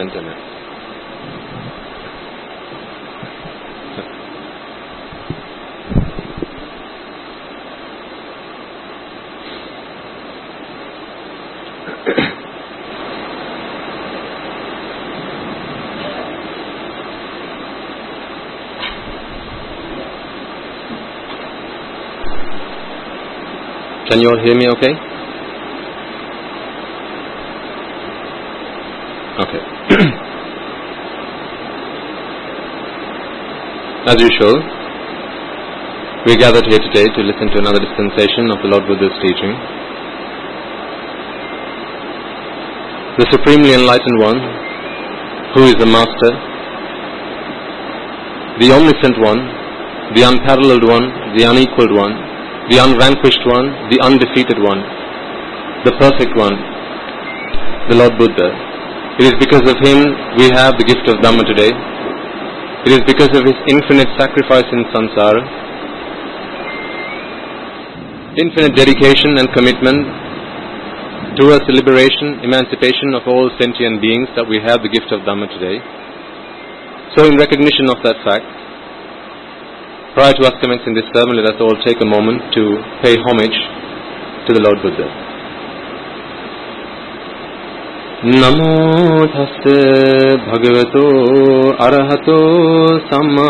sentiment. Can you all hear me okay? Okay. As usual, we gathered here today to listen to another dispensation of the Lord Buddha's teaching. The Supremely Enlightened One, who is the Master, the Omniscient One, the Unparalleled One, the Unequaled One, the Unvanquished One, the Undefeated One, the Perfect One, the Lord Buddha. It is because of Him we have the gift of Dhamma today. It is because of His infinite sacrifice in samsara, infinite dedication and commitment towards the liberation, emancipation of all sentient beings that we have the gift of Dhamma today. So in recognition of that fact, prior to us commencing this sermon, let us all take a moment to pay homage to the Lord Buddha. Namo tassa bhagavato arahato samma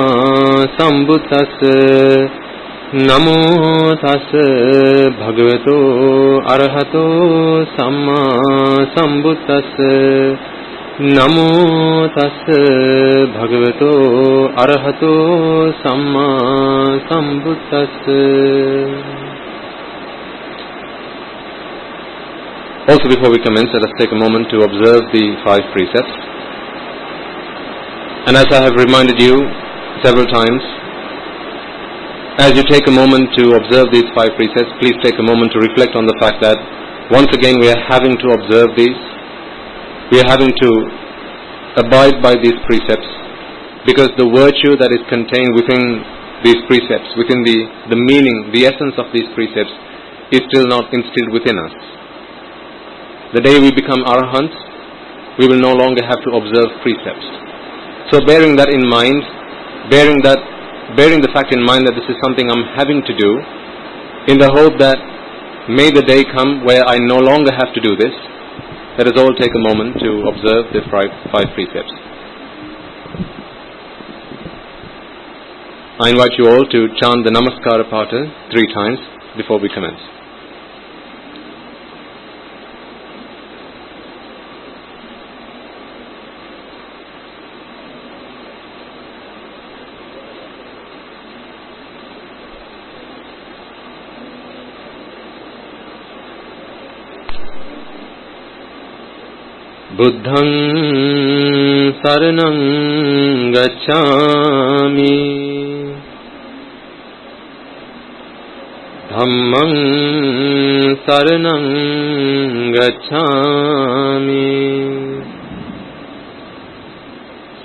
sambuddhassa. Namo tassa bhagavato arahato samma sambuddhassa. Namo tassa bhagavato arahato samma sambuddhassa. Also, before we commence, let us take a moment to observe the 5 precepts. And as I have reminded you several times, as you take a moment to observe these 5 precepts, please take a moment to reflect on the fact that once again we are having to observe these. We are having to abide by these precepts because the virtue that is contained within these precepts, within the meaning, the essence of these precepts is still not instilled within us. The day we become arahants, we will no longer have to observe precepts. So bearing that in mind, bearing the fact in mind that this is something I'm having to do, in the hope that may the day come where I no longer have to do this, let us all take a moment to observe the 5 precepts. I invite you all to chant the Namaskara Pata 3 times before we commence. Buddhaṃ saraṇaṃ gacchāmi, Dhammaṃ saraṇaṃ gacchāmi,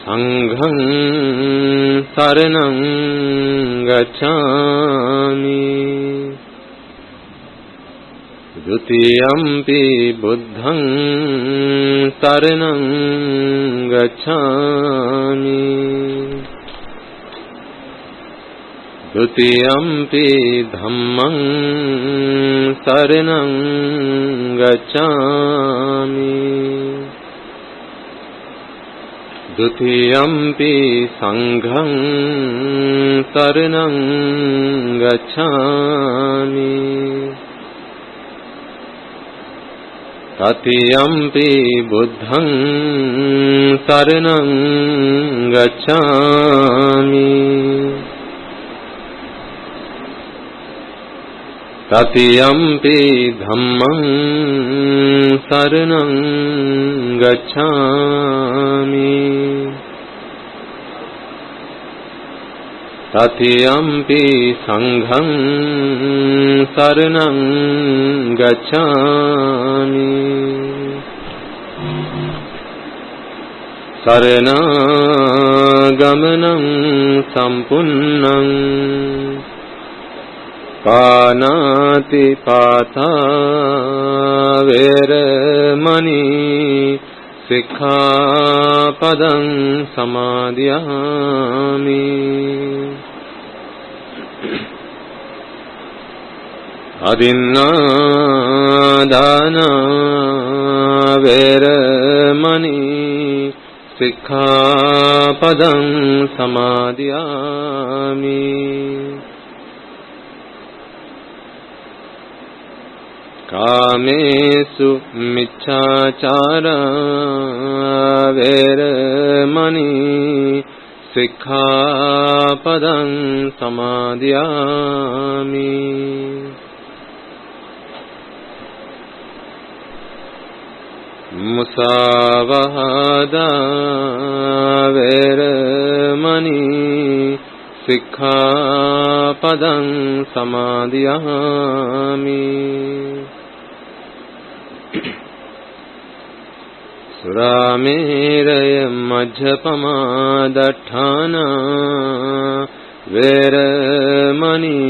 Saṅghaṃ saraṇaṃ gacchāmi, Dutiyampi buddhaṃ saraṇaṃ gacchāmi, Dutiyampi dhammaṃ saraṇaṃ gacchāmi, Dutiyampi saṅghaṃ saraṇaṃ gacchāmi, Tatiyampi buddhaṃ saraṇaṃ gacchāmi, Tatiyampi dhammaṃ saraṇaṃ gacchāmi, Tatiyampi saṅghaṃ saraṇaṃ gacchāmi, Saranāgamaṇaṃ sampunnaṃ, Pānāti pātā veramani Sikkhapadam samadhiyami. Adinādāna veramani sikkhapadam samadhiyami. Kāmesu micchācārā veramani sikkhapadam samadhiyami. Musāvahādā veramani sikkhapadam samadhiyami. Surameraya majjapamā daṭṭhāna veramani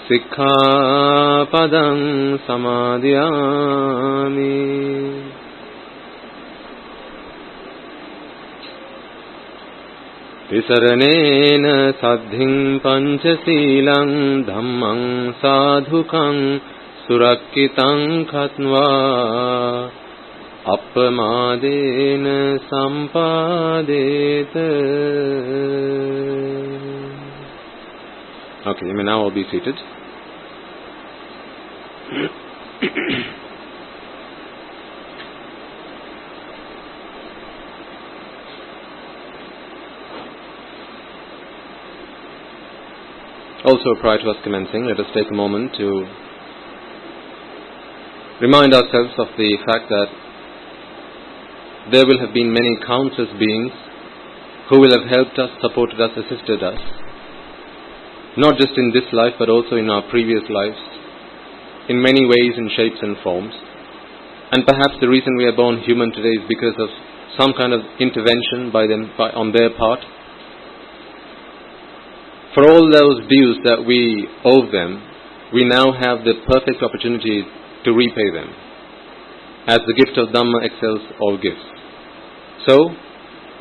sikkhapadam samadhiyami. Tisaranena saddhiṃ pañcasīlaṃ dhammaṃ sādhukaṃ surakkitaṃ khatva appamādena sampādeta. Okay, you may now all be seated. Also, prior to us commencing, let us take a moment to remind ourselves of the fact that there will have been many countless beings who will have helped us, supported us, assisted us, not just in this life but also in our previous lives, in many ways and shapes and forms. And perhaps the reason we are born human today is because of some kind of intervention by them, on their part. For all those dues that we owe them, we now have the perfect opportunity to repay them, as the gift of Dhamma excels all gifts. So,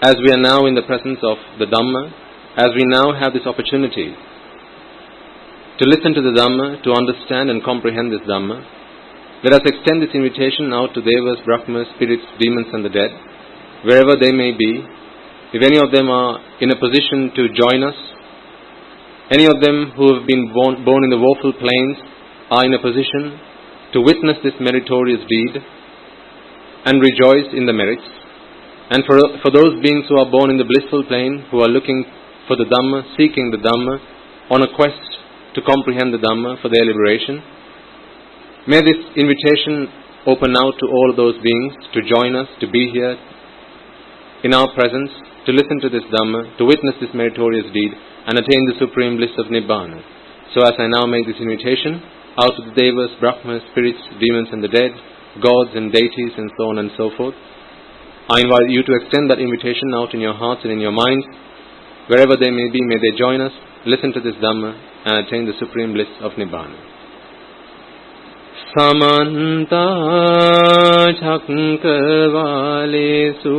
as we are now in the presence of the Dhamma, as we now have this opportunity to listen to the Dhamma, to understand and comprehend this Dhamma, let us extend this invitation out to Devas, Brahmas, spirits, demons and the dead, wherever they may be. If any of them are in a position to join us, any of them who have been born in the woeful plains are in a position to witness this meritorious deed and rejoice in the merits. And for those beings who are born in the blissful plane, who are looking for the Dhamma, seeking the Dhamma, on a quest to comprehend the Dhamma for their liberation, may this invitation open out to all those beings to join us, to be here in our presence, to listen to this Dhamma, to witness this meritorious deed, and attain the supreme bliss of Nibbana. So as I now make this invitation out to the Devas, Brahmas, spirits, demons and the dead, gods and deities and so on and so forth, I invite you to extend that invitation out in your hearts and in your minds. Wherever they may be, may they join us, listen to this Dhamma and attain the supreme bliss of Nibbana. Samanta Chakravalesu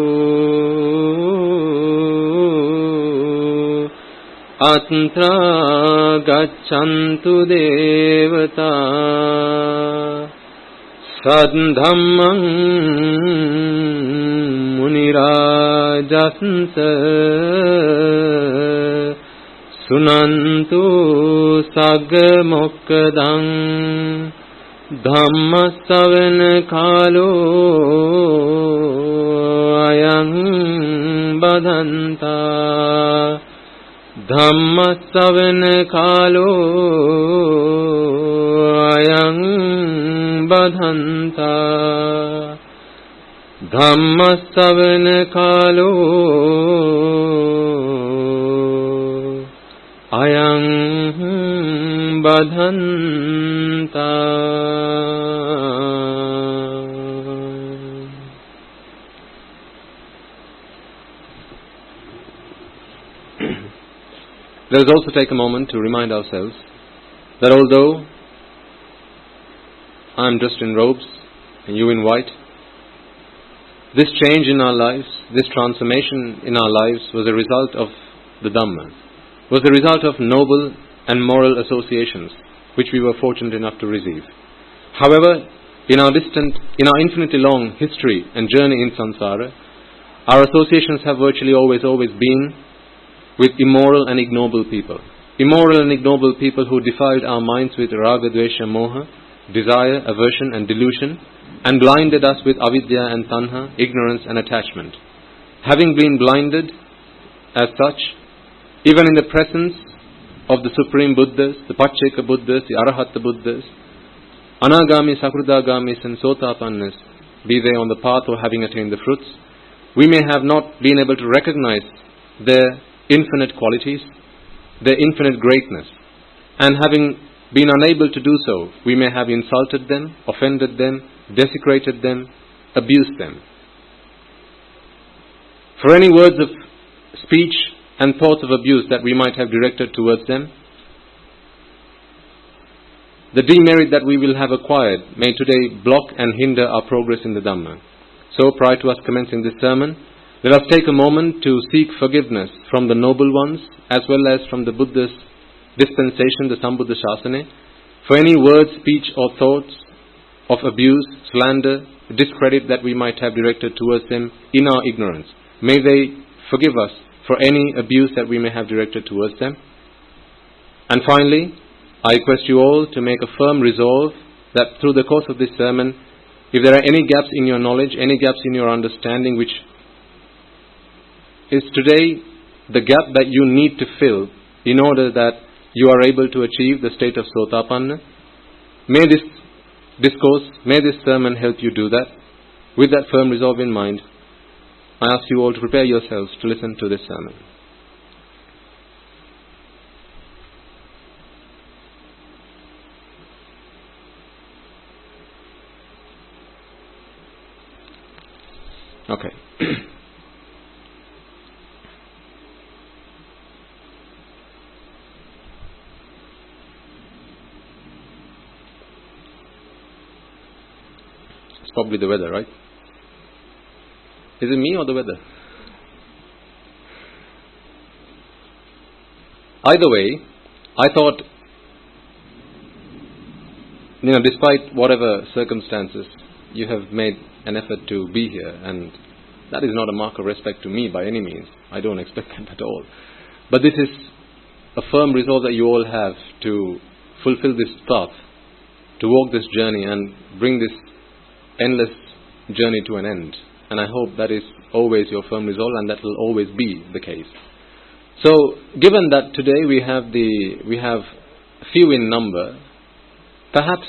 Atra Gacchantu Devata Sadhammam Munirajasanta Sunantu Sagmokkadam Dhammasavana Kalo Ayam Badhanta Dhammasavana Kalo Ayam Badhanta Dhammasavana Kalo Ayam Badhanta. Let us also take a moment to remind ourselves that although I am dressed in robes and you in white, This change in our lives, this transformation in our lives was a result of the Dhamma, was the result of noble and moral associations which we were fortunate enough to receive. However, in our infinitely long history and journey in samsara, our associations have virtually always been with immoral and ignoble people. Immoral and ignoble people who defiled our minds with raga, dvesha, moha, desire, aversion and delusion, and blinded us with avidya and tanha, ignorance and attachment. Having been blinded as such, even in the presence of the Supreme Buddhas, the Pacceka Buddhas, the Arahata Buddhas, Anagami, Sakrudagamis and Sotapannas, be they on the path or having attained the fruits, we may have not been able to recognize their infinite qualities, their infinite greatness, and having been unable to do so, we may have insulted them, offended them, desecrated them, abused them. For any words of speech and thoughts of abuse that we might have directed towards them, the demerit that we will have acquired may today block and hinder our progress in the Dhamma. So, prior to us commencing this sermon, let us take a moment to seek forgiveness from the noble ones as well as from the Buddha's dispensation, the Sambuddha Shasana, for any words, speech or thoughts of abuse, slander, discredit that we might have directed towards them in our ignorance. May they forgive us for any abuse that we may have directed towards them. And finally, I request you all to make a firm resolve that through the course of this sermon, if there are any gaps in your knowledge, any gaps in your understanding, which is today the gap that you need to fill in order that you are able to achieve the state of Sotapanna, may this discourse, may this sermon help you do that. With that firm resolve in mind, I ask you all to prepare yourselves to listen to this sermon. Okay. It's probably the weather, right? Is it me or the weather? Either way, I thought, despite whatever circumstances, you have made an effort to be here, and that is not a mark of respect to me by any means. I don't expect that at all. But this is a firm resolve that you all have to fulfill this path, to walk this journey and bring this endless journey to an end. And I hope that is always your firm resolve, and that will always be the case. So, given that today we have few in number, perhaps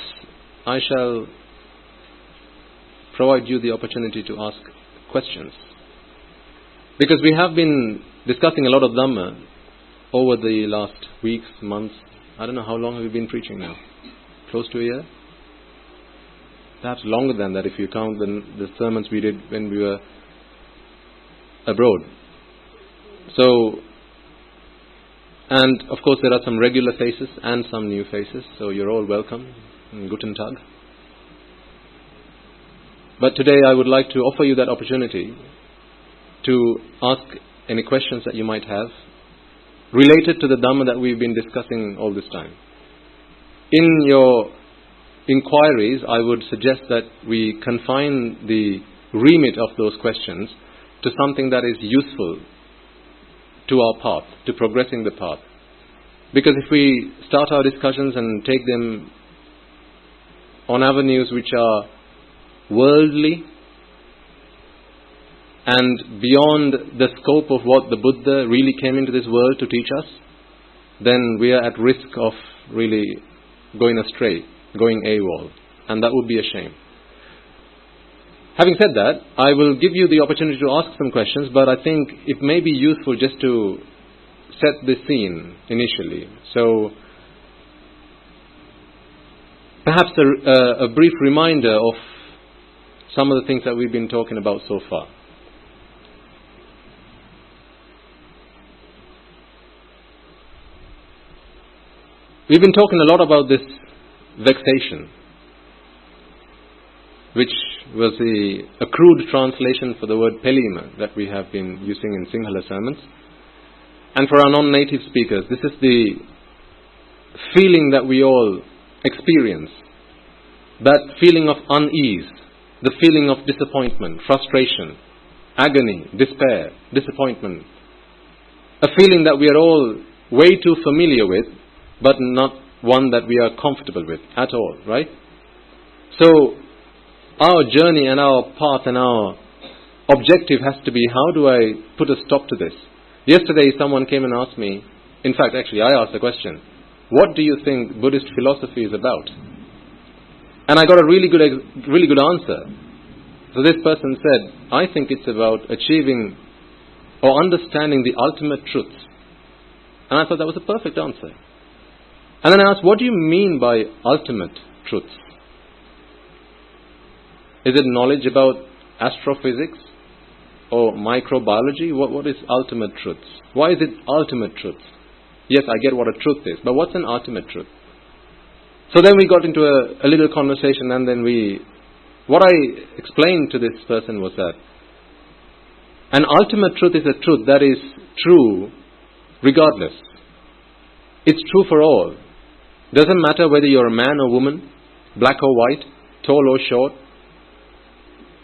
I shall provide you the opportunity to ask questions. Because we have been discussing a lot of Dhamma over the last weeks, months. I don't know, how long have we been preaching now? Close to a year? Perhaps longer than that if you count the sermons we did when we were abroad. So, and of course there are some regular faces and some new faces, so you're all welcome. Guten Tag. But today I would like to offer you that opportunity to ask any questions that you might have related to the Dhamma that we've been discussing all this time. In your inquiries, I would suggest that we confine the remit of those questions to something that is useful to our path, to progressing the path. Because if we start our discussions and take them on avenues which are worldly and beyond the scope of what the Buddha really came into this world to teach us, then we are at risk of really going astray, going AWOL, and that would be a shame. Having said that, I will give you the opportunity to ask some questions, but I think it may be useful just to set the scene initially. So, perhaps a brief reminder of some of the things that we've been talking about so far. We've been talking a lot about this vexation, which was a crude translation for the word pelima that we have been using in Sinhala sermons. And for our non-native speakers, this is the feeling that we all experience. That feeling of unease, the feeling of disappointment, frustration, agony, despair, disappointment. A feeling that we are all way too familiar with, but not one that we are comfortable with at all, right? So, our journey and our path and our objective has to be, how do I put a stop to this? Yesterday someone came and asked me, in fact actually I asked the question, what do you think Buddhist philosophy is about? And I got a really good answer. So this person said, I think it's about achieving or understanding the ultimate truths. And I thought that was a perfect answer. And then I asked, what do you mean by ultimate truths? Is it knowledge about astrophysics or microbiology? What is ultimate truths? Why is it ultimate truths? Yes, I get what a truth is, but what's an ultimate truth? So then we got into a little conversation, and then what I explained to this person was that an ultimate truth is a truth that is true regardless. It's true for all. Doesn't matter whether you're a man or woman, black or white, tall or short,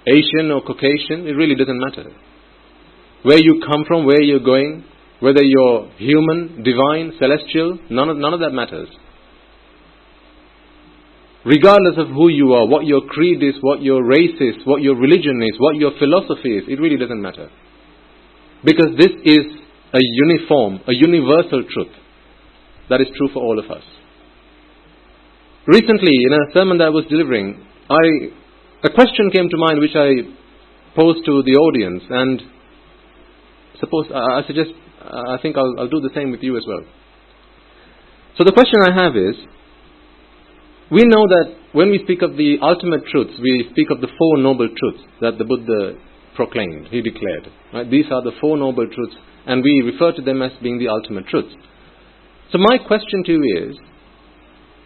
Asian or Caucasian, it really doesn't matter. Where you come from, where you're going, whether you're human, divine, celestial, none of that matters. Regardless of who you are, what your creed is, what your race is, what your religion is, what your philosophy is, it really doesn't matter. Because this is a uniform, a universal truth that is true for all of us. Recently, in a sermon that I was delivering, a question came to mind which I posed to the audience, and I think I'll do the same with you as well. So the question I have is, we know that when we speak of the ultimate truths, we speak of the Four Noble Truths that the Buddha proclaimed, he declared. Right? These are the Four Noble Truths, and we refer to them as being the ultimate truths. So my question to you is,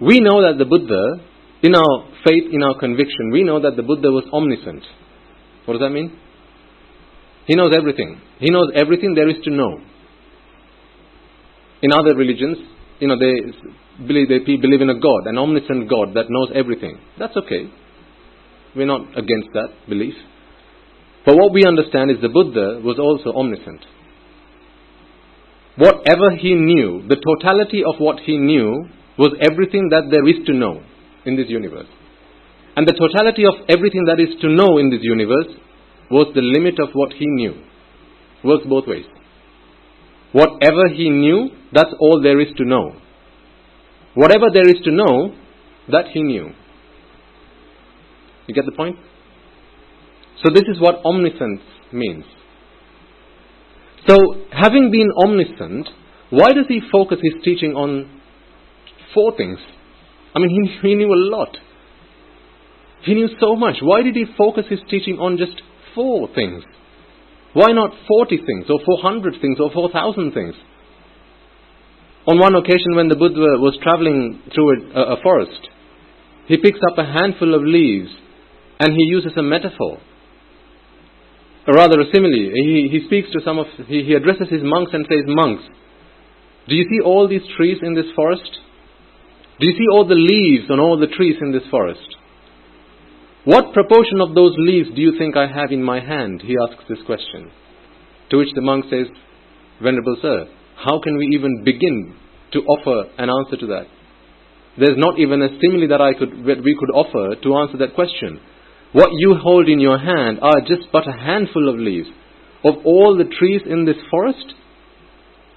we know that the Buddha, in our faith, in our conviction, we know that the Buddha was omniscient. What does that mean? He knows everything. He knows everything there is to know. In other religions, they believe in a God, an omniscient God that knows everything. That's okay. We're not against that belief. But what we understand is the Buddha was also omniscient. Whatever he knew, the totality of what he knew was everything that there is to know in this universe. And the totality of everything that is to know in this universe was the limit of what he knew. Works both ways. Whatever he knew, that's all there is to know. Whatever there is to know, that he knew. You get the point? So this is what omniscience means. So, having been omniscient, why does he focus his teaching on 4 things? I mean, he knew a lot. He knew so much. Why did he focus his teaching on just 4 things? Why not 40 things, or 400 things, or 4,000 things? On one occasion when the Buddha was traveling through a forest, he picks up a handful of leaves and he uses a metaphor. Or rather a simile. He speaks to he addresses his monks and says, monks, do you see all these trees in this forest? Do you see all the leaves on all the trees in this forest? What proportion of those leaves do you think I have in my hand? He asks this question. To which the monk says, Venerable Sir, how can we even begin to offer an answer to that? There's not even a simile that we could offer to answer that question. What you hold in your hand are just but a handful of leaves. Of all the trees in this forest,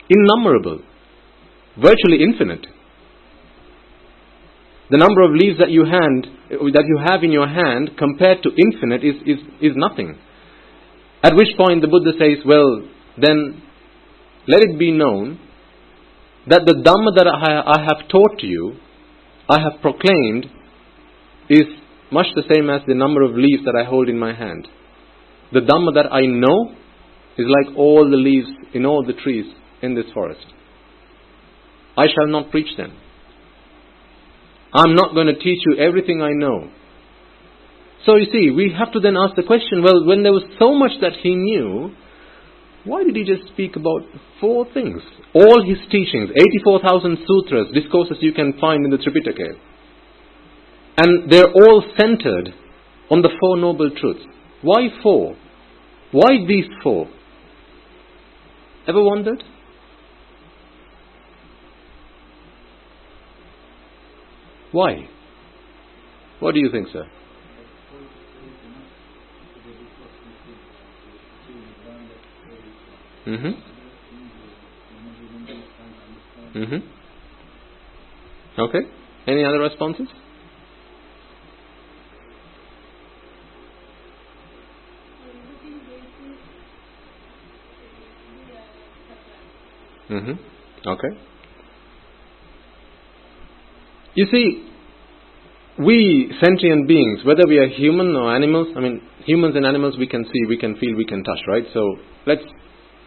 innumerable, virtually infinite. The number of leaves that you have in your hand compared to infinite is nothing. At which point the Buddha says, well, then let it be known that the Dhamma that I have taught to you, I have proclaimed, is much the same as the number of leaves that I hold in my hand. The Dhamma that I know is like all the leaves in all the trees in this forest. I shall not preach them. I'm not going to teach you everything I know. So you see, we have to then ask the question, well, when there was so much that he knew, why did he just speak about 4 things? All his teachings, 84,000 sutras, discourses you can find in the Tripitaka. And they're all centered on the 4 noble truths. Why 4? Why these 4? Ever wondered? Why? What do you think, sir? Okay. Any other responses? Okay. You see, we sentient beings, whether we are human or animals, humans and animals we can see, we can feel, we can touch, right? So let's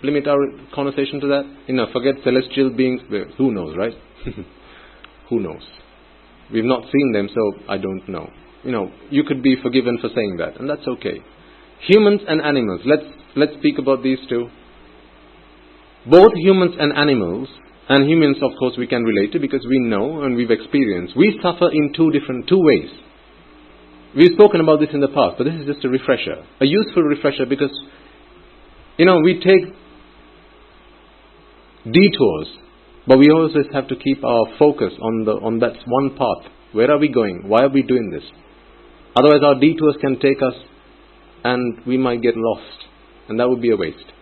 limit our conversation to that. Forget celestial beings. Who knows, right? Who knows? We've not seen them, so I don't know. You could be forgiven for saying that, and that's okay. Humans and animals. Let's speak about these two. Both humans and animals, and humans, of course, we can relate to because we know and we've experienced. We suffer in two ways. We've spoken about this in the past, but this is just a refresher, a useful refresher, because we take detours, but we always have to keep our focus on that one path. Where are we going? Why are we doing this? Otherwise, our detours can take us, and we might get lost, and that would be a waste.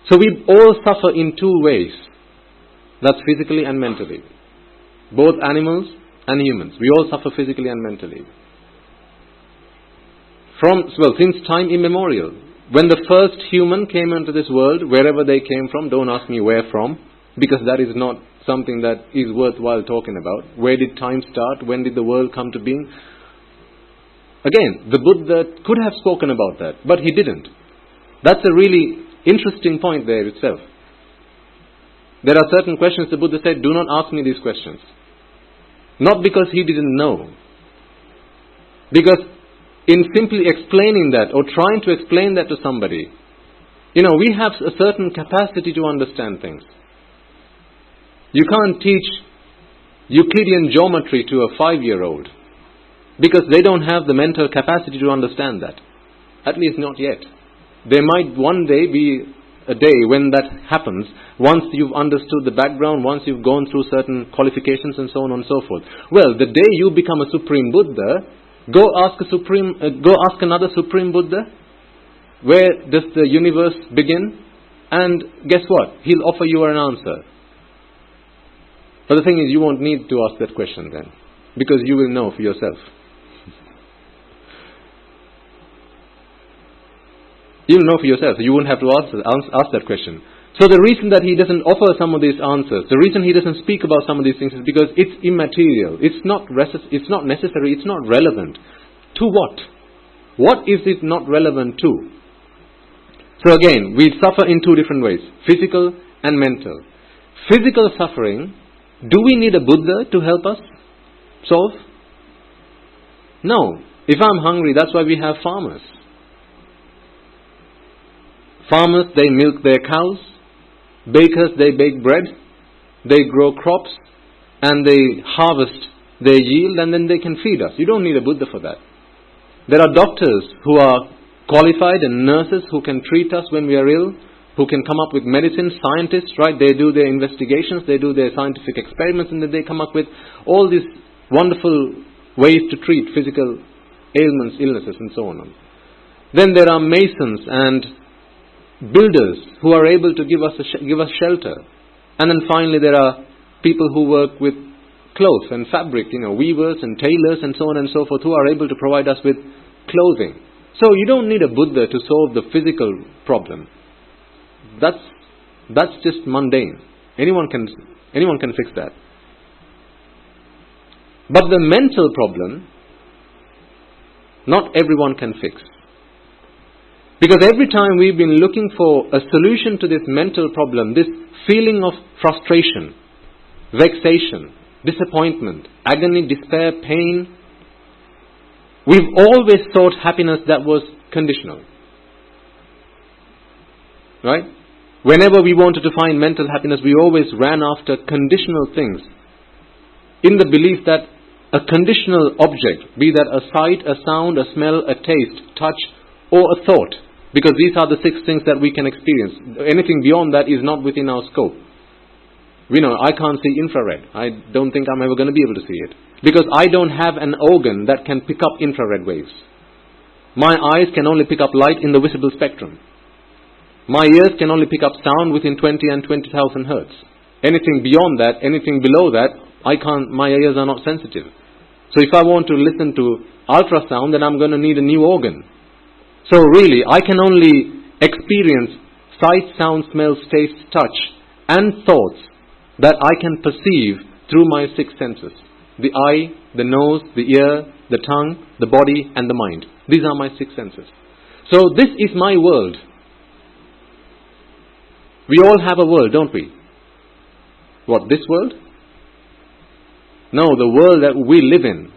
So we all suffer in 2 ways. That's physically and mentally. Both animals and humans. We all suffer physically and mentally. Since time immemorial. When the first human came into this world, wherever they came from, don't ask me where from, because that is not something that is worthwhile talking about. Where did time start? When did the world come to being? Again, the Buddha could have spoken about that, but he didn't. That's a really interesting point there itself. There are certain questions the Buddha said, do not ask me these questions. Not because he didn't know. Because in simply explaining that or trying to explain that to somebody, we have a certain capacity to understand things. You can't teach Euclidean geometry to a 5-year-old because they don't have the mental capacity to understand that. At least not yet. There might one day be a day when that happens, once you've understood the background, once you've gone through certain qualifications and so on and so forth. Well, the day you become a Supreme Buddha, go ask another Supreme Buddha, where does the universe begin? And guess what? He'll offer you an answer. But the thing is, you won't need to ask that question then, because you will know for yourself. You'll know for yourself. You won't have to ask that question. So the reason that he doesn't offer some of these answers, the reason he doesn't speak about some of these things is because it's immaterial. It's not necessary. It's not relevant. To what? What is it not relevant to? So again, we suffer in 2 different ways. Physical and mental. Physical suffering, do we need a Buddha to help us solve? No. If I'm hungry, that's why we have farmers. Farmers, they milk their cows. Bakers, they bake bread. They grow crops. And they harvest their yield, and then they can feed us. You don't need a Buddha for that. There are doctors who are qualified and nurses who can treat us when we are ill, who can come up with medicine. Scientists, right? They do their investigations, they do their scientific experiments, and then they come up with all these wonderful ways to treat physical ailments, illnesses, and so on. Then there are masons and builders who are able to give us shelter. And then finally there are people who work with cloth and fabric, weavers and tailors and so on and so forth, who are able to provide us with clothing. So you don't need a Buddha to solve the physical problem. That's just mundane. Anyone can fix that. But the mental problem, not everyone can fix. Because every time we've been looking for a solution to this mental problem, this feeling of frustration, vexation, disappointment, agony, despair, pain, We've always sought happiness that was conditional. Right? Whenever we wanted to find mental happiness, we always ran after conditional things, in the belief that a conditional object, be that a sight, a sound, a smell, a taste, touch, or a thought, because these are the 6 things that we can experience. Anything beyond that is not within our scope. We know, I can't see infrared. I don't think I'm ever going to be able to see it, because I don't have an organ that can pick up infrared waves. My eyes can only pick up light in the visible spectrum. My ears can only pick up sound within 20 and 20,000 hertz. Anything beyond that, anything below that, my ears are not sensitive. So if I want to listen to ultrasound, then I'm going to need a new organ. So really, I can only experience sight, sound, smell, taste, touch, and thoughts that I can perceive through my 6 senses. The eye, the nose, the ear, the tongue, the body, and the mind. These are my 6 senses. So this is my world. We all have a world, don't we? What, this world? No, the world that we live in.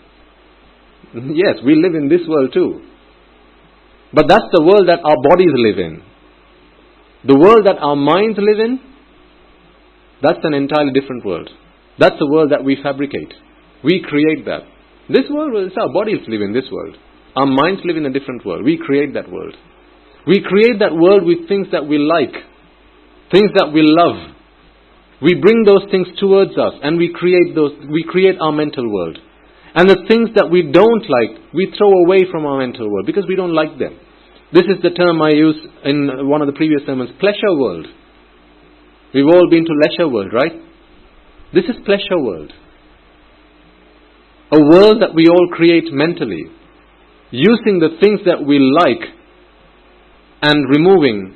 Yes, we live in this world too. But that's the world that our bodies live in. The world that our minds live in, that's an entirely different world. That's the world that we fabricate. We create that. This world is our bodies live in this world. Our minds live in a different world. We create that world. We create that world with things that we like, things that we love. We bring those things towards us and we create our mental world. And the things that we don't like, we throw away from our mental world because we don't like them. This is the term I used in one of the previous sermons, pleasure world. We've all been to leisure world, right? This is pleasure world. A world that we all create mentally, using the things that we like and removing,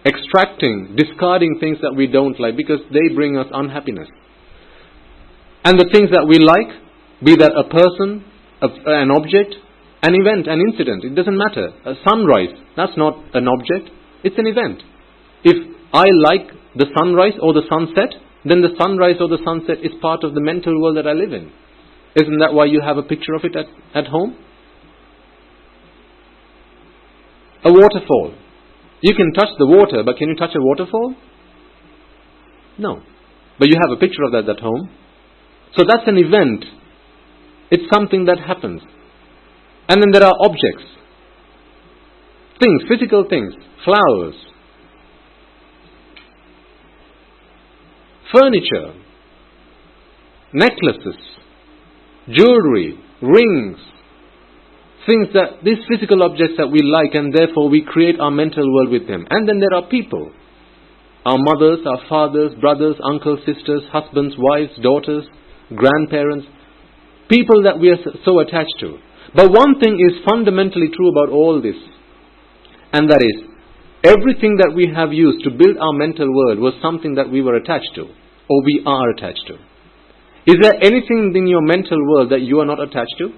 extracting, discarding things that we don't like because they bring us unhappiness. And the things that we like, be that a person, an object, an event, an incident, it doesn't matter. A sunrise, that's not an object, it's an event. If I like the sunrise or the sunset, then the sunrise or the sunset is part of the mental world that I live in. Isn't that why you have a picture of it at home? A waterfall. You can touch the water, but can you touch a waterfall? No. But you have a picture of that at home. So that's an event. It's something that happens. And then there are objects. Things, physical things. Flowers. Furniture. Necklaces. Jewelry. Rings. Things that, these physical objects that we like, and therefore we create our mental world with them. And then there are people. Our mothers, our fathers, brothers, uncles, sisters, husbands, wives, daughters, grandparents. People that we are so attached to. But one thing is fundamentally true about all this. And that is, everything that we have used to build our mental world was something that we were attached to. Or we are attached to. Is there anything in your mental world that you are not attached to?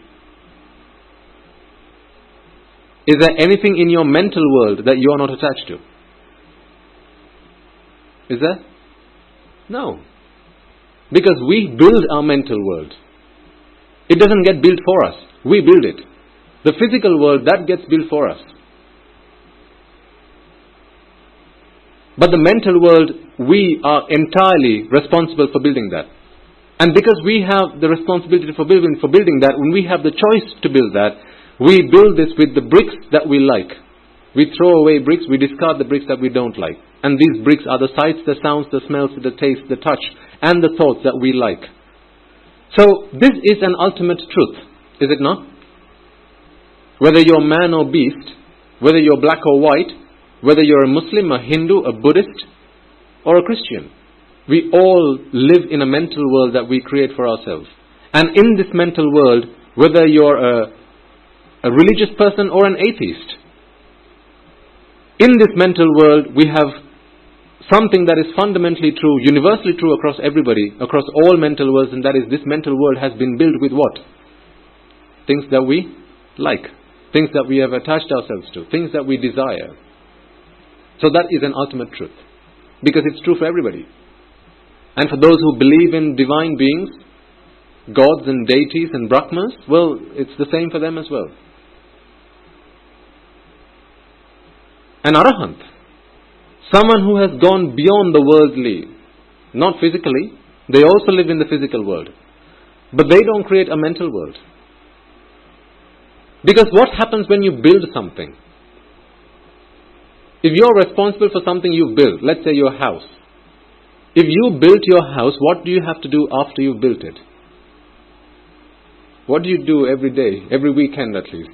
Is there anything in your mental world that you are not attached to? Is there? No. Because we build our mental world. It doesn't get built for us. We build it. The physical world, that gets built for us. But the mental world, we are entirely responsible for building that. And because we have the responsibility for building that, when we have the choice to build that, we build this with the bricks that we like. We throw away bricks, we discard the bricks that we don't like. And these bricks are the sights, the sounds, the smells, the taste, the touch, and the thoughts that we like. So this is an ultimate truth, is it not? Whether you're man or beast, whether you're black or white, whether you're a Muslim, a Hindu, a Buddhist, or a Christian, we all live in a mental world that we create for ourselves. And in this mental world, whether you're a religious person or an atheist, in this mental world we have something that is fundamentally true, universally true across everybody, across all mental worlds, and that is this mental world has been built with what? Things that we like, things that we have attached ourselves to, things that we desire. So that is an ultimate truth, because it's true for everybody. And for those who believe in divine beings, gods and deities and Brahmas, well, it's the same for them as well. An arahant. Someone who has gone beyond the worldly. Not physically. They also live in the physical world. But they don't create a mental world. Because what happens when you build something? If you're responsible for something you've built, let's say your house. If you built your house, what do you have to do after you've built it? What do you do every day, every weekend at least?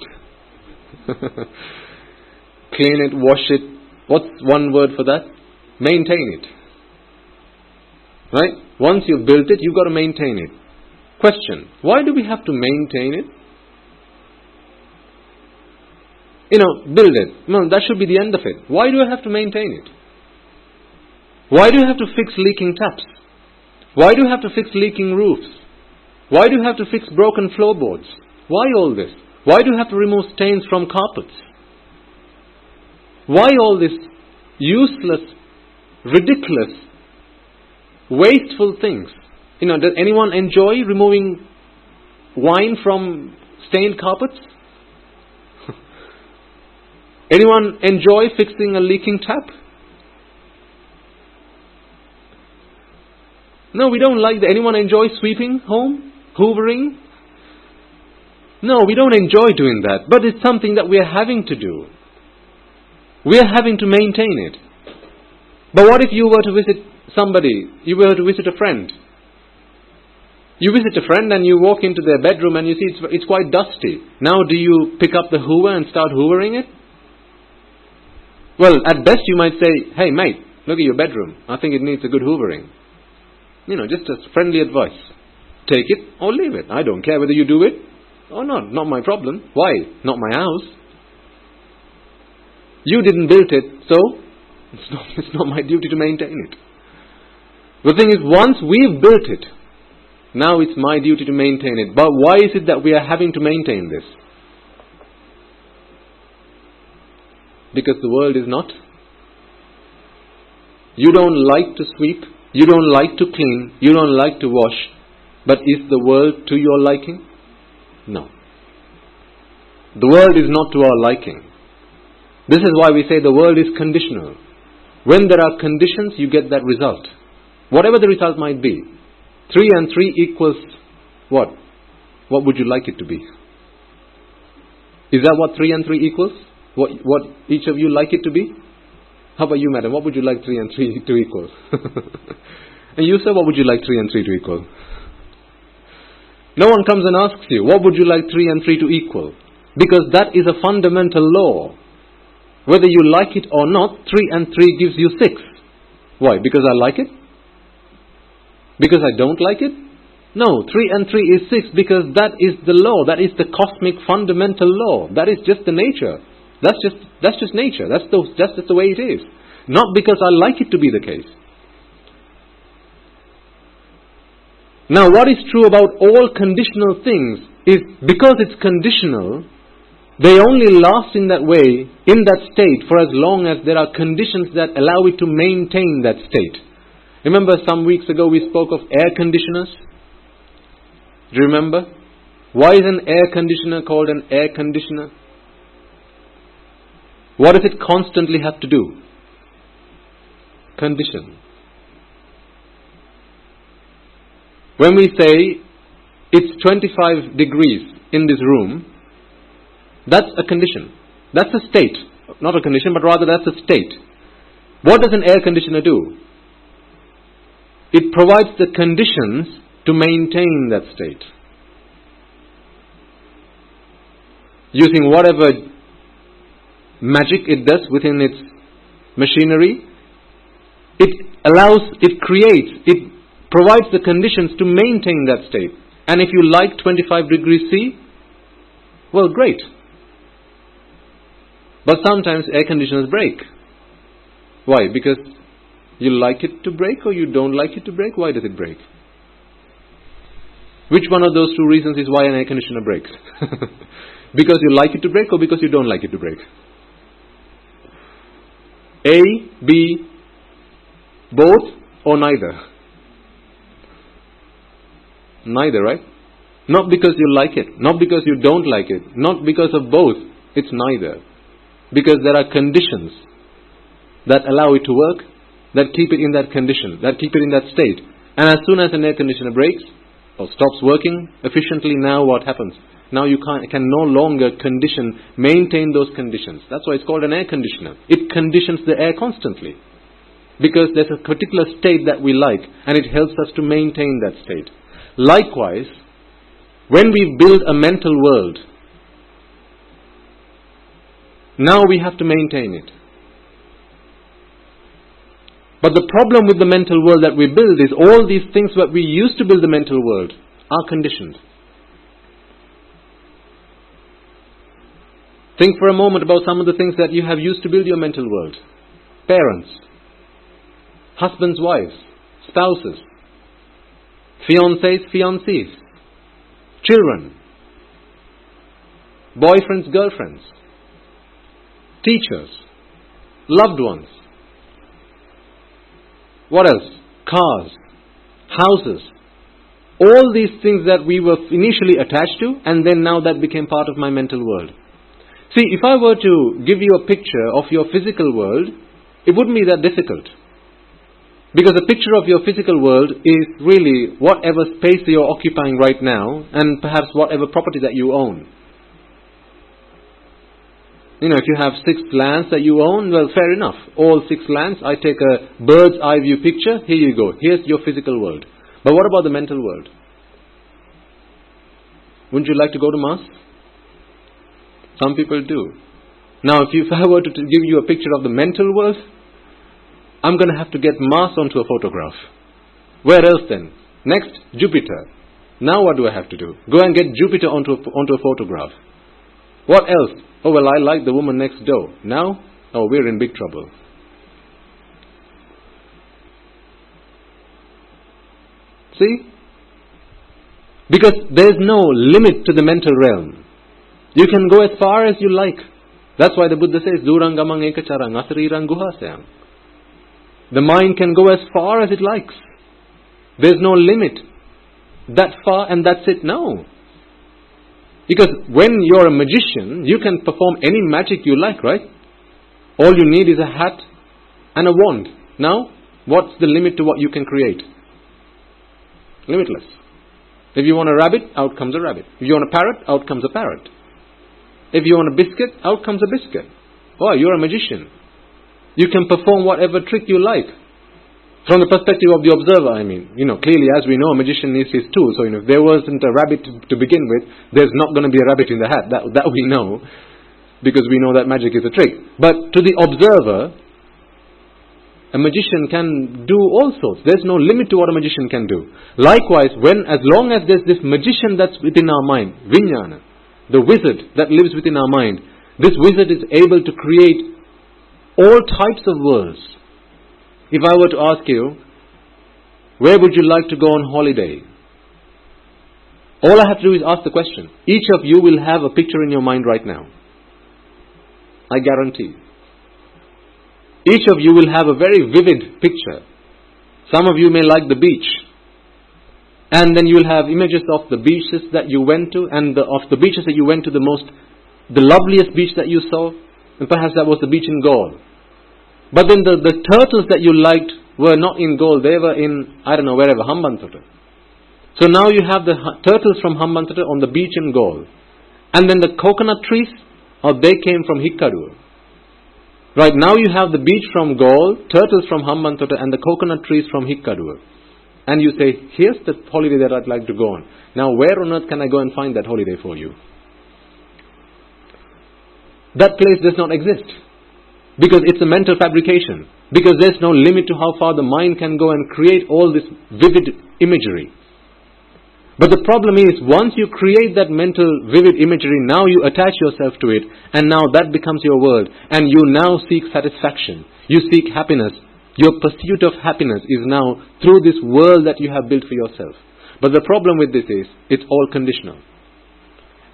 Clean it, wash it. What's one word for that? Maintain it. Right? Once you've built it, you've got to maintain it. Question, why do we have to maintain it? Build it. Well, that should be the end of it. Why do I have to maintain it? Why do you have to fix leaking taps? Why do you have to fix leaking roofs? Why do you have to fix broken floorboards? Why all this? Why do you have to remove stains from carpets? Why all this useless, ridiculous, wasteful things? Does anyone enjoy removing wine from stained carpets? Anyone enjoy fixing a leaking tap? No, we don't like that. Anyone enjoy sweeping home? Hoovering? No, we don't enjoy doing that. But it's something that we are having to do. We are having to maintain it. But what if you were to visit somebody? You were to visit a friend. You visit a friend and you walk into their bedroom and you see it's quite dusty. Now do you pick up the hoover and start hoovering it? Well, at best you might say, hey mate, look at your bedroom. I think it needs a good hoovering. Just as friendly advice. Take it or leave it. I don't care whether you do it or not. Not my problem. Why? Not my house. You didn't build it, so it's not my duty to maintain it. The thing is, once we've built it, now it's my duty to maintain it. But why is it that we are having to maintain this? Because the world is not. You don't like to sweep. You don't like to clean. You don't like to wash. But is the world to your liking? No. The world is not to our liking. This is why we say the world is conditional. When there are conditions, you get that result. Whatever the result might be. 3 and 3 equals what? What would you like it to be? Is that what 3 and 3 equals? What each of you like it to be? How about you, madam? What would you like 3 and 3 to equal? And you, sir, what would you like 3 and 3 to equal? No one comes and asks you, what would you like 3 and 3 to equal? Because that is a fundamental law. Whether you like it or not, 3 and 3 gives you 6. Why? Because I like it? Because I don't like it? No, 3 and 3 is 6 because that is the law. That is the cosmic fundamental law. That is just the nature. That's just nature. That's just the way it is. Not because I like it to be the case. Now, what is true about all conditional things is because it's conditional, they only last in that way, in that state, for as long as there are conditions that allow it to maintain that state. Remember some weeks ago we spoke of air conditioners? Do you remember? Why is an air conditioner called an air conditioner? What does it constantly have to do? Condition. When we say it's 25 degrees in this room, that's a condition. That's a state. Not a condition, but rather that's a state. What does an air conditioner do? It provides the conditions to maintain that state. Using whatever magic it does within its machinery, it provides the conditions to maintain that state. And if you like 25 degrees C, well, great. But sometimes air conditioners break. Why? Because you like it to break or you don't like it to break? Why does it break? Which one of those two reasons is why an air conditioner breaks? Because you like it to break or because you don't like it to break? A, B, both or neither? Neither, right? Not because you like it, not because you don't like it, not because of both. It's neither. Because there are conditions that allow it to work, that keep it in that condition, that keep it in that state. And as soon as an air conditioner breaks or stops working efficiently, now what happens? Now you can no longer maintain those conditions. That's why it's called an air conditioner. It conditions the air constantly. Because there's a particular state that we like, and it helps us to maintain that state. Likewise, when we build a mental world, now we have to maintain it. But the problem with the mental world that we build is all these things that we used to build the mental world are conditioned. Think for a moment about some of the things that you have used to build your mental world. Parents, husbands, wives, spouses, fiancés, fiancées, children, boyfriends, girlfriends, teachers, loved ones. What else? Cars, houses. All these things that we were initially attached to, and then now that became part of my mental world. See, if I were to give you a picture of your physical world, it wouldn't be that difficult. Because a picture of your physical world is really whatever space you're occupying right now, and perhaps whatever property that you own. You know, if you have 6 lands that you own, well, fair enough. All 6 lands, I take a bird's eye view picture, here you go. Here's your physical world. But what about the mental world? Wouldn't you like to go to Mars? Some people do. Now, if I were to give you a picture of the mental world, I'm going to have to get Mars onto a photograph. Where else then? Next, Jupiter. Now what do I have to do? Go and get Jupiter onto a photograph. What else? Oh, well, I like the woman next door. Now? Oh, we're in big trouble. See? Because there's no limit to the mental realm. You can go as far as you like. That's why the Buddha says, Durangamang ekacharang asarirang guhasayang. The mind can go as far as it likes. There's no limit. That far and that's it. No. Because when you're a magician, you can perform any magic you like, right? All you need is a hat and a wand. Now, what's the limit to what you can create? Limitless. If you want a rabbit, out comes a rabbit. If you want a parrot, out comes a parrot. If you want a biscuit, out comes a biscuit. Oh, you're a magician. You can perform whatever trick you like. From the perspective of the observer, I mean. Clearly, as we know, a magician needs his tool. So, if there wasn't a rabbit to begin with, there's not going to be a rabbit in the hat. That we know. Because we know that magic is a trick. But to the observer, a magician can do all sorts. There's no limit to what a magician can do. Likewise, as long as there's this magician that's within our mind, Vijnana, the wizard that lives within our mind, this wizard is able to create all types of worlds. If I were to ask you, where would you like to go on holiday? All I have to do is ask the question. Each of you will have a picture in your mind right now. I guarantee. Each of you will have a very vivid picture. Some of you may like the beach. And then you will have images of the beaches that you went to, and of the beaches that you went to, the loveliest beach that you saw, and perhaps that was the beach in Gaul. But then the turtles that you liked were not in Gaul, they were in, I don't know, wherever, Hambantota. So now you have the turtles from Hambantota on the beach in Gaul. And then the coconut trees, they came from Hikkadu. Right, now you have the beach from Gaul, turtles from Hambantota, and the coconut trees from Hikkadu. And you say, here's the holiday that I'd like to go on. Now, where on earth can I go and find that holiday for you? That place does not exist. Because it's a mental fabrication. Because there's no limit to how far the mind can go and create all this vivid imagery. But the problem is, once you create that mental vivid imagery, now you attach yourself to it, and now that becomes your world. And you now seek satisfaction. You seek happiness. Your pursuit of happiness is now through this world that you have built for yourself. But the problem with this is, it's all conditional.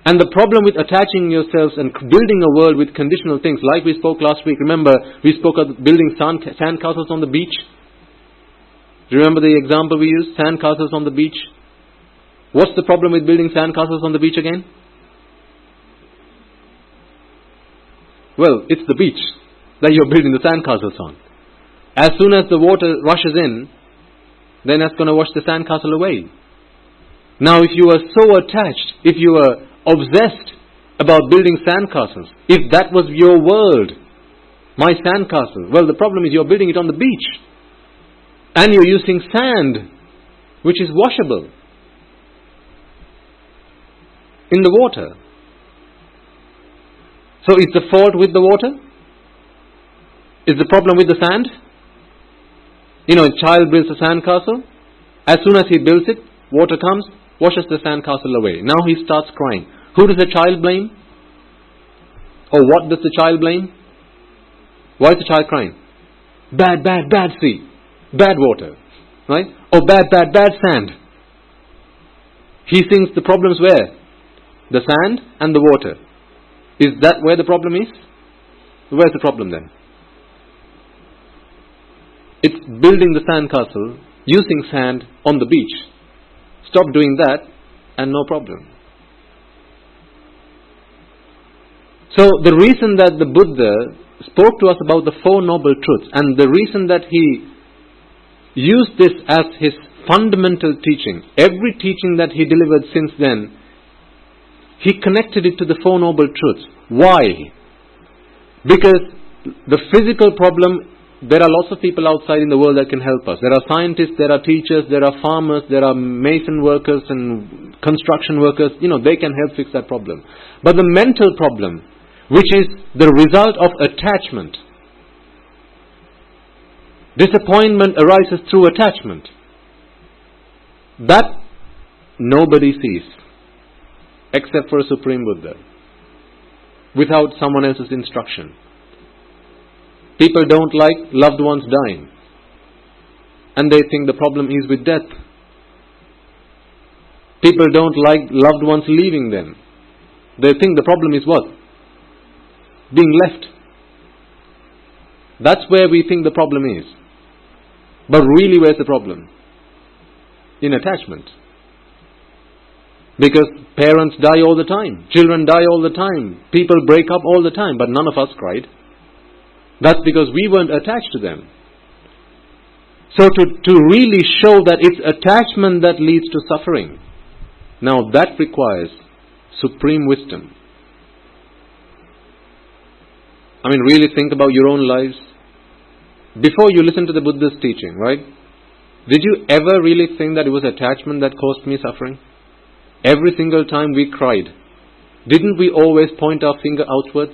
And the problem with attaching yourselves and building a world with conditional things, like we spoke last week, remember, we spoke of building sand castles on the beach. Remember the example we used, sand castles on the beach? What's the problem with building sand castles on the beach again? Well, it's the beach. that you're building the sandcastles on. As soon as the water rushes in, then that's going to wash the sandcastle away. Now if you are so attached, if you are obsessed about building sandcastles, if that was your world, my sandcastle, well, the problem is you're building it on the beach. And you're using sand, which is washable in the water. So is the fault with the water? Is the problem with the sand? You know, a child builds a sandcastle. As soon as he builds it, water comes, washes the sandcastle away. Now he starts crying. Who does the child blame? Or what does the child blame? Why is the child crying? Bad sea. Bad water. Right? Or bad sand. He thinks the problem's where? The sand and the water. Is that where the problem is? Where's the problem then? It's building the sandcastle using sand on the beach. Stop doing that and no problem. So the reason that the Buddha spoke to us about the Four Noble Truths, and the reason that he used this as his fundamental teaching, every teaching that he delivered since then, he connected it to the Four Noble Truths. Why? Because the physical problem, there are lots of people outside in the world that can help us. There are scientists, there are teachers, there are farmers, there are mason workers and construction workers. You know, they can help fix that problem. But the mental problem, which is the result of attachment. Disappointment arises through attachment. That nobody sees, except for a Supreme Buddha, without someone else's instruction. People don't like loved ones dying, and they think the problem is with death. People don't like loved ones leaving them. They think the problem is what? Being left. That's where we think the problem is. But really, where's the problem? In attachment. Because parents die all the time, children die all the time, people break up all the time, but none of us cried. That's because we weren't attached to them. So to really show that it's attachment that leads to suffering, now that requires supreme wisdom. I mean, really think about your own lives. Before you listen to the Buddha's teaching, right? Did you ever really think that it was attachment that caused me suffering? Every single time we cried, didn't we always point our finger outwards?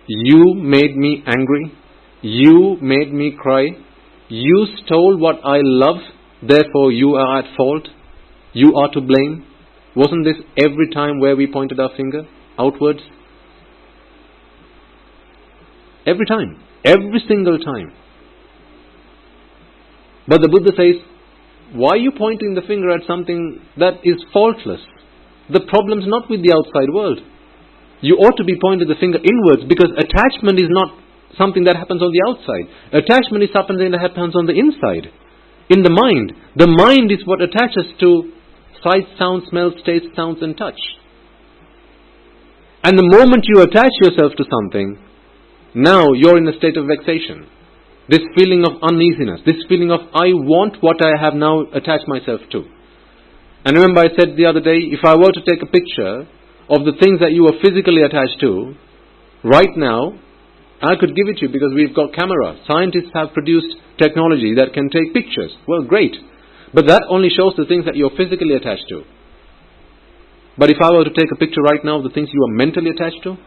You made me angry. You made me cry. You stole what I love. Therefore you are at fault. You are to blame. Wasn't this every time where we pointed our finger outwards? Every time. Every single time. But the Buddha says, why are you pointing the finger at something that is faultless? The problem's not with the outside world. You ought to be pointing the finger inwards, because attachment is not something that happens on the outside. Attachment is something that happens on the inside. In the mind. The mind is what attaches to sight, sound, smell, taste, sounds and touch. And the moment you attach yourself to something, now you're in a state of vexation. This feeling of uneasiness, this feeling of I want what I have now attached myself to. And remember I said the other day, if I were to take a picture of the things that you are physically attached to, right now, I could give it to you because we've got camera. Scientists have produced technology that can take pictures. Well, great. But that only shows the things that you're physically attached to. But if I were to take a picture right now of the things you are mentally attached to,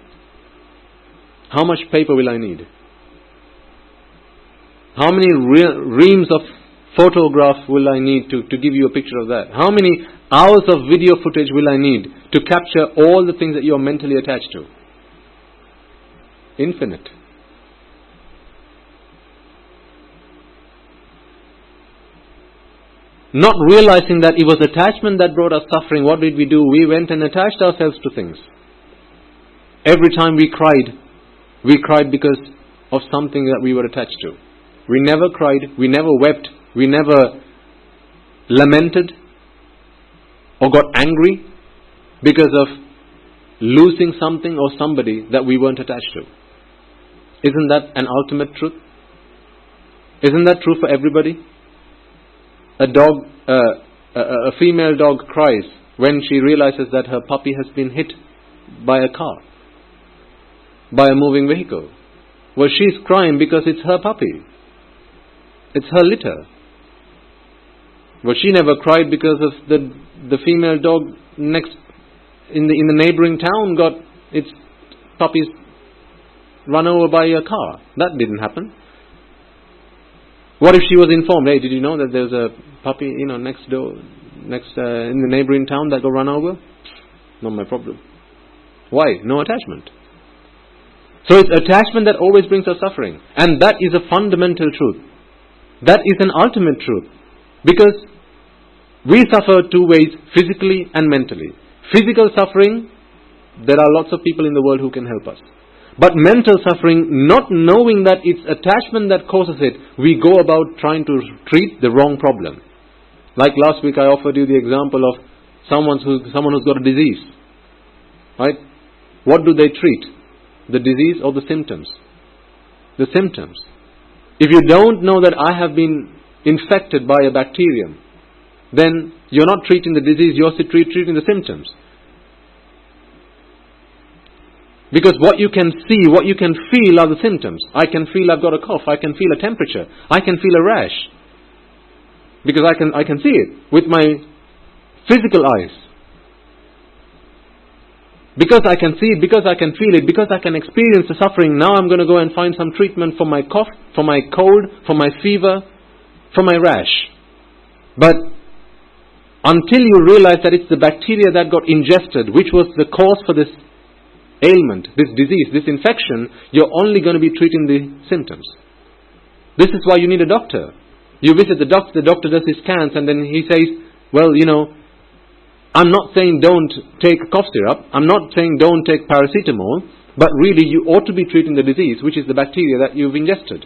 how much paper will I need? How many reams of photograph will I need to give you a picture of that? How many hours of video footage will I need to capture all the things that you are mentally attached to? Infinite. Not realizing that it was attachment that brought us suffering, what did we do? We went and attached ourselves to things. Every time we cried because of something that we were attached to. We never cried, we never wept, we never lamented or got angry because of losing something or somebody that we weren't attached to. Isn't that an ultimate truth? Isn't that true for everybody? A female dog cries when she realizes that her puppy has been hit by a car, by a moving vehicle. Well, she's crying because it's her puppy. It's her litter. Well, she never cried because of the female dog next in the neighboring town got its puppies run over by a car. That didn't happen. What if she was informed, hey, did you know that there's a puppy, next door, in the neighboring town that got run over? Not my problem. Why? No attachment. So it's attachment that always brings us suffering. And that is a fundamental truth. That is an ultimate truth. Because we suffer two ways, physically and mentally. Physical suffering, there are lots of people in the world who can help us. But mental suffering, not knowing that it's attachment that causes it, we go about trying to treat the wrong problem. Like last week I offered you the example of someone who's got a disease. Right? What do they treat? The disease or the symptoms? The symptoms. If you don't know that I have been infected by a bacterium, then you're not treating the disease, you're treating the symptoms. Because what you can see, what you can feel are the symptoms. I can feel I've got a cough, I can feel a temperature, I can feel a rash. Because I can see it with my physical eyes. Because I can see it, because I can feel it, because I can experience the suffering, now I'm going to go and find some treatment for my cough, for my cold, for my fever, for my rash. But until you realize that it's the bacteria that got ingested, which was the cause for this ailment, this disease, this infection, you're only going to be treating the symptoms. This is why you need a doctor. You visit the doctor does his scans, and then he says, well, I'm not saying don't take cough syrup, I'm not saying don't take paracetamol, but really you ought to be treating the disease, which is the bacteria that you've ingested.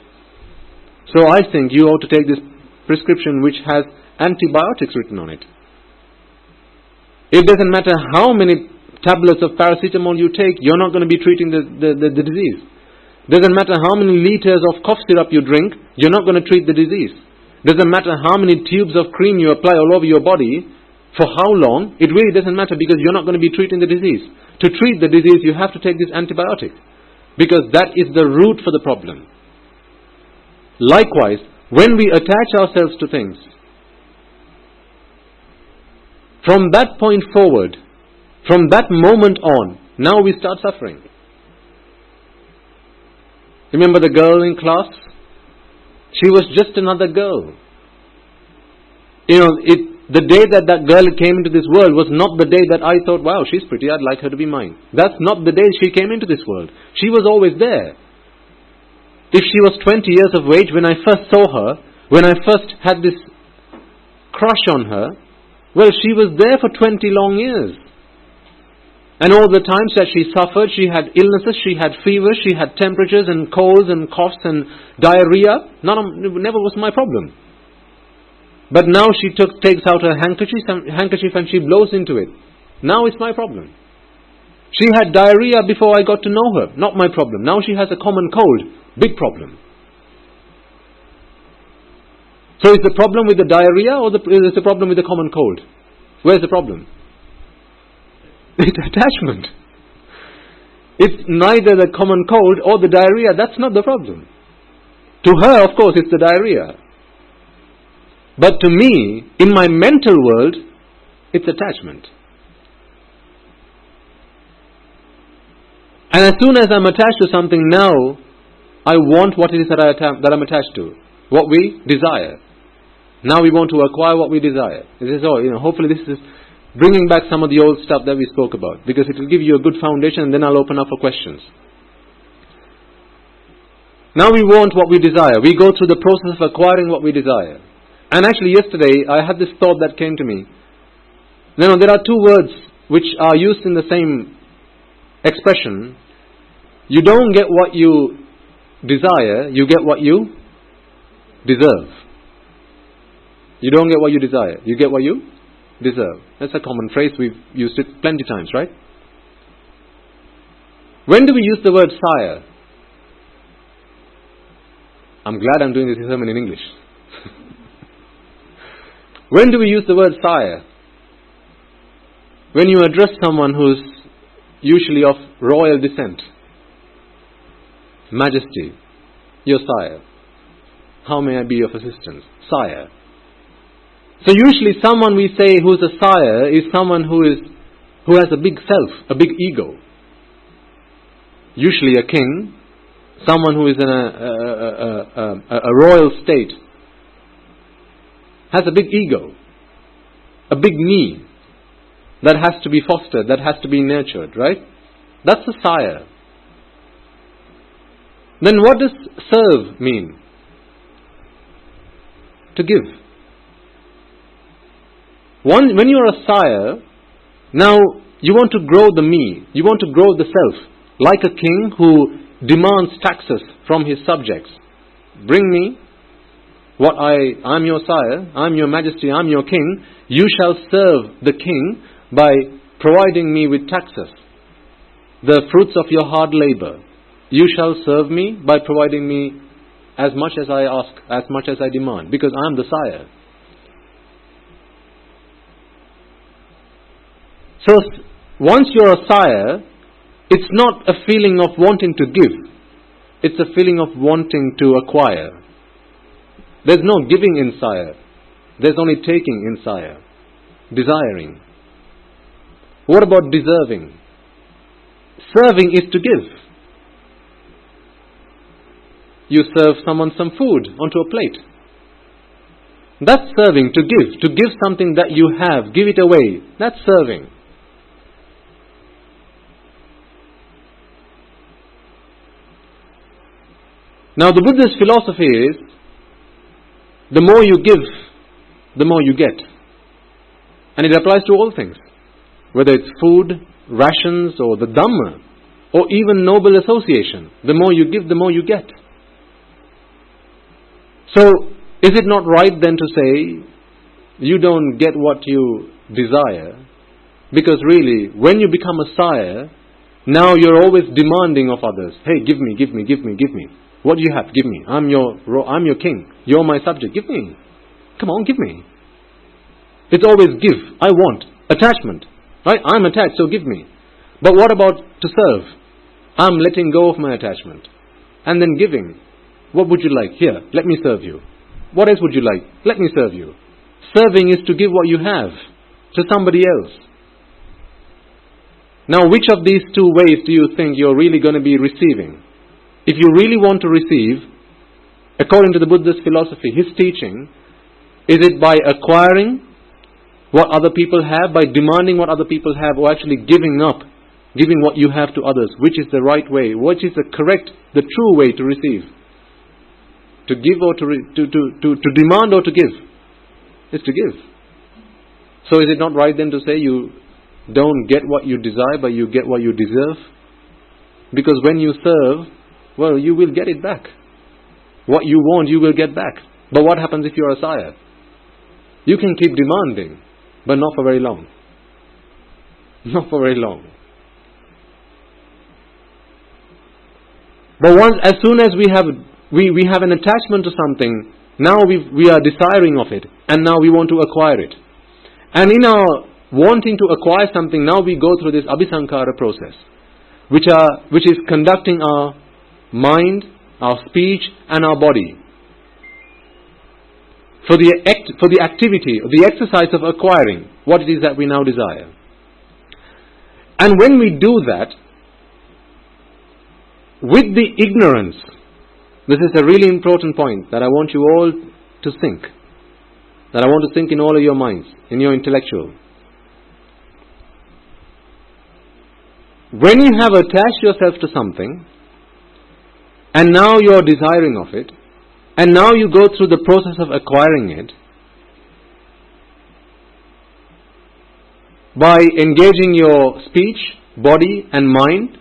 So I think you ought to take this prescription which has antibiotics written on it. It doesn't matter how many tablets of paracetamol you take, you're not going to be treating the disease. Doesn't matter how many liters of cough syrup you drink, you're not going to treat the disease. Doesn't matter how many tubes of cream you apply all over your body, for how long, it really doesn't matter, because you're not going to be treating the disease. To treat the disease, you have to take this antibiotic, because that is the root for the problem. Likewise, when we attach ourselves to things, from that point forward, from that moment on, now we start suffering. Remember the girl in class? She was just another girl. The day that girl came into this world was not the day that I thought, wow, she's pretty, I'd like her to be mine. That's not the day she came into this world. She was always there. If she was 20 years of age when I first saw her, when I first had this crush on her, well, she was there for 20 long years. And all the times that she suffered, she had illnesses, she had fevers, she had temperatures and colds and coughs and diarrhea. Never was my problem. But now she takes out her handkerchief and she blows into it. Now it's my problem. She had diarrhea before I got to know her. Not my problem. Now she has a common cold. Big problem. So is the problem with the diarrhea or is the problem with the common cold? Where's the problem? It's attachment. It's neither the common cold or the diarrhea. That's not the problem. To her, of course, it's the diarrhea. But to me, in my mental world, it's attachment. And as soon as I'm attached to something now, I want what it is that I'm attached to. What we desire. Now we want to acquire what we desire. This is all, hopefully this is bringing back some of the old stuff that we spoke about, because it will give you a good foundation, and then I'll open up for questions. Now we want what we desire. We go through the process of acquiring what we desire. And actually yesterday I had this thought that came to me. There are two words which are used in the same expression. You don't get what you desire, you get what you deserve. You don't get what you desire, you get what you deserve. That's a common phrase, we've used it plenty times, right? When do we use the word sire? I'm glad I'm doing this sermon in English. When do we use the word sire? When you address someone who's usually of royal descent. Majesty, your sire. How may I be of assistance? Sire. So usually someone we say who's a sire is someone who has a big self, a big ego. Usually a king, someone who is in a royal state, has a big ego, a big me that has to be fostered, that has to be nurtured, right? That's a sire. Then what does serve mean? To give. When you are a sire, now you want to grow the me, you want to grow the self, like a king who demands taxes from his subjects. Bring me what I'm your sire, I'm your majesty, I'm your king. You shall serve the king by providing me with taxes, the fruits of your hard labor. You shall serve me by providing me as much as I ask, as much as I demand, because I am the sire. So once you're a sire, it's not a feeling of wanting to give. It's a feeling of wanting to acquire. There's no giving in sire. There's only taking in sire. Desiring. What about deserving? Serving is to give. You serve someone some food onto a plate. That's serving, to give. To give something that you have, give it away. That's serving. Now the Buddha's philosophy is, the more you give, the more you get. And it applies to all things. Whether it's food, rations, or the Dhamma, or even noble association. The more you give, the more you get. So, is it not right then to say, you don't get what you desire? Because really, when you become a sire, now you're always demanding of others. Hey, give me, give me, give me, give me. What do you have? Give me. I'm your king. You're my subject. Give me. Come on, give me. It's always give. I want. Attachment. Right? I'm attached, so give me. But what about to serve? I'm letting go of my attachment. And then giving. What would you like? Here, let me serve you. What else would you like? Let me serve you. Serving is to give what you have to somebody else. Now, which of these two ways do you think you're really going to be receiving? If you really want to receive, according to the Buddha's philosophy, his teaching, is it by acquiring what other people have, by demanding what other people have, or actually giving up, giving what you have to others? Which is the right way? Which is the correct, the true way to receive? To give or to demand or to give? It's to give. So is it not right then to say you don't get what you desire, but you get what you deserve? Because when you serve, well, you will get it back. What you want, you will get back. But what happens if you're a sire? You can keep demanding, but not for very long. Not for very long. But as soon as we have an attachment to something, now we are desiring of it, and now we want to acquire it. And in our wanting to acquire something, now we go through this abhisankara process, which is conducting our mind, our speech, and our body for the activity, the exercise of acquiring what it is that we now desire. And when we do that, with the ignorance, this is a really important point that I want you all to think, that I want to think in all of your minds, in your intellectual. When you have attached yourself to something, and now you are desiring of it, and now you go through the process of acquiring it, by engaging your speech, body and mind,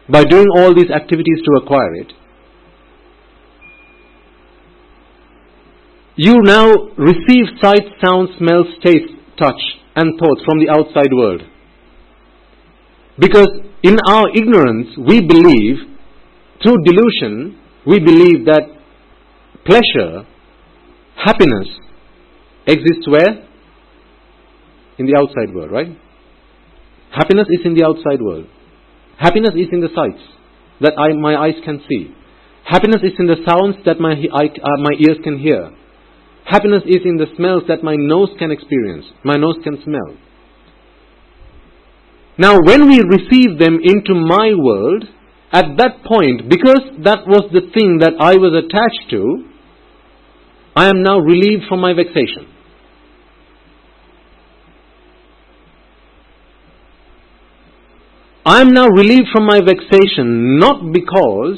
by doing all these activities to acquire it, you now receive sight, sound, smell, taste, touch and thoughts from the outside world. Because in our ignorance, we believe, through delusion, we believe that pleasure, happiness exists where? In the outside world, right? Happiness is in the outside world. Happiness is in the sights that my eyes can see. Happiness is in the sounds that my ears can hear. Happiness is in the smells that my nose can experience, my nose can smell. Now when we receive them into my world, at that point, because that was the thing that I was attached to, I am now relieved from my vexation. I am now relieved from my vexation not because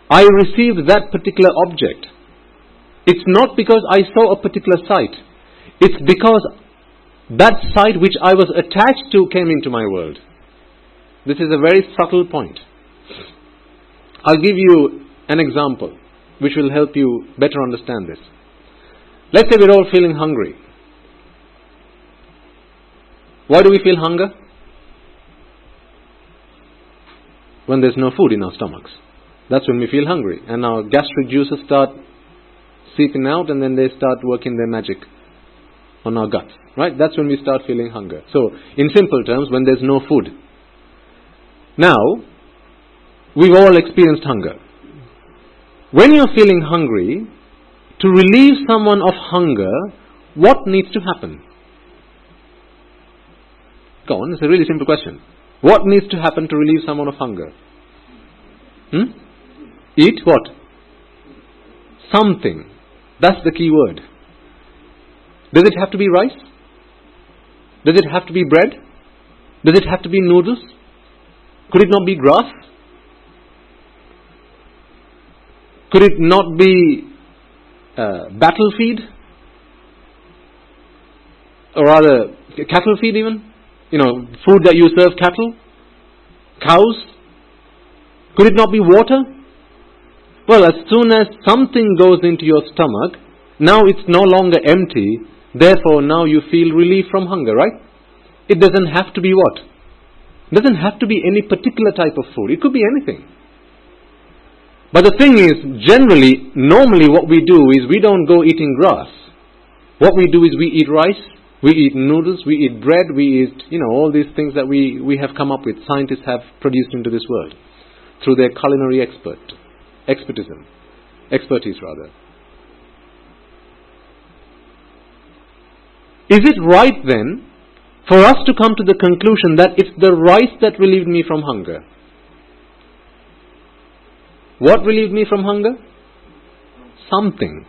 I received that particular object. It's not because I saw a particular sight. It's because that sight which I was attached to came into my world. This is a very subtle point. I'll give you an example which will help you better understand this. Let's say we're all feeling hungry. Why do we feel hunger? When there's no food in our stomachs. That's when we feel hungry. And our gastric juices start seeping out, and then they start working their magic on our guts. Right? That's when we start feeling hunger. So, in simple terms, when there's no food. Now, we've all experienced hunger. When you're feeling hungry, to relieve someone of hunger, what needs to happen? Go on, it's a really simple question. What needs to happen to relieve someone of hunger? Eat what? Something. That's the key word. Does it have to be rice? Does it have to be bread? Does it have to be noodles? Could it not be grass? Could it not be battle feed? Or rather, cattle feed even? Food that you serve cattle? Cows? Could it not be water? Well, as soon as something goes into your stomach, now it's no longer empty, therefore now you feel relief from hunger, right? It doesn't have to be what? It doesn't have to be any particular type of food. It could be anything. But the thing is, normally what we do is we don't go eating grass. What we do is we eat rice, we eat noodles, we eat bread, we eat, all these things that we have come up with, scientists have produced into this world through their culinary expertise. Is it right then for us to come to the conclusion that it's the rice that relieved me from hunger? What relieved me from hunger? Something.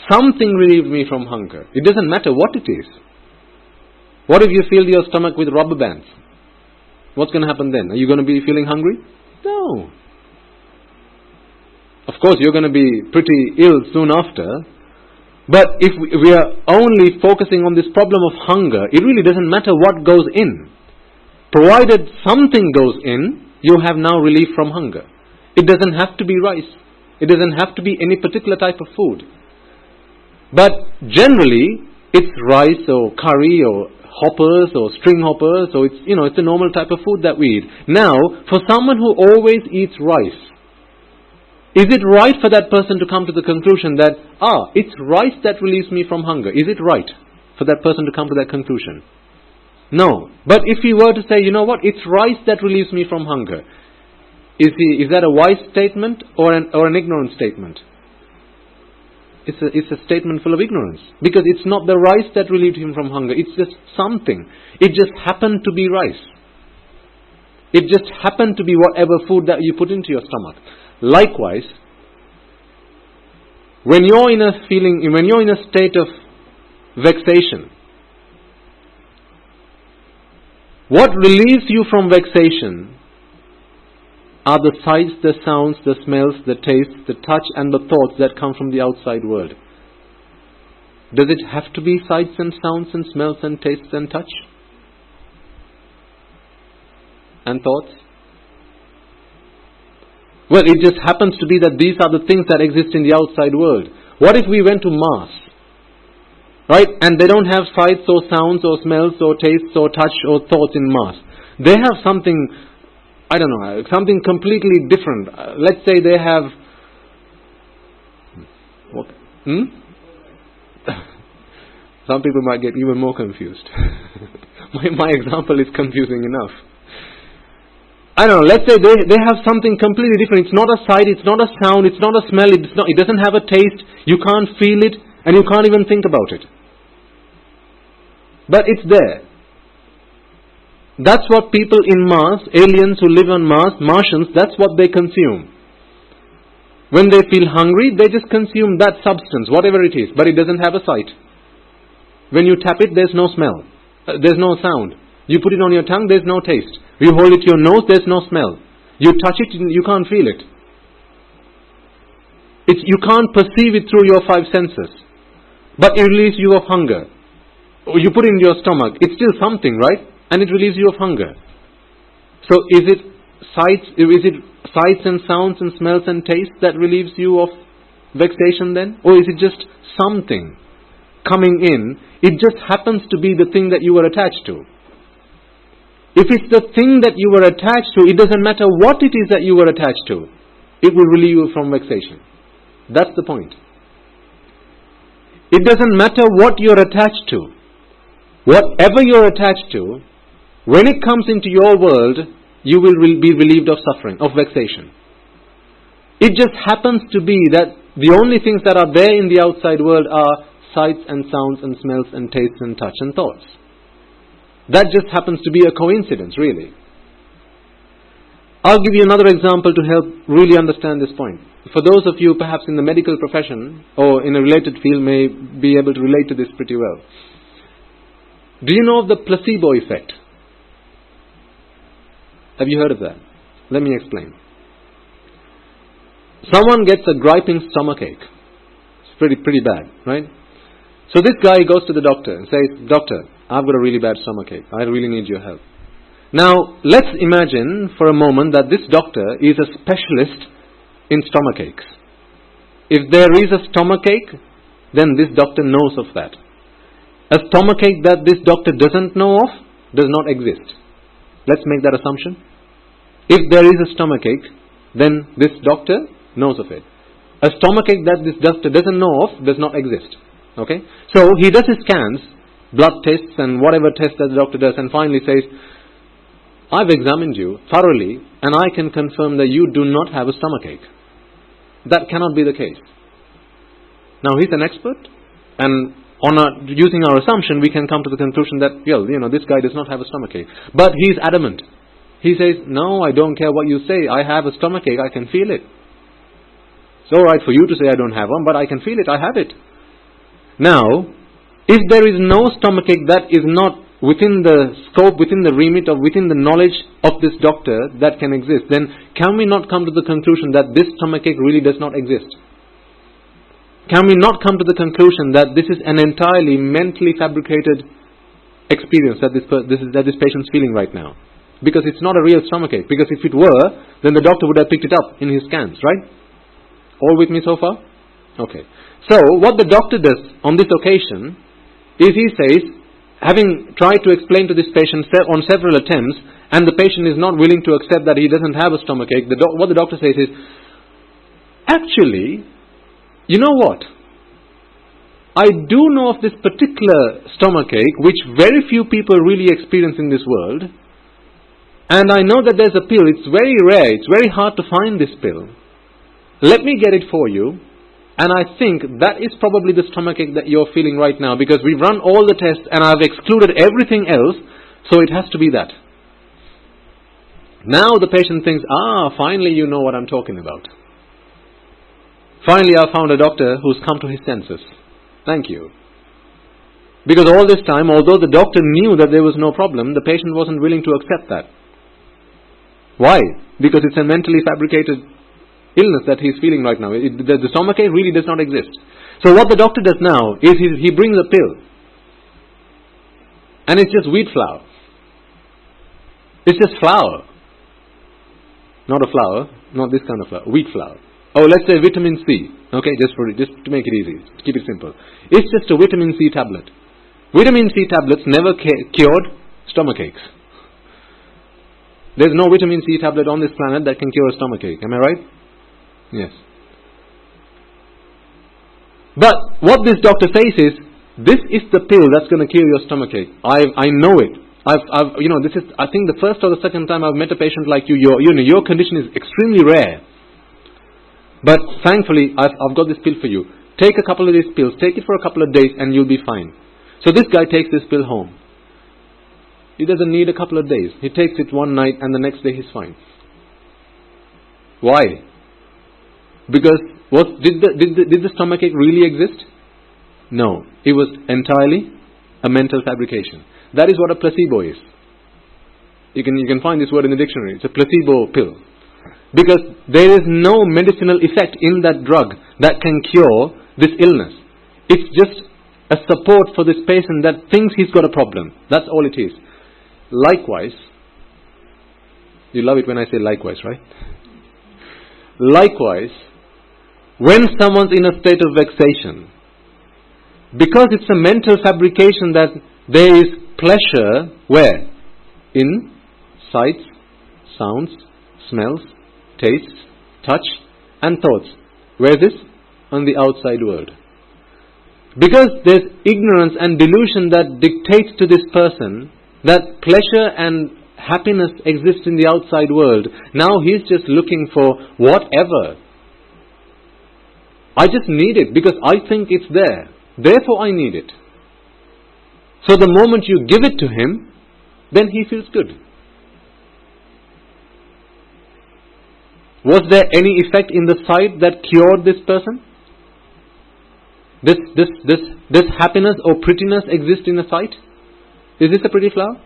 Something relieved me from hunger. It doesn't matter what it is. What if you fill your stomach with rubber bands? What's going to happen then? Are you going to be feeling hungry? No. Of course, you're going to be pretty ill soon after. But if we are only focusing on this problem of hunger, it really doesn't matter what goes in. Provided something goes in, you have now relief from hunger. It doesn't have to be rice. It doesn't have to be any particular type of food. But generally, it's rice or curry or hoppers or string hoppers, so it's a normal type of food that we eat. Now, for someone who always eats rice, is it right for that person to come to the conclusion that, it's rice that relieves me from hunger? Is it right for that person to come to that conclusion? No. But if he were to say, it's rice that relieves me from hunger, is that a wise statement or an ignorant statement? It's a statement full of ignorance. Because it's not the rice that relieved him from hunger. It's just something. It just happened to be rice. It just happened to be whatever food that you put into your stomach. Likewise, when you're in a state of vexation, what relieves you from vexation are the sights, the sounds, the smells, the tastes, the touch and the thoughts that come from the outside world. Does it have to be sights and sounds and smells and tastes and touch? And thoughts? Well, it just happens to be that these are the things that exist in the outside world. What if we went to Mars? Right? And they don't have sights or sounds or smells or tastes or touch or thoughts in Mars. They have something, something completely different. Let's say they have Hmm? Some people might get even more confused. my example is confusing enough. I don't know, let's say they have something completely different. It's not a sight, it's not a sound, it's not a smell, it doesn't have a taste, you can't feel it, and you can't even think about it. But it's there. That's what people in Mars, aliens who live on Mars, Martians, that's what they consume. When they feel hungry, they just consume that substance, whatever it is, but it doesn't have a sight. When you tap it, there's no smell. There's no sound. You put it on your tongue, there's no taste. You hold it to your nose, there's no smell. You touch it, you can't feel it. You can't perceive it through your five senses. But it relieves you of hunger. Or you put it in your stomach, it's still something, right? And it relieves you of hunger. So is it sights and sounds and smells and tastes that relieves you of vexation then? Or is it just something coming in? It just happens to be the thing that you were attached to. If it's the thing that you were attached to, it doesn't matter what it is that you were attached to. It will relieve you from vexation. That's the point. It doesn't matter what you're attached to. Whatever you're attached to, when it comes into your world, you will be relieved of suffering, of vexation. It just happens to be that the only things that are there in the outside world are sights and sounds and smells and tastes and touch and thoughts. That just happens to be a coincidence, really. I'll give you another example to help really understand this point. For those of you perhaps in the medical profession or in a related field may be able to relate to this pretty well. Do you know of the placebo effect? Have you heard of that? Let me explain. Someone gets a griping stomachache. It's pretty bad, right? So this guy goes to the doctor and says, "Doctor, I've got a really bad stomachache. I really need your help." Now, let's imagine for a moment that this doctor is a specialist in stomachaches. If there is a stomachache, then this doctor knows of that. A stomachache that this doctor doesn't know of does not exist. Let's make that assumption. If there is a stomachache, then this doctor knows of it. A stomachache that this doctor doesn't know of does not exist. Okay? So he does his scans, blood tests and whatever tests that the doctor does, and finally says, "I've examined you thoroughly and I can confirm that you do not have a stomachache." That cannot be the case. Now he's an expert, and using our assumption we can come to the conclusion that, this guy does not have a stomachache. But he's adamant. He says, "No, I don't care what you say. I have a stomachache. I can feel it. It's alright for you to say I don't have one, but I can feel it. I have it." Now, if there is no stomachache that is not within the scope, within the remit, or within the knowledge of this doctor that can exist, then can we not come to the conclusion that this stomachache really does not exist? Can we not come to the conclusion that this is an entirely mentally fabricated experience that this patient's feeling right now? Because it's not a real stomachache. Because if it were, then the doctor would have picked it up in his scans, right? All with me so far? Okay. So, what the doctor does on this occasion is he says, having tried to explain to this patient on several attempts, and the patient is not willing to accept that he doesn't have a stomachache, what the doctor says is, "Actually, you know what? I do know of this particular stomachache, which very few people really experience in this world, and I know that there's a pill. It's very rare. It's very hard to find this pill. Let me get it for you. And I think that is probably the stomachache that you're feeling right now, because we've run all the tests and I've excluded everything else, so it has to be that." Now the patient thinks, finally you know what I'm talking about. Finally I found a doctor who's come to his senses. Thank you. Because all this time, although the doctor knew that there was no problem, the patient wasn't willing to accept that. Why? Because it's a mentally fabricated illness that he's feeling right now. The stomachache really does not exist. So what the doctor does now is he brings a pill. And it's just wheat flour. It's just flour. Not a flour, not this kind of flour, wheat flour. Oh, let's say vitamin C. Okay, just to make it easy, to keep it simple. It's just a vitamin C tablet. Vitamin C tablets never cured stomachaches. There's no vitamin C tablet on this planet that can cure a stomachache. Am I right? Yes. But what this doctor says is, this is the pill that's going to cure your stomachache. I know it. This is, I think, the first or the second time I've met a patient like you. Your condition is extremely rare. But thankfully, I've got this pill for you. Take a couple of these pills. Take it for a couple of days and you'll be fine. So this guy takes this pill home. He doesn't need a couple of days. He takes it one night and the next day he's fine. Why? Because did the stomachache really exist? No. It was entirely a mental fabrication. That is what a placebo is. You can find this word in the dictionary. It's a placebo pill. Because there is no medicinal effect in that drug that can cure this illness. It's just a support for this patient that thinks he's got a problem. That's all it is. Likewise, you love it when I say likewise, right? Likewise, when someone's in a state of vexation, because it's a mental fabrication that there is pleasure, where? In sights, sounds, smells, tastes, touch and thoughts. Where is this? On the outside world. Because there's ignorance and delusion that dictates to this person that pleasure and happiness exist in the outside world. Now he's just looking for whatever. I just need it because I think it's there. Therefore I need it. So the moment you give it to him, then he feels good. Was there any effect in the sight that cured this person? This happiness or prettiness exists in the sight? Is this a pretty flower?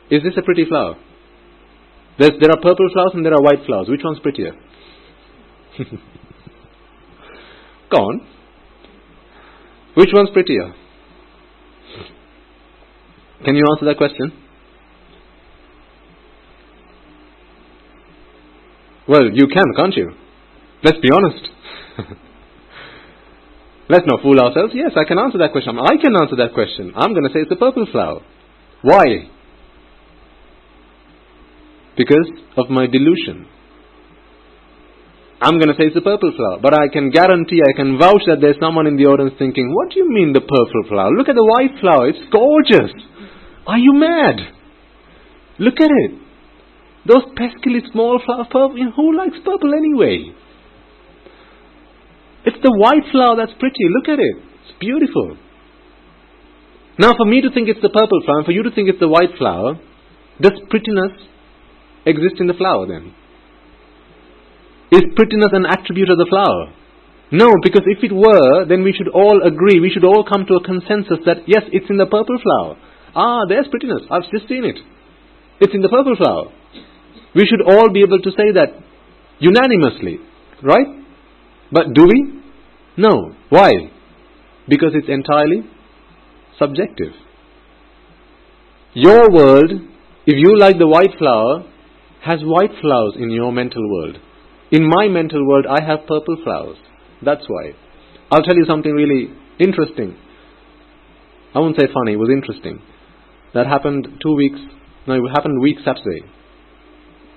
Is this a pretty flower? There are purple flowers and there are white flowers. Which one's prettier? Go on. Which one's prettier? Can you answer that question? Well, you can, can't you? Let's be honest. Let's not fool ourselves. Yes, I can answer that question. I can answer that question. I'm going to say it's a purple flower. Why? Because of my delusion. I'm going to say it's a purple flower. But I can guarantee, I can vouch that there's someone in the audience thinking, what do you mean the purple flower? Look at the white flower. It's gorgeous. Are you mad? Look at it. Those pesky small flowers. Purple. Who likes purple anyway? It's the white flower that's pretty. Look at it. It's beautiful. Now for me to think it's the purple flower and for you to think it's the white flower, does prettiness exist in the flower then? Is prettiness an attribute of the flower? No, because if it were, then we should all agree, we should all come to a consensus that yes, it's in the purple flower. There's prettiness. I've just seen it. It's in the purple flower. We should all be able to say that unanimously, right? But do we? No. Why? Because it's entirely subjective. Your world, if you like the white flower, has white flowers in your mental world. In my mental world, I have purple flowers. That's why. I'll tell you something really interesting. I won't say funny, it was interesting. That happened it happened week Saturday.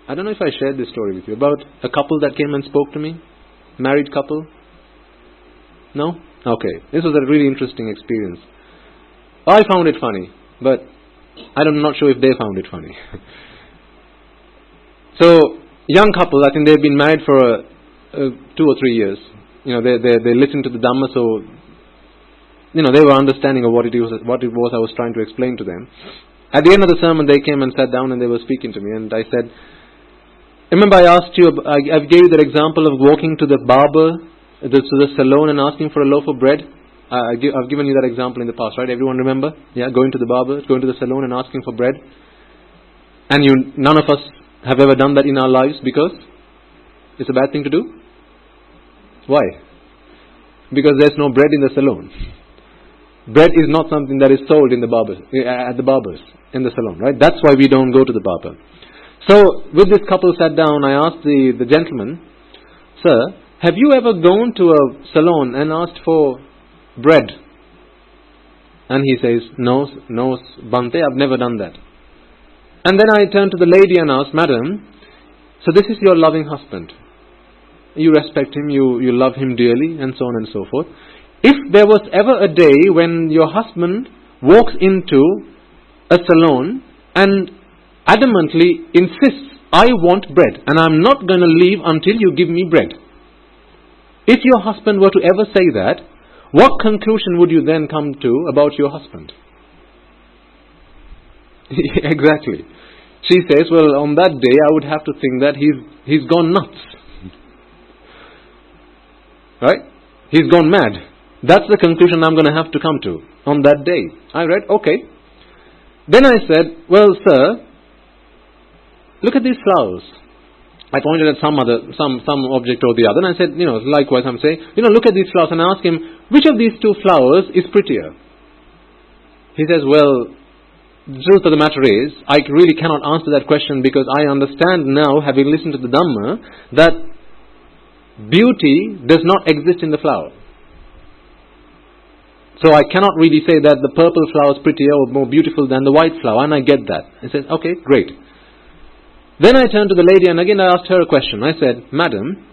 I don't know if I shared this story with you, about a couple that came and spoke to me. Married couple. No? Okay. This was a really interesting experience. I found it funny, but I'm not sure if they found it funny. So, young couple, I think they've been married for 2 or 3 years. They listened to the Dhamma, so they were understanding of what it was I was trying to explain to them. At the end of the sermon, they came and sat down and they were speaking to me, and I said, remember I asked you, I gave you that example of walking to the barber, to the salon and asking for a loaf of bread. I've given you that example in the past, right? Everyone remember? Yeah, going to the barber, going to the salon and asking for bread. And none of us have ever done that in our lives because it's a bad thing to do. Why? Because there's no bread in the salon. Bread is not something that is sold in at the barbers in the salon, right? That's why we don't go to the barber. So, with this couple sat down, I asked the gentleman, sir, have you ever gone to a salon and asked for bread? And he says, no, Bante, I've never done that. And then I turned to the lady and asked, madam, so this is your loving husband. you respect him, you love him dearly, and so on and so forth. If there was ever a day when your husband walks into a salon and adamantly insists, I want bread, and I'm not going to leave until you give me bread. If your husband were to ever say that, what conclusion would you then come to about your husband? Exactly. She says, well, on that day I would have to think that he's gone nuts. Right? He's gone mad. That's the conclusion I'm going to have to come to on that day. I read, okay. Then I said, well, sir, look at these flowers. I pointed at some object or the other, and I said, likewise I'm saying, look at these flowers, and I asked him, which of these two flowers is prettier? He says, well, the truth of the matter is, I really cannot answer that question because I understand now, having listened to the Dhamma, that beauty does not exist in the flower. So I cannot really say that the purple flower is prettier or more beautiful than the white flower, and I get that. He says, okay, great. Then I turned to the lady and again I asked her a question. I said, Madam,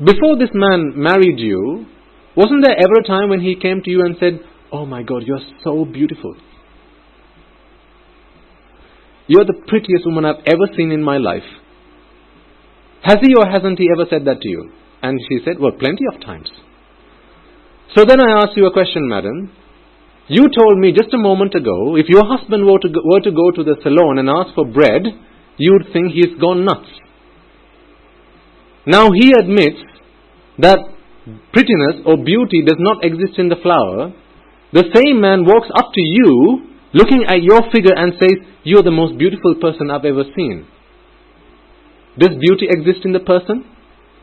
before this man married you, wasn't there ever a time when he came to you and said, oh my God, you're so beautiful. You're the prettiest woman I've ever seen in my life. Has he or hasn't he ever said that to you? And she said, well, plenty of times. So then I asked you a question, madam. You told me just a moment ago, if your husband were to go to the salon and ask for bread, you'd think he's gone nuts. Now he admits that prettiness or beauty does not exist in the flower. The same man walks up to you, looking at your figure and says, you're the most beautiful person I've ever seen. Does beauty exist in the person?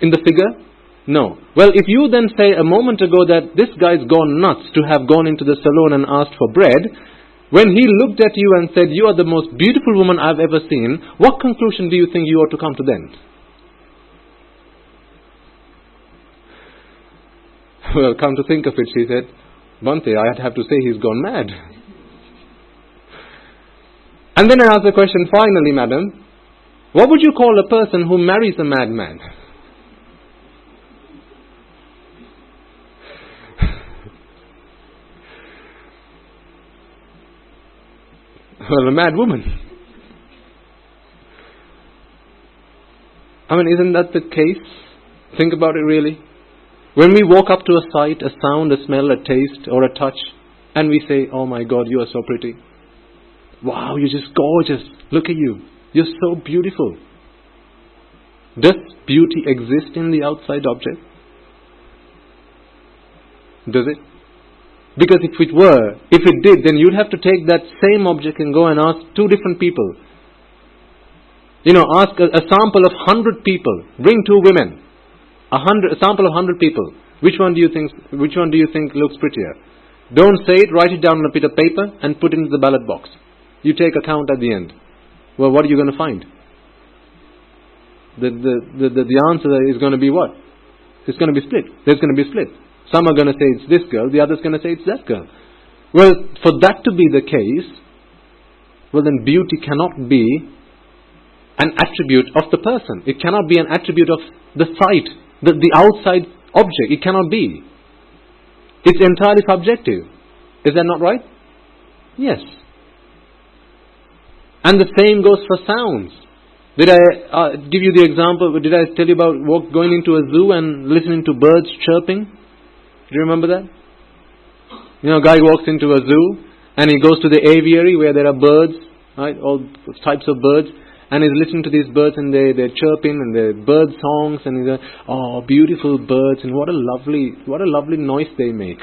In the figure? No. Well, if you then say a moment ago that this guy's gone nuts to have gone into the salon and asked for bread, when he looked at you and said, you are the most beautiful woman I've ever seen, what conclusion do you think you ought to come to then? Well, come to think of it, she said, Bhante, I'd have to say he's gone mad. And then I asked the question, finally, madam, what would you call a person who marries a madman? Well, a mad woman. I mean, isn't that the case? Think about it really. When we walk up to a sight, a sound, a smell, a taste, or a touch, and we say, oh my God, you are so pretty. Wow, you're just gorgeous. Look at you. You're so beautiful. Does beauty exist in the outside object? Does it? Because if it did, then you'd have to take that same object and go and ask two different people. Ask a sample of 100 people. Bring two women. A sample of 100 people. Which one do you think looks prettier? Don't say it, write it down on a bit of paper and put it into the ballot box. You take a count at the end. Well, what are you going to find? The answer is going to be what? It's going to be split. There's going to be split. Some are going to say it's this girl, the other's going to say it's that girl. Well, for that to be the case, well then beauty cannot be an attribute of the person. It cannot be an attribute of the sight, the outside object. It cannot be. It's entirely subjective. Is that not right? Yes. And the same goes for sounds. Did I give you the example? Did I tell you about going into a zoo and listening to birds chirping? Do you remember that? A guy walks into a zoo and he goes to the aviary where there are birds, right? All types of birds, and he's listening to these birds and they're chirping and they're bird songs and he's like, oh, beautiful birds, and what a lovely noise they make.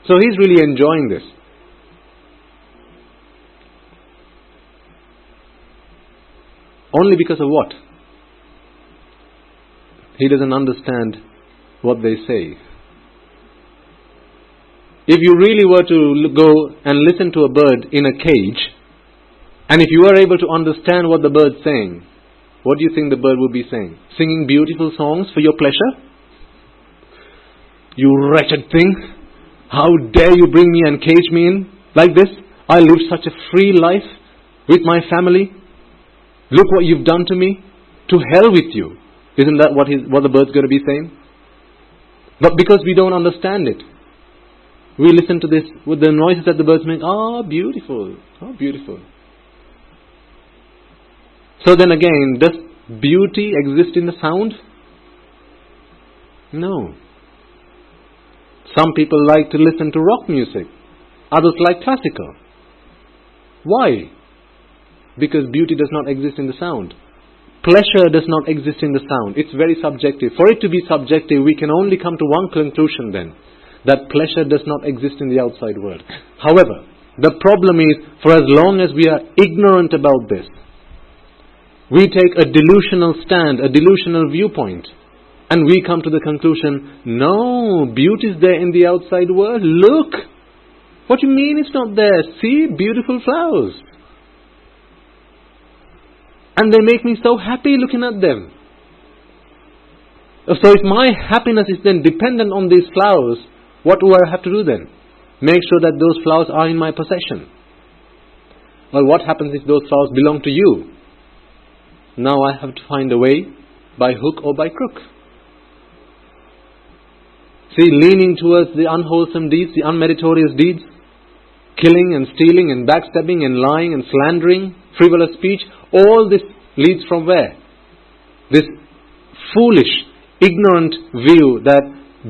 So he's really enjoying this. Only because of what? He doesn't understand what they say. If you really were to go and listen to a bird in a cage, and if you were able to understand what the bird's saying, what do you think the bird would be saying? Singing beautiful songs for your pleasure? You wretched thing! How dare you bring me and cage me in like this? I live such a free life with my family. Look what you've done to me. To hell with you. Isn't that what the bird's going to be saying? But because we don't understand it, we listen to this with the noises that the birds make. Oh, beautiful. Oh, beautiful. So then again, does beauty exist in the sound? No. Some people like to listen to rock music. Others like classical. Why? Because beauty does not exist in the sound. Pleasure does not exist in the sound. It's very subjective. For it to be subjective, we can only come to one conclusion then, that pleasure does not exist in the outside world. However, the problem is, for as long as we are ignorant about this, we take a delusional stand, a delusional viewpoint, and we come to the conclusion, no, beauty is there in the outside world. Look! What do you mean it's not there? See, beautiful flowers. And they make me so happy looking at them. So if my happiness is then dependent on these flowers, what do I have to do then? Make sure that those flowers are in my possession. Well, what happens if those flowers belong to you? Now I have to find a way, by hook or by crook. See, leaning towards the unwholesome deeds, the unmeritorious deeds, killing and stealing and backstabbing and lying and slandering, frivolous speech, all this leads from where? This foolish, ignorant view that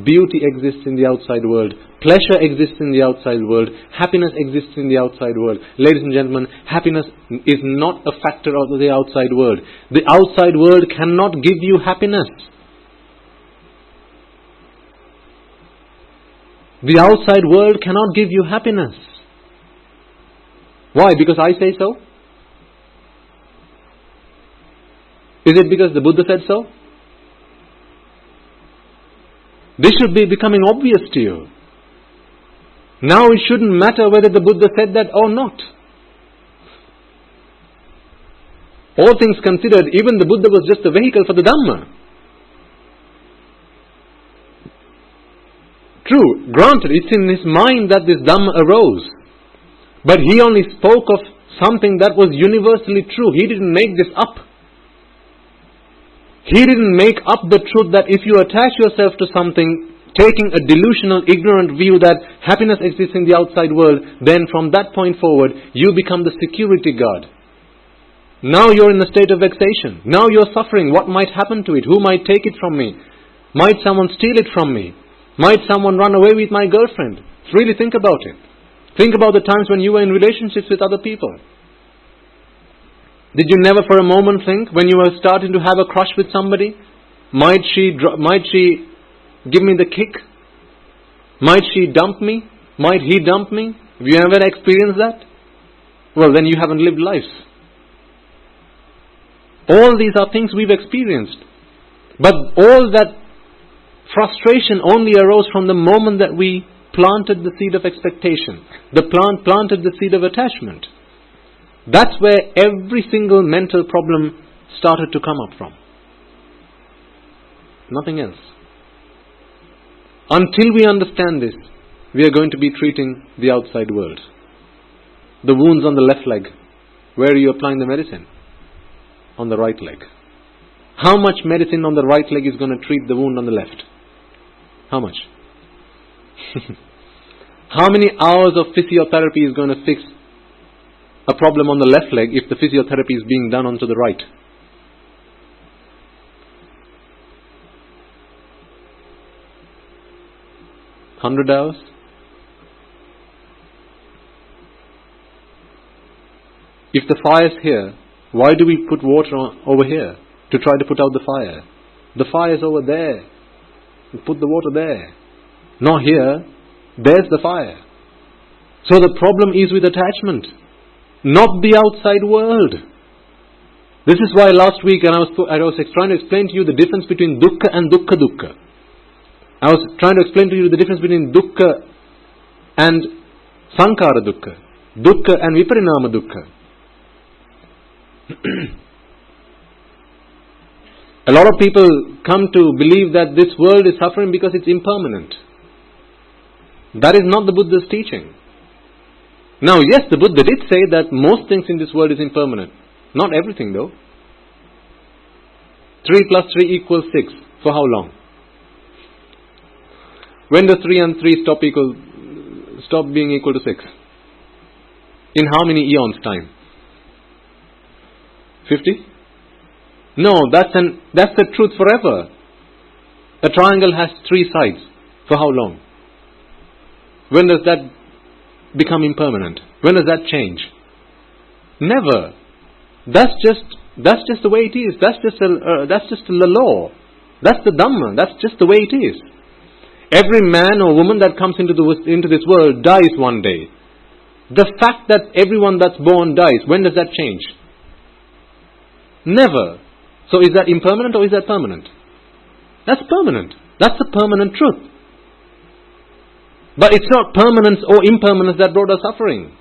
beauty exists in the outside world, pleasure exists in the outside world, happiness exists in the outside world. Ladies and gentlemen, happiness is not a factor of the outside world. The outside world cannot give you happiness. The outside world cannot give you happiness. Why? Because I say so? Is it because the Buddha said so? This should be becoming obvious to you. Now it shouldn't matter whether the Buddha said that or not. All things considered, even the Buddha was just a vehicle for the Dhamma. True, granted, it's in his mind that this Dhamma arose. But he only spoke of something that was universally true. He didn't make this up. He didn't make up the truth that if you attach yourself to something, taking a delusional, ignorant view that happiness exists in the outside world, then from that point forward, you become the security guard. Now you're in a state of vexation. Now you're suffering. What might happen to it? Who might take it from me? Might someone steal it from me? Might someone run away with my girlfriend? Really think about it. Think about the times when you were in relationships with other people. Did you never for a moment think, when you were starting to have a crush with somebody, might she give me the kick? Might she dump me? Might he dump me? Have you ever experienced that? Well, then you haven't lived life. All these are things we've experienced. But all that frustration only arose from the moment that we planted the seed of expectation. The plant planted the seed of attachment. That's where every single mental problem started to come up from. Nothing else. Until we understand this, we are going to be treating the outside world. The wounds on the left leg, where are you applying the medicine? On the right leg. How much medicine on the right leg is going to treat the wound on the left? How much? How many hours of physiotherapy is going to fix a problem on the left leg if the physiotherapy is being done onto the right? $100 hours? If the fire's here, why do we put water over here to try to put out the fire? The fire's over there. We put the water there. Not here. There's the fire. So the problem is with attachment, not the outside world. This is why last week I was trying to explain to you the difference between dukkha and dukkha dukkha. I was trying to explain to you the difference between dukkha and sankhara dukkha, dukkha and viparinama dukkha. A lot of people come to believe that this world is suffering because it's impermanent. That is not the Buddha's teaching. Now, yes, the Buddha did say that most things in this world is impermanent. Not everything though. 3 plus 3 equals 6. For how long? When does 3 and 3 stop being equal to 6? In how many eons time? 50? No, that's the truth forever. A triangle has 3 sides. For how long? When does that become impermanent? When does that change? Never. That's just the way it is. That's just the law. That's the Dhamma. That's just the way it is. Every man or woman that comes into this world dies one day. The fact that everyone that's born dies, when does that change? Never. So is that impermanent or is that permanent? That's permanent. That's the permanent truth. But it's not permanence or impermanence that brought us suffering.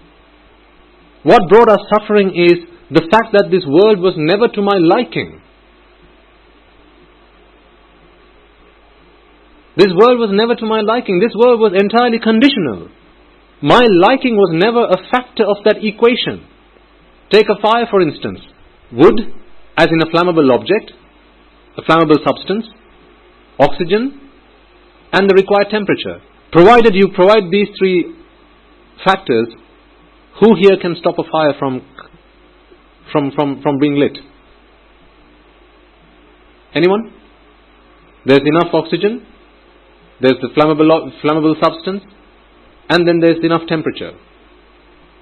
What brought us suffering is the fact that this world was never to my liking. This world was never to my liking. This world was entirely conditional. My liking was never a factor of that equation. Take a fire, for instance. Wood, as in a flammable object, a flammable substance, oxygen, and the required temperature. Provided you provide these 3 factors, who here can stop a fire from being lit? Anyone? There's enough oxygen, there's the flammable substance, and then there's enough temperature.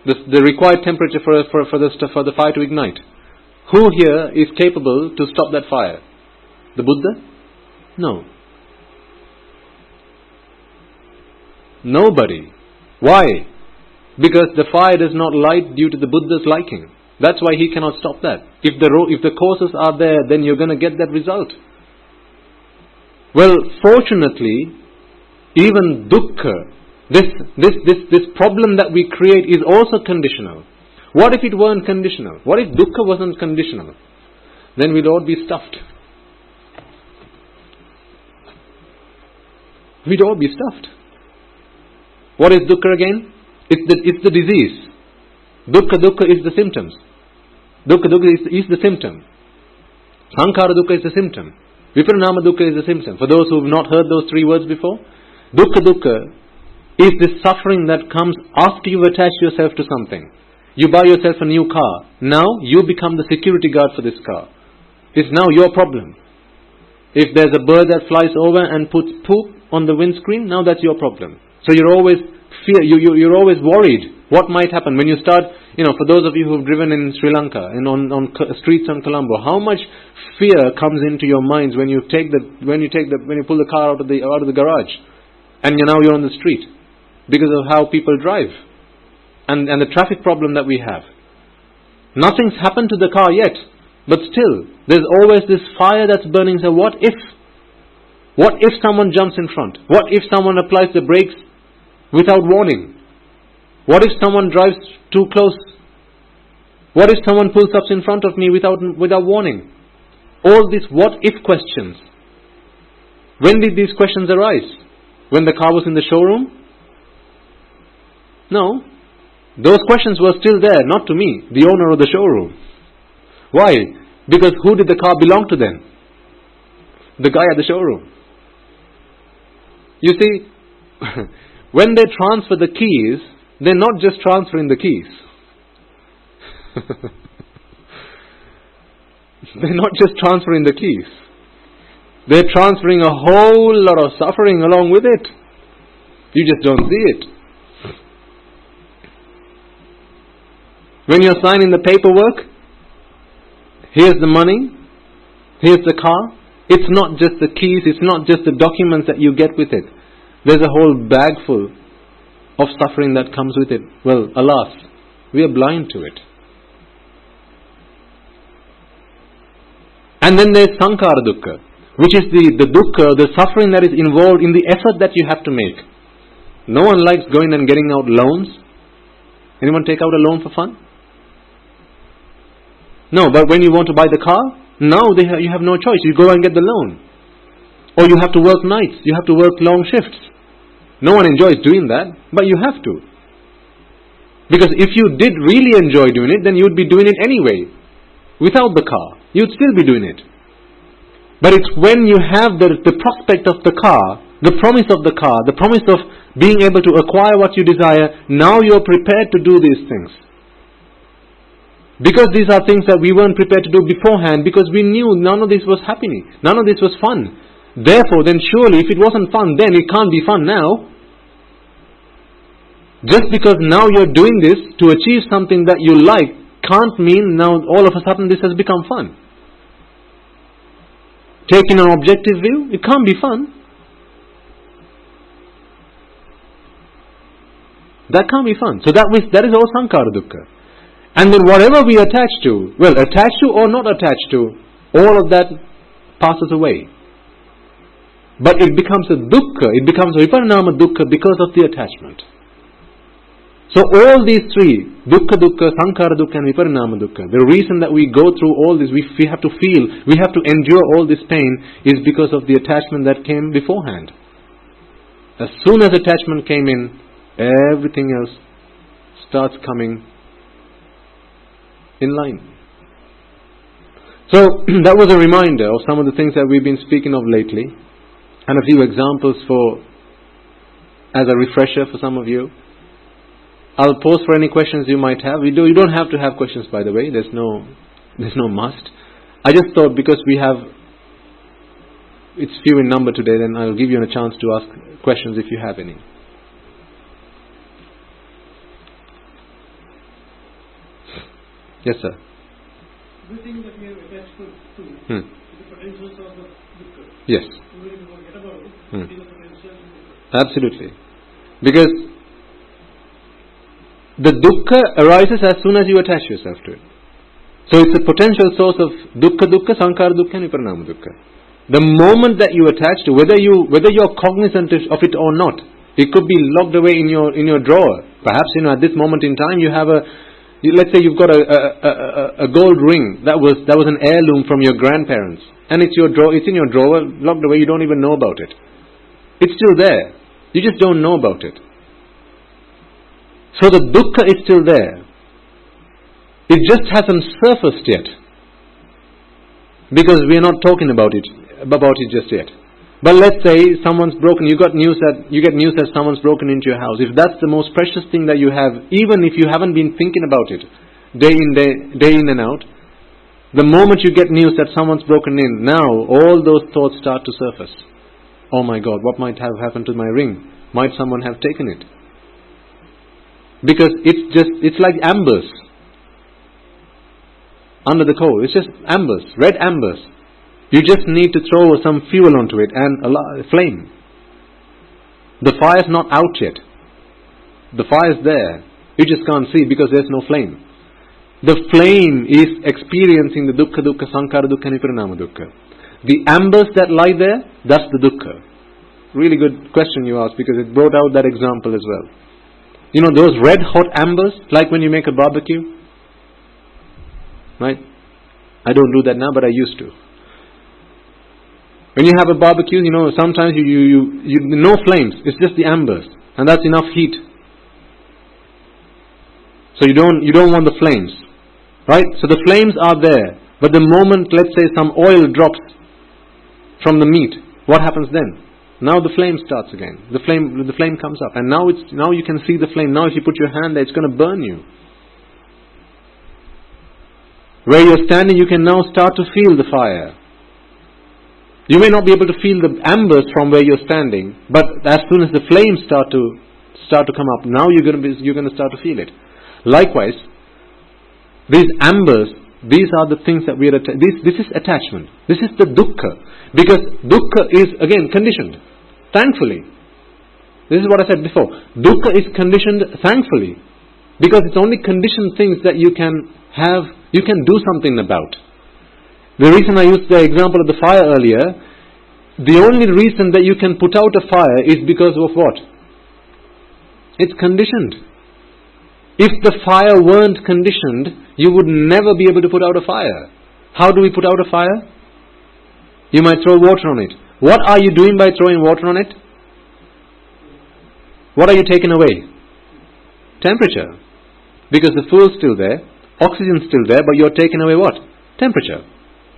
The required temperature for the fire to ignite. Who here is capable to stop that fire? The Buddha? No. Nobody. Why? Because the fire does not light due to the Buddha's liking. That's why he cannot stop that. If the causes are there, then you're going to get that result. Well, fortunately, even dukkha, this problem that we create is also conditional. What if it weren't conditional? What if dukkha wasn't conditional? Then we'd all be stuffed. We'd all be stuffed. What is dukkha again? It's the disease. Dukkha is the symptoms. Dukkha is the symptom. Sankhara dukkha is the symptom. Viparinama dukkha is the symptom. For those who have not heard those 3 words before, dukkha is the suffering that comes after you've attached yourself to something. You buy yourself a new car. Now you become the security guard for this car. It's now your problem. If there's a bird that flies over and puts poop on the windscreen, now that's your problem. So you're always you're always worried what might happen when you start. For those of you who've driven in Sri Lanka and on streets on Colombo, how much fear comes into your minds when you pull the car out of the garage, and you're on the street because of how people drive and the traffic problem that we have. Nothing's happened to the car yet, but still there's always this fire that's burning. So what if? What if someone jumps in front? What if someone applies the brakes without warning? What if someone drives too close? What if someone pulls up in front of me without warning? All these what if questions. When did these questions arise? When the car was in the showroom? No. Those questions were still there, not to me, the owner of the showroom. Why? Because who did the car belong to then? The guy at the showroom. You see, when they transfer the keys, they're not just transferring the keys. They're not just transferring the keys. They're transferring a whole lot of suffering along with it. You just don't see it. When you're signing the paperwork, here's the money, here's the car. It's not just the keys, it's not just the documents that you get with it. There's a whole bag full of suffering that comes with it. Well, alas, we are blind to it. And then there's sankhara dukkha, which is the dukkha, the suffering that is involved in the effort that you have to make. No one likes going and getting out loans. Anyone take out a loan for fun? No, but when you want to buy the car, now you have no choice. You go and get the loan. Or you have to work nights. You have to work long shifts. No one enjoys doing that, but you have to. Because if you did really enjoy doing it, then you would be doing it anyway. Without the car, you'd still be doing it. But it's when you have the prospect of the car, the promise of the car, the promise of being able to acquire what you desire, now you're prepared to do these things. Because these are things that we weren't prepared to do beforehand, because we knew none of this was happening, none of this was fun. Therefore, then surely if it wasn't fun then, it can't be fun now. Just because now you're doing this to achieve something that you like, can't mean now all of a sudden this has become fun. Taking an objective view, it can't be fun. That can't be fun. So that is all sankhara dukkha. And then whatever we attach to, well, attached to or not attached to, all of that passes away. But it becomes a dukkha, it becomes a viparinama dukkha because of the attachment. So all these three, dukkha dukkha, sankhara dukkha and viparinama dukkha, the reason that we go through all this, we have to feel, we have to endure all this pain, is because of the attachment that came beforehand. As soon as attachment came in, everything else starts coming in line. So that was a reminder of some of the things that we've been speaking of lately, and a few examples as a refresher for some of you. I'll pause for any questions you might have. You don't have to have questions, by the way. There's no must. I just thought because it's few in number today, then I'll give you a chance to ask questions if you have any. Yes, sir. Everything that we have attached to is the potential source of dukkha. Yes. Even if you forget about it, it is a potential dukkha. Absolutely. Because the dukkha arises as soon as you attach yourself to it. So it's a potential source of dukkha dukkha, sankhara dukkha and viparinama dukkha. The moment that you attach to, whether you're cognizant of it or not, it could be locked away in your drawer. Perhaps at this moment in time you have let's say you've got a gold ring that was an heirloom from your grandparents, and it's in your drawer, locked away. You don't even know about it. It's still there. You just don't know about it. So the dukkha is still there. It just hasn't surfaced yet, because we are not talking about it just yet. But let's say someone's broken. You get news that someone's broken into your house. If that's the most precious thing that you have, even if you haven't been thinking about it day in and out, the moment you get news that someone's broken in, now all those thoughts start to surface. Oh my God, what might have happened to my ring? Might someone have taken it? Because it's like ambers under the coal. It's just ambers, red ambers. You just need to throw some fuel onto it and a flame. The fire's not out yet. The fire's there. You just can't see because there's no flame. The flame is experiencing the dukkha dukkha, sankhara dukkha and viparinama dukkha. The ambers that lie there, that's the dukkha. Really good question you asked, because it brought out that example as well. You know those red hot ambers, like when you make a barbecue? Right? I don't do that now, but I used to. When you have a barbecue, sometimes you no flames, it's just the ambers, and that's enough heat. So you don't want the flames, right? So the flames are there, but the moment, let's say, some oil drops from the meat, what happens then? Now the flame starts again. The flame comes up, and now you can see the flame. Now if you put your hand there, it's going to burn you. Where you're standing, you can now start to feel the fire. You may not be able to feel the ambers from where you're standing, but as soon as the flames start to come up, now you're going to start to feel it. Likewise, these ambers, these are the things that we are this is attachment. This is the dukkha, because dukkha is again conditioned. Thankfully, this is what I said before. Dukkha is conditioned thankfully, because it's only conditioned things that you can do something about. The reason I used the example of the fire earlier, the only reason that you can put out a fire is because of what? It's conditioned. If the fire weren't conditioned, you would never be able to put out a fire. How do we put out a fire? You might throw water on it. What are you doing by throwing water on it? What are you taking away? Temperature. Because the fuel's still there, oxygen's still there, but you're taking away what? Temperature.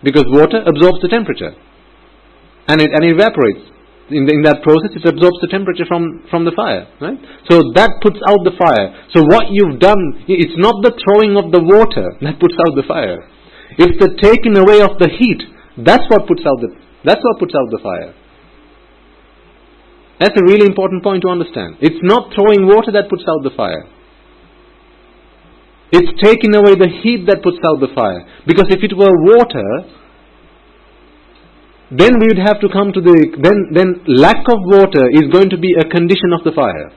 Because water absorbs the temperature. and it evaporates. In that process, it absorbs the temperature from the fire, right? So that puts out the fire. So what you've done, it's not the throwing of the water that puts out the fire. It's the taking away of the heat. That's what puts out the fire. That's a really important point to understand. It's not throwing water that puts out the fire. It's taking away the heat that puts out the fire. Because if it were water, then we would have to come to then lack of water is going to be a condition of the fire.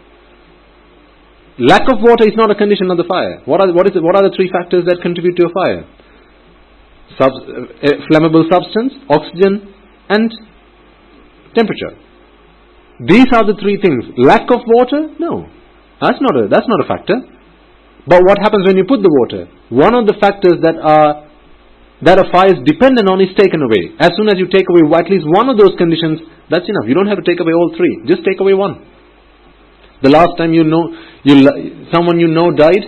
Lack of water is not a condition of the fire. What are the three factors that contribute to a fire? Flammable substance, oxygen, and temperature. These are the three things. Lack of water? No. That's not a factor. But what happens when you put the water? One of the factors that a fire is dependent on is taken away. As soon as you take away at least one of those conditions, that's enough. You don't have to take away all three. Just take away one. The last time someone you know died,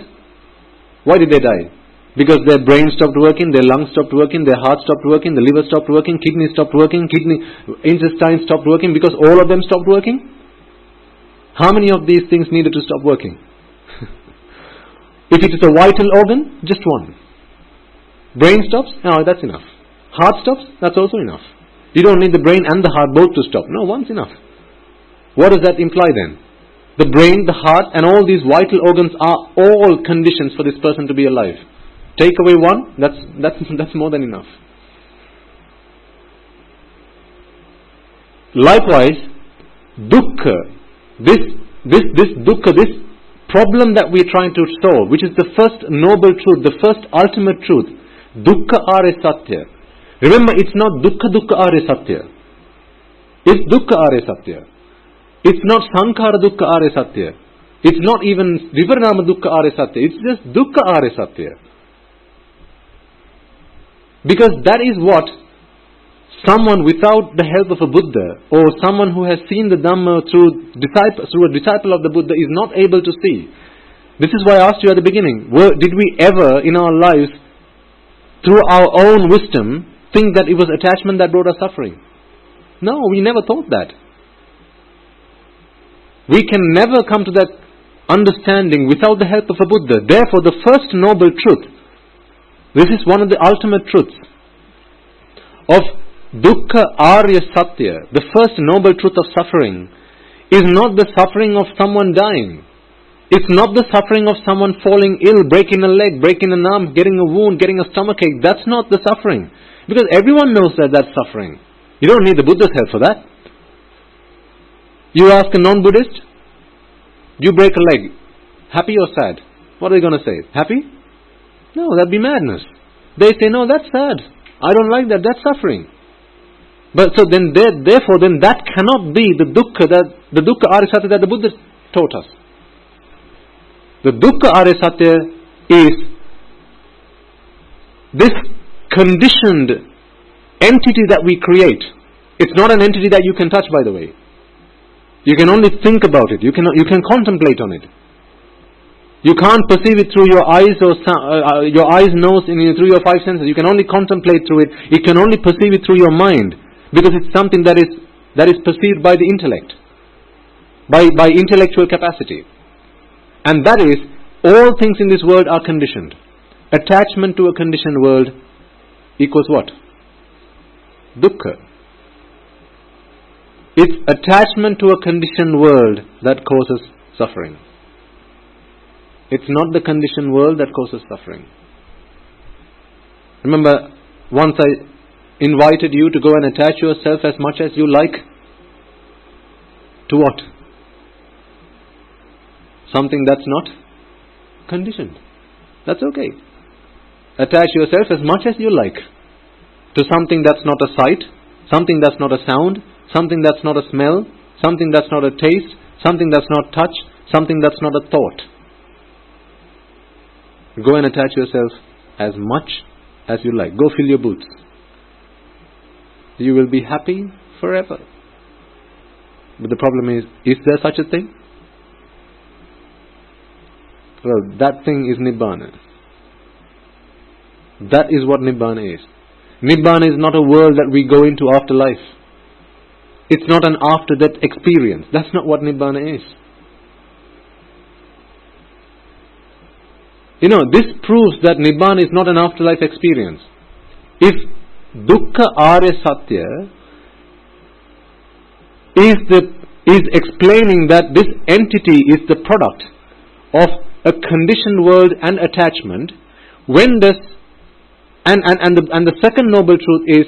why did they die? Because their brain stopped working, their lungs stopped working, their heart stopped working, the liver stopped working, kidney stopped working, intestine stopped working, because all of them stopped working. How many of these things needed to stop working? If it is a vital organ, just one. Brain stops? No, that's enough. Heart stops? That's also enough. You don't need the brain and the heart both to stop. No, one's enough. What does that imply then? The brain, the heart, and all these vital organs are all conditions for this person to be alive. Take away one, that's more than enough. Likewise, dukkha, this dukkha, this problem that we're trying to solve, which is the first noble truth, the first ultimate truth, dukkha are satya. Remember, it's not dukkha are satya. It's dukkha are satya. It's not sankhara dukkha are satya. It's not even viparinama dukkha are satya. It's just dukkha are satya. Because that is what someone without the help of a Buddha, or someone who has seen the Dhamma through a disciple of the Buddha, is not able to see. This is why I asked you at the beginning, did we ever in our lives, through our own wisdom, think that it was attachment that brought us suffering? No, we never thought that. We can never come to that understanding without the help of a Buddha. Therefore, the first noble truth, this is one of the ultimate truths of dukkha arya satya. The first noble truth of suffering is not the suffering of someone dying. It's not the suffering of someone falling ill, breaking a leg, breaking an arm, getting a wound, getting a stomachache. That's not the suffering. Because everyone knows that that's suffering. You don't need the Buddha's help for that. You ask a non-Buddhist, you break a leg, happy or sad? What are they going to say? Happy? No, that'd be madness. They say, no, that's sad. I don't like that. That's suffering. But so then, therefore, then that cannot be the dukkha arya satya that the Buddha taught us. The dukkha arya satya is this conditioned entity that we create. It's not an entity that you can touch, by the way. You can only think about it. You can contemplate on it. You can't perceive it through your eyes or your eyes, nose, through your five senses. You can only contemplate through it. You can only perceive it through your mind, because it's something that is perceived by the intellect, by intellectual capacity. And that is, all things in this world are conditioned. Attachment to a conditioned world equals what? Dukkha. It's attachment to a conditioned world that causes suffering. It's not the conditioned world that causes suffering. Remember, once I invited you to go and attach yourself as much as you like. To what? Something that's not conditioned. That's okay. Attach yourself as much as you like to something that's not a sight, something that's not a sound, something that's not a smell, something that's not a taste, something that's not touch, something that's not a thought. Go and attach yourself as much as you like. Go fill your boots. You will be happy forever. But the problem is there such a thing? Well, that thing is Nibbana. That is what Nibbana is. Nibbana is not a world that we go into after life. It's not an after-death experience. That's not what Nibbana is. This proves that Nibbana is not an afterlife experience. If Dukkha Arya Satya is explaining that this entity is the product of a conditioned world and attachment, and the second noble truth is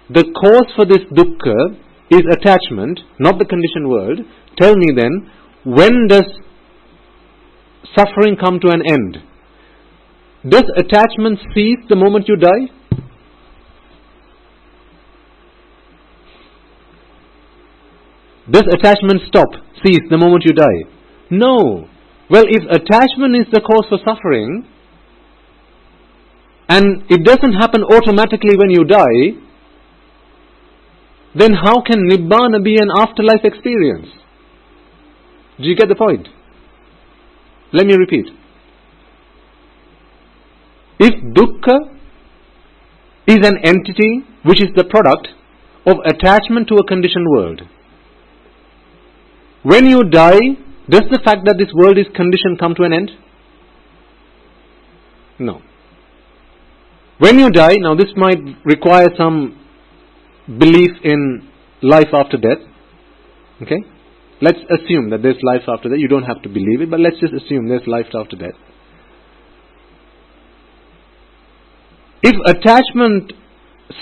the cause for this dukkha is attachment, not the conditioned world. Tell me then, when does suffering come to an end? Does attachment cease the moment you die? Does attachment cease the moment you die? No. Well, if attachment is the cause for suffering, and it doesn't happen automatically when you die, then how can Nibbana be an afterlife experience? Do you get the point? Let me repeat. If dukkha is an entity which is the product of attachment to a conditioned world, when you die, does the fact that this world is conditioned come to an end? No. When you die, now this might require some belief in life after death. Okay? Let's assume that there's life after death. You don't have to believe it, but let's just assume there's life after death. If attachment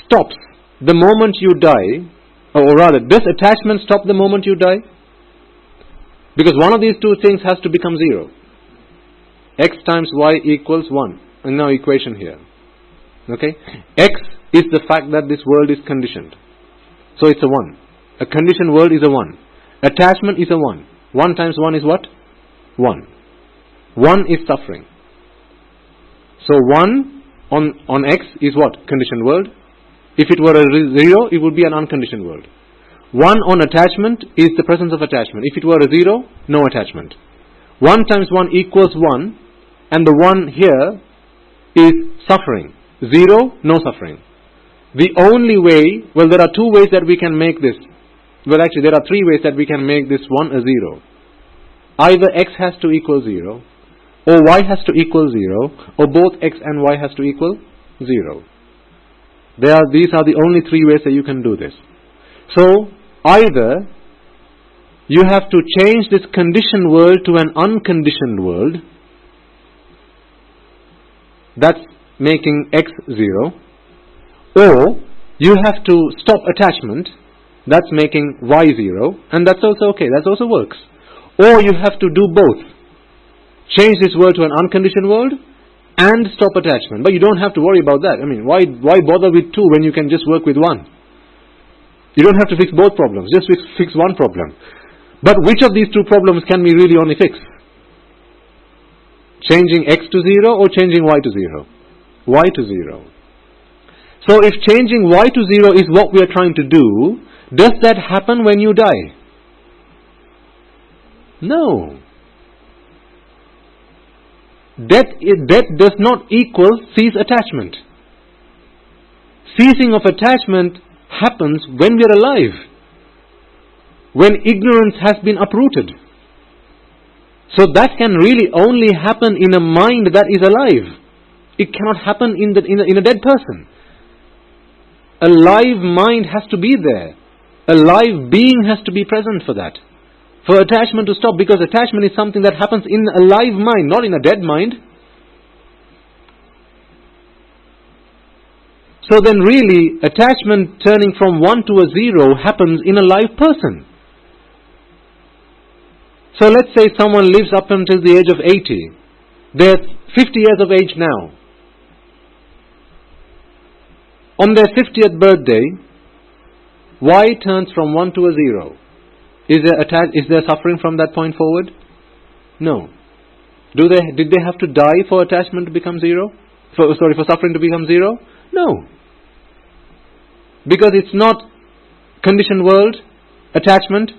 stops the moment you die, or rather, does attachment stop the moment you die? Because one of these two things has to become zero. X times Y equals 1. And now equation here. Okay? X is the fact that this world is conditioned. So it's a 1. A conditioned world is a 1. Attachment is a 1. 1 times 1 is what? 1. 1 is suffering. So 1 on X is what? Conditioned world. If it were a 0, it would be an unconditioned world. 1 on attachment is the presence of attachment. If it were a 0, no attachment. 1 times 1 equals 1, and the 1 here is suffering. 0, no suffering. The only way, well, there are two ways that we can make this. Well, actually, there are three ways that we can make this 1 a 0. Either X has to equal 0, or Y has to equal 0, or both X and Y has to equal 0. These are the only three ways that you can do this. So, either you have to change this conditioned world to an unconditioned world, that's making X 0, or you have to stop attachment, that's making Y 0, and that's also okay, that also works. Or you have to do both. Change this world to an unconditioned world and stop attachment. But you don't have to worry about that. I mean, why bother with two when you can just work with one? You don't have to fix both problems, just fix one problem. But which of these two problems can we really only fix? Changing X to 0 or changing Y to 0? Y to 0. So if changing Y to 0 is what we are trying to do, does that happen when you die? No. Death does not equal cease attachment. Ceasing of attachment happens when we are alive, when ignorance has been uprooted. So that can really only happen in a mind that is alive. It cannot happen in a dead person. A live mind has to be there. A live being has to be present for that. For attachment to stop, because attachment is something that happens in a live mind, not in a dead mind. So then really, attachment turning from 1 to a 0 happens in a live person. So let's say someone lives up until the age of 80. They're 50 years of age now. On their 50th birthday, Y turns from 1 to a 0. Is there suffering from that point forward? No. Did they have to die for attachment to become 0? For suffering to become 0? No. Because it's not conditioned world, attachment,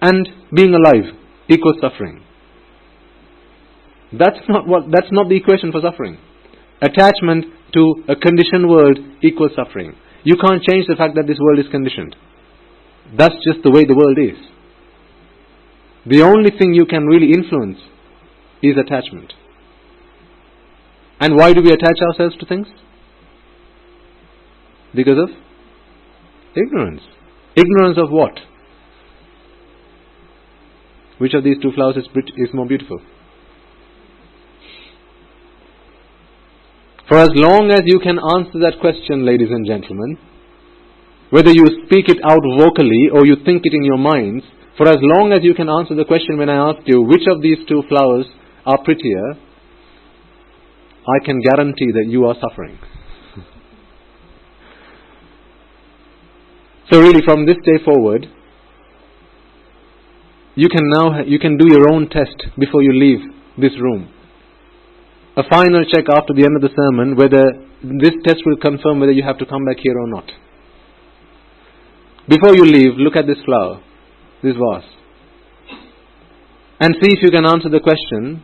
and being alive equals suffering. That's not the equation for suffering. Attachment to a conditioned world equals suffering. You can't change the fact that this world is conditioned. That's just the way the world is. The only thing you can really influence is attachment. And why do we attach ourselves to things? Because of ignorance. Ignorance of what? Which of these two flowers is more beautiful? For as long as you can answer that question, ladies and gentlemen, whether you speak it out vocally or you think it in your minds, for as long as you can answer the question when I asked you which of these two flowers are prettier, I can guarantee that you are suffering. So really from this day forward, you can do your own test before you leave this room. A final check after the end of the sermon whether this test will confirm whether you have to come back here or not. Before you leave, look at this flower, this vase, and see if you can answer the question,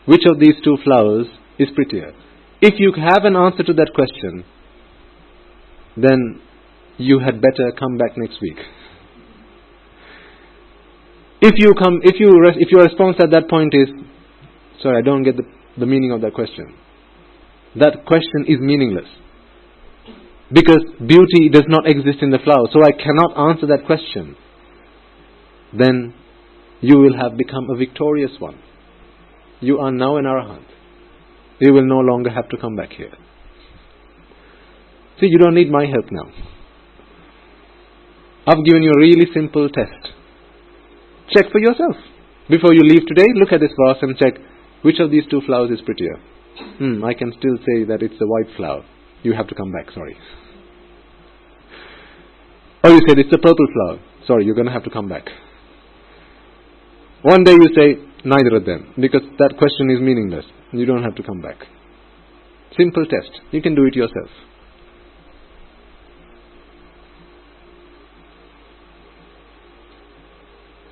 which of these two flowers is prettier. If you have an answer to that question, then you had better come back next week. If your response at that point is, sorry, I don't get the meaning of that question, that question is meaningless. Because beauty does not exist in the flower, so I cannot answer that question. Then you will have become a victorious one. You are now an arahant. You will no longer have to come back here. See, you don't need my help now. I've given you a really simple test. Check for yourself. Before you leave today, look at this vase and check which of these two flowers is prettier. I can still say that it's a white flower. You have to come back, sorry. Or you said it's a purple flower. Sorry, you're going to have to come back. One day you say neither of them, because that question is meaningless. You don't have to come back. Simple test. You can do it yourself.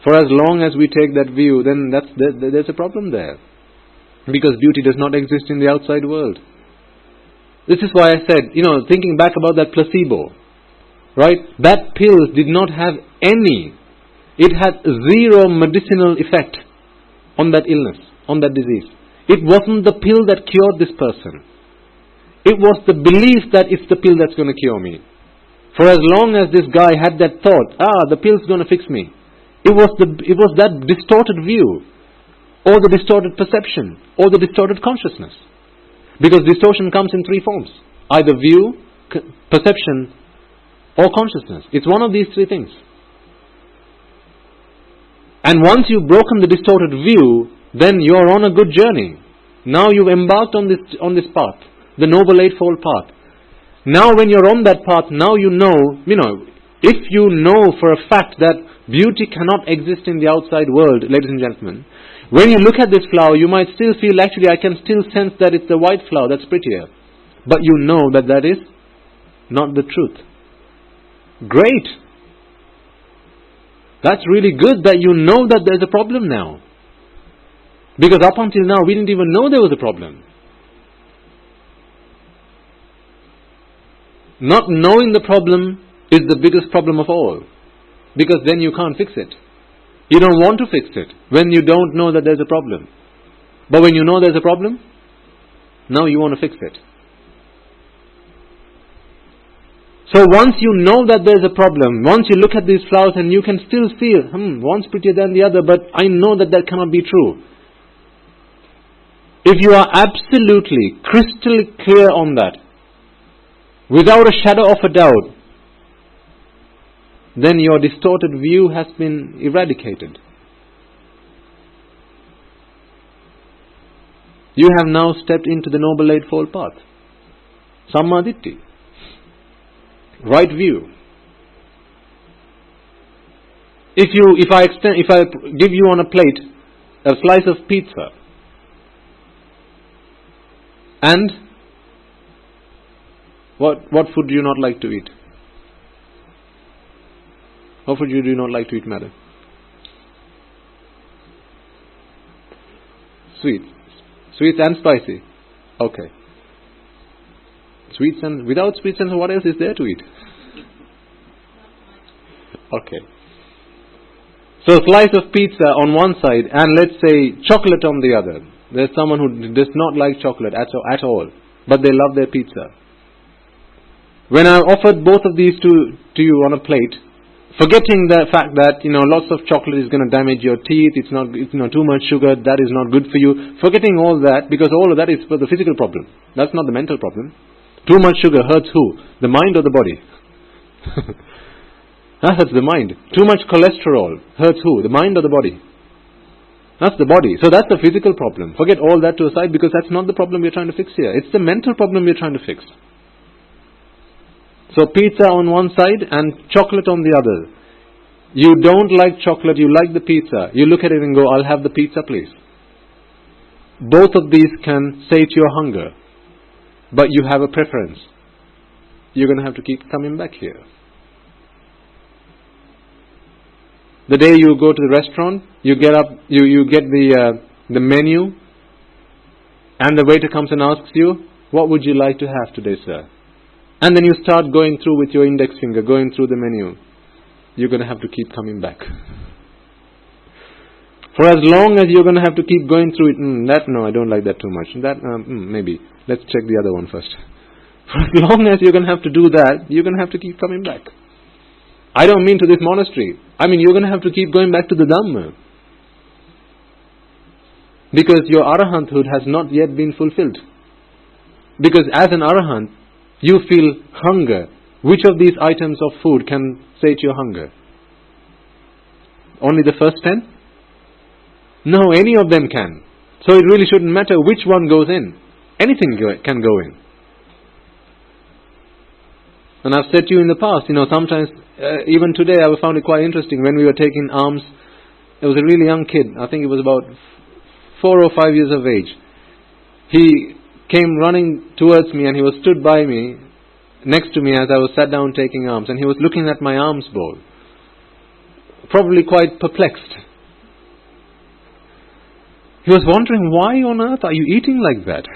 For as long as we take that view, then there's a problem there. Because beauty does not exist in the outside world. This is why I said, thinking back about that placebo, right? That pill did not have it had zero medicinal effect on that illness, on that disease. It wasn't the pill that cured this person. It was the belief that it's the pill that's going to cure me. For as long as this guy had that thought, the pill's going to fix me, it was that distorted view, or the distorted perception, or the distorted consciousness. Because distortion comes in three forms. Either view, perception, or consciousness. It's one of these three things. And once you've broken the distorted view, then you're on a good journey. Now you've embarked on this path, the Noble Eightfold Path. Now when you're on that path, now you know, if you know for a fact that beauty cannot exist in the outside world, ladies and gentlemen, when you look at this flower, you might still feel, actually I can still sense that it's the white flower that's prettier. But you know that is not the truth. Great! That's really good that you know that there's a problem now. Because up until now, we didn't even know there was a problem. Not knowing the problem is the biggest problem of all. Because then you can't fix it. You don't want to fix it when you don't know that there's a problem. But when you know there's a problem, now you want to fix it. So once you know that there's a problem, once you look at these flowers and you can still feel, one's prettier than the other, but I know that cannot be true. If you are absolutely crystal clear on that, without a shadow of a doubt, then your distorted view has been eradicated. You have now stepped into the Noble Eightfold Path. Sammaditthi. Right view. If I give you on a plate a slice of pizza, and what food do you not like to eat? What food do you not like to eat, madam? Sweets. Sweets and spicy. Okay. Sweets and without sweets and what else is there to eat? Okay. So a slice of pizza on one side and let's say chocolate on the other. There's someone who does not like chocolate at all, but they love their pizza. When I offered both of these to you on a plate, forgetting the fact that lots of chocolate is going to damage your teeth, it's too much sugar, that is not good for you. Forgetting all that, because all of that is for the physical problem. That's not the mental problem. Too much sugar hurts who? The mind or the body? That hurts the mind. Too much cholesterol hurts who? The mind or the body? That's the body. So that's the physical problem. Forget all that to aside, because that's not the problem we're trying to fix here. It's the mental problem we're trying to fix. So pizza on one side and chocolate on the other. You don't like chocolate, you like the pizza. You look at it and go, I'll have the pizza please. Both of these can sate your hunger. But you have a preference. You're going to have to keep coming back here. The day you go to the restaurant, you get up, you get the menu, and the waiter comes and asks you, what would you like to have today, sir? And then you start going through with your index finger, going through the menu. You're going to have to keep coming back. For as long as you're going to have to keep going through it, no, I don't like that too much. That, maybe. Let's check the other one first. For as long as you're going to have to do that, you're going to have to keep coming back. I don't mean to this monastery. I mean, you're going to have to keep going back to the Dhamma. Because your arahanthood has not yet been fulfilled. Because as an arahant, you feel hunger. Which of these items of food can sate your hunger? Only the first 10? No, any of them can. So it really shouldn't matter which one goes in. Anything can go in. And I've said to you in the past, sometimes, even today I found it quite interesting when we were taking alms. There was a really young kid, I think he was about 4 or 5 years of age. He came running towards me and he was stood by me, next to me as I was sat down taking alms, and he was looking at my alms bowl, probably quite perplexed. He was wondering, why on earth are you eating like that?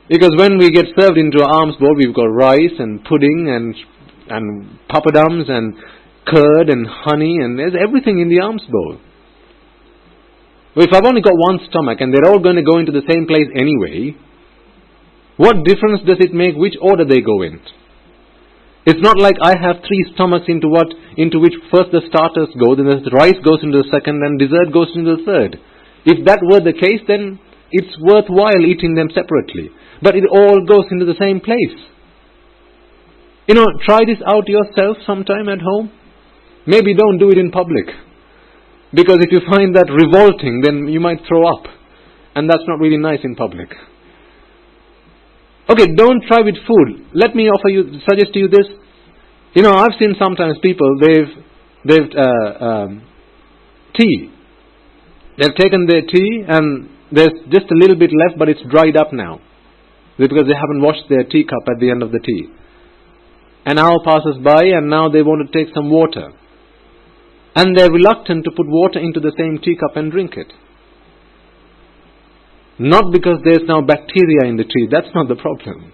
Because when we get served into our alms bowl, we've got rice and pudding and papadums and curd and honey, and there's everything in the alms bowl. Well, if I've only got one stomach and they're all going to go into the same place anyway, what difference does it make which order they go in? It's not like I have 3 stomachs into which first the starters go, then the rice goes into the second, and dessert goes into the third. If that were the case, then it's worthwhile eating them separately. But it all goes into the same place. Try this out yourself sometime at home. Maybe don't do it in public. Because if you find that revolting, then you might throw up. And that's not really nice in public. Okay, don't try with food. Let me suggest to you this. I've seen sometimes people, they've tea. They've taken their tea and there's just a little bit left, but it's dried up now. Because they haven't washed their teacup at the end of the tea. An hour passes by and now they want to take some water. And they're reluctant to put water into the same teacup and drink it. Not because there's now bacteria in the tea. That's not the problem.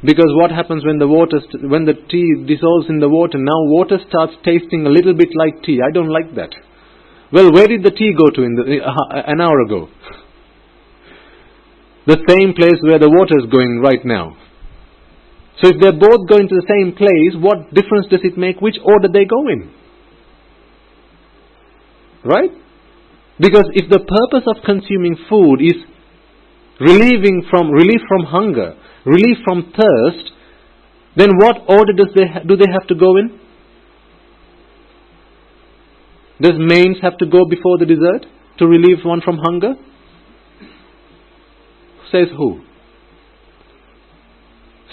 Because what happens when the tea dissolves in the water? Now water starts tasting a little bit like tea. I don't like that. Well, where did the tea go to an hour ago? The same place where the water is going right now. So if they're both going to the same place, what difference does it make which order they go in? Right? Because if the purpose of consuming food is relief from hunger, relief from thirst, then what order do they have to go in? Does mains have to go before the dessert to relieve one from hunger? Says who?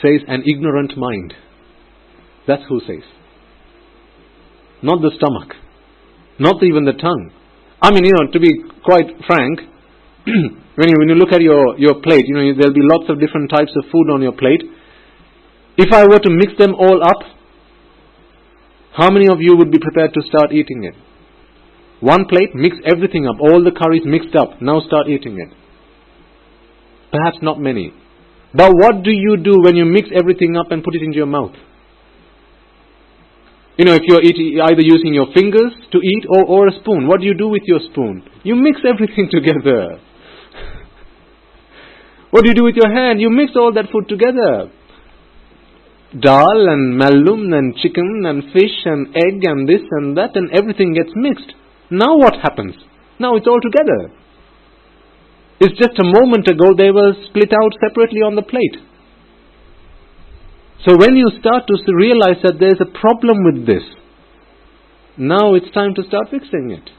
Says an ignorant mind. That's who says. Not the stomach. Not even the tongue. I mean, to be quite frank, when you look at your plate, there'll be lots of different types of food on your plate. If I were to mix them all up, how many of you would be prepared to start eating it? One plate, mix everything up, all the curries mixed up, now start eating it. Perhaps not many. But what do you do when you mix everything up and put it into your mouth? If you're either using your fingers to eat or a spoon, what do you do with your spoon? You mix everything together. What do you do with your hand? You mix all that food together. Dal and malum and chicken and fish and egg and this and that, and everything gets mixed. Now what happens? Now it's all together. It's just a moment ago they were split out separately on the plate. So when you start to realize that there's a problem with this, now it's time to start fixing it.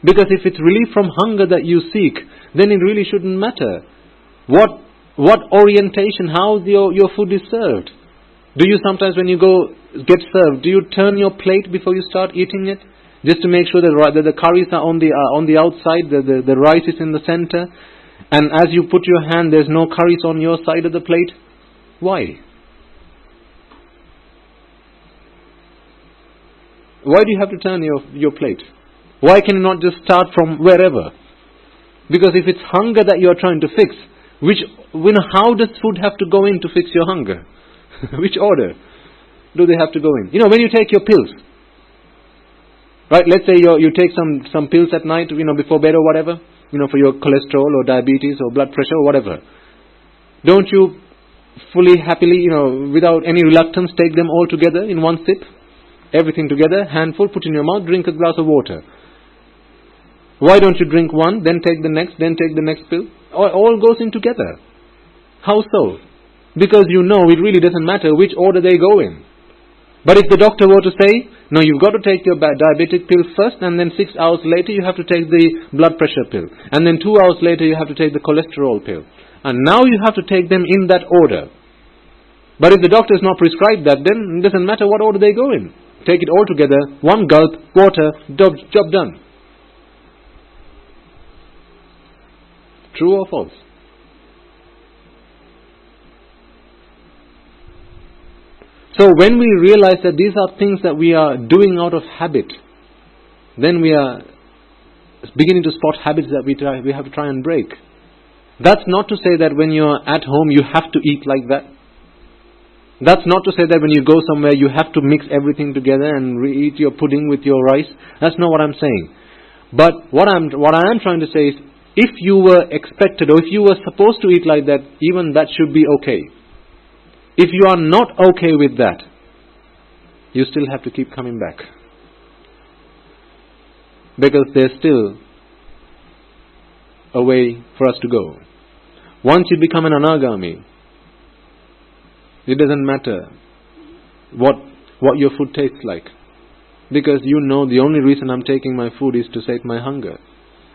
Because if it's relief from hunger that you seek, then it really shouldn't matter what orientation, how your food is served. Do you sometimes, when you go get served, do you turn your plate before you start eating it? Just to make sure that the curries are on the outside, the rice is in the center, and as you put your hand, there's no curries on your side of the plate? Why? Why do you have to turn your plate? Why can you not just start from wherever? Because if it's hunger that you're trying to fix, how does food have to go in to fix your hunger? Which order do they have to go in? When you take your pills, right? Let's say you take some pills at night, before bed or whatever, for your cholesterol or diabetes or blood pressure or whatever. Don't you fully, happily, without any reluctance, take them all together in one sip? Everything together, handful, put in your mouth, drink a glass of water. Why don't you drink one, then take the next pill? All goes in together. How so? Because it really doesn't matter which order they go in. But if the doctor were to say, no, you've got to take your diabetic pill first, and then 6 hours later you have to take the blood pressure pill, and then 2 hours later you have to take the cholesterol pill, and now you have to take them in that order. But if the doctor has not prescribed that, then it doesn't matter what order they go in. Take it all together, one gulp, water, job done. True or false? So when we realize that these are things that we are doing out of habit, then we are beginning to spot habits that we have to try and break. That's not to say that when you're at home you have to eat like that. That's not to say that when you go somewhere you have to mix everything together and eat your pudding with your rice. That's not what I'm saying. But what I am trying to say is, if you were expected or if you were supposed to eat like that, even that should be okay. If you are not okay with that, you still have to keep coming back. Because there's still a way for us to go. Once you become an anagami, it doesn't matter what your food tastes like. Because the only reason I'm taking my food is to sate my hunger.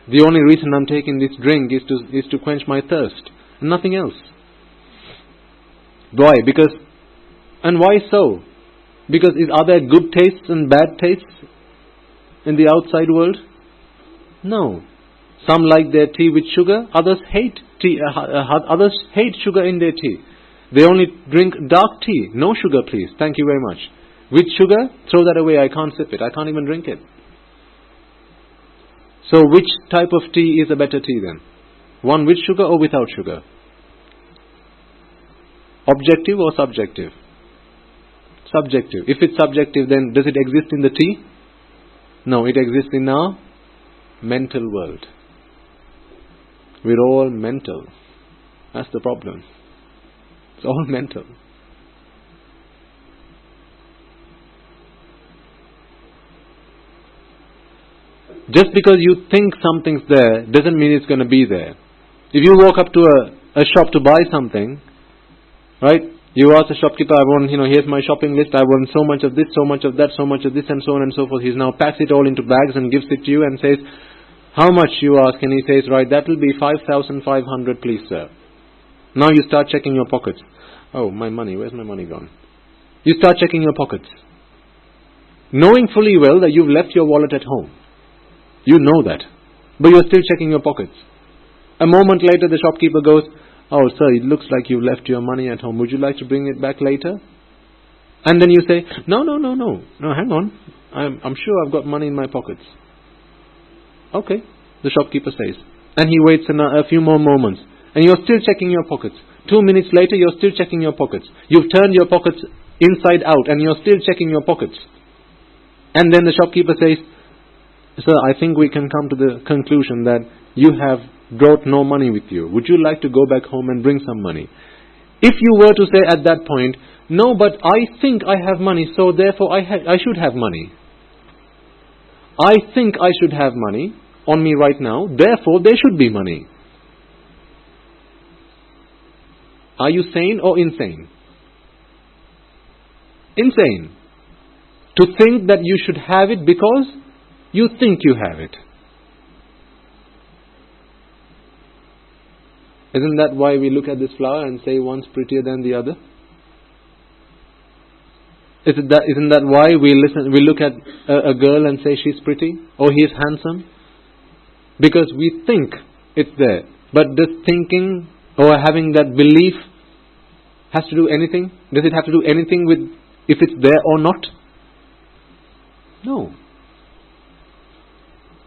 The only reason I'm taking this drink is to quench my thirst. Nothing else. Why? And why so? Because are there good tastes and bad tastes in the outside world? No. Some like their tea with sugar, others hate tea. Others hate sugar in their tea. They only drink dark tea. No sugar, please. Thank you very much. With sugar, throw that away. I can't sip it. I can't even drink it. So which type of tea is a better tea then? One with sugar or without sugar? Objective or subjective? Subjective. If it's subjective, then does it exist in the tea? No, it exists in our mental world. We're all mental. That's the problem. It's all mental. Just because you think something's there doesn't mean it's going to be there. If you walk up to a shop to buy something, right? You ask the shopkeeper, I want, here's my shopping list, I want so much of this, so much of that, so much of this, and so on and so forth. He now packs it all into bags and gives it to you and says, how much, you ask? And he says, right, that will be 5,500, please, sir. Now you start checking your pockets. Oh, my money, where's my money gone? You start checking your pockets. Knowing fully well that you've left your wallet at home. You know that. But you're still checking your pockets. A moment later the shopkeeper goes, oh sir, it looks like you've left your money at home. Would you like to bring it back later? And then you say, no, hang on. I'm sure I've got money in my pockets. Okay, the shopkeeper says. And he waits a few more moments. And you're still checking your pockets. 2 minutes later, you're still checking your pockets. You've turned your pockets inside out, and you're still checking your pockets. And then the shopkeeper says, "Sir, I think we can come to the conclusion that you have brought no money with you. Would you like to go back home and bring some money?" If you were to say at that point, "No, but I think I have money, so therefore I should have money. I think I should have money on me right now, therefore there should be money." Are you sane or insane? Insane. To think that you should have it because you think you have it. Isn't that why we look at this flower and say one's prettier than the other? Isn't that why we look at a girl and say she's pretty or he's handsome? Because we think it's there. But does thinking or having that belief has to do anything? Does it have to do anything with if it's there or not? No.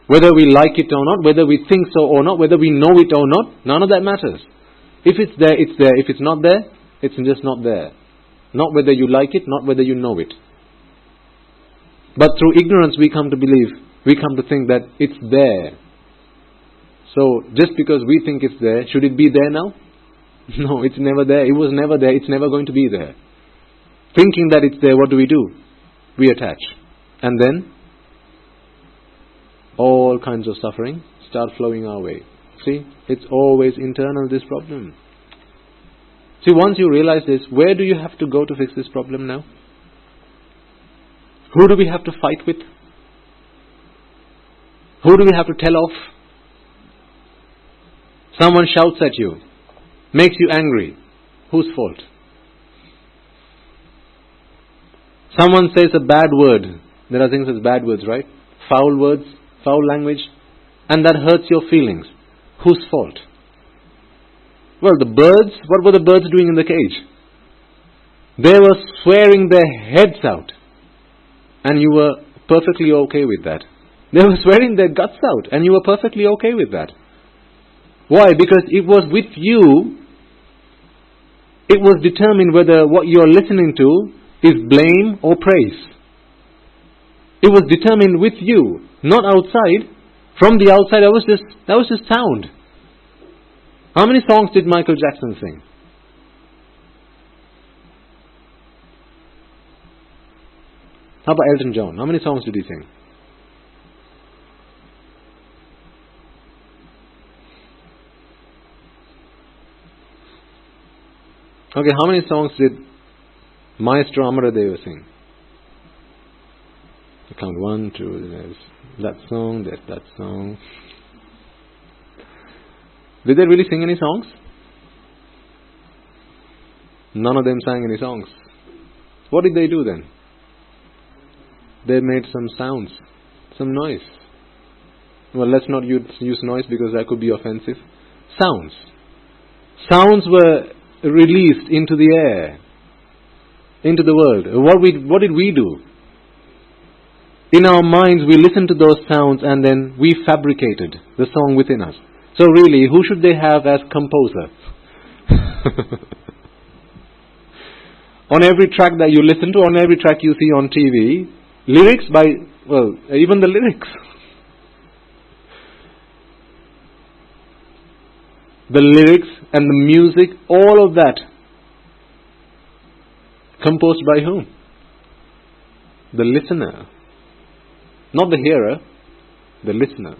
Whether we like it or not, whether we think so or not, whether we know it or not, none of that matters. If it's there, it's there. If it's not there, it's just not there. Not whether you like it, not whether you know it. But through ignorance we come to believe, we come to think that it's there. So just because we think it's there, should it be there now? No, it's never there. It was never there. It's never going to be there. Thinking that it's there, what do? We attach. And then all kinds of suffering start flowing our way. See, it's always internal, this problem. See, once you realize this, where do you have to go to fix this problem now? Who do we have to fight with? Who do we have to tell off? Someone shouts at you, makes you angry. Whose fault? Someone says a bad word. There are things as bad words, right? Foul words, foul language, and that hurts your feelings. Whose fault? Well, the birds, what were the birds doing in the cage? They were swearing their heads out, and you were perfectly okay with that. They were swearing their guts out, and you were perfectly okay with that. Why? Because it was with you, it was determined whether what you are listening to is blame or praise. It was determined with you, not outside. From the outside, that was just sound. How many songs did Michael Jackson sing? How about Elton John? How many songs did he sing? Okay, how many songs did Maestro Amaradeva sing? I count 1, 2, there's that song, there's that song. Did they really sing any songs? None of them sang any songs. What did they do then? They made some sounds, some noise. Well, let's not use noise because that could be offensive. Sounds. Sounds were released into the air, into the world. What did we do? In our minds, we listened to those sounds and then we fabricated the song within us. So really, who should they have as composer? On every track that you listen to, on every track you see on TV, lyrics by, well, even the lyrics. The lyrics and the music, all of that, composed by whom? The listener. Not the hearer, the listener.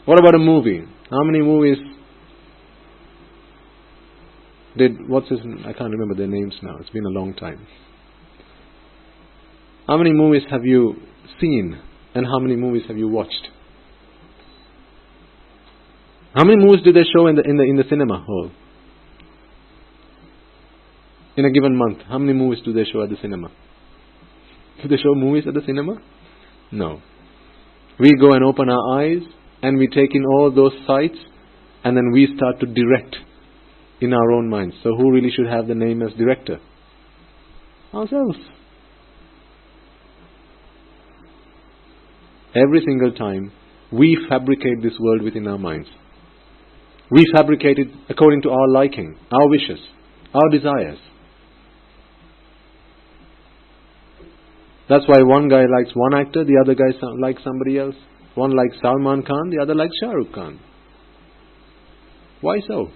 What about a movie? How many movies I can't remember their names now. It's been a long time. How many movies have you seen and how many movies have you watched? How many movies do they show in the cinema hall? In a given month, how many movies do they show at the cinema? Do they show movies at the cinema? No. We go and open our eyes and we take in all those sights and then we start to direct in our own minds. So who really should have the name as director? Ourselves. Every single time we fabricate this world within our minds. We fabricate it according to our liking, our wishes, our desires. That's why one guy likes one actor, the other guy likes somebody else. One likes Salman Khan, the other likes Shah Rukh Khan. Why so?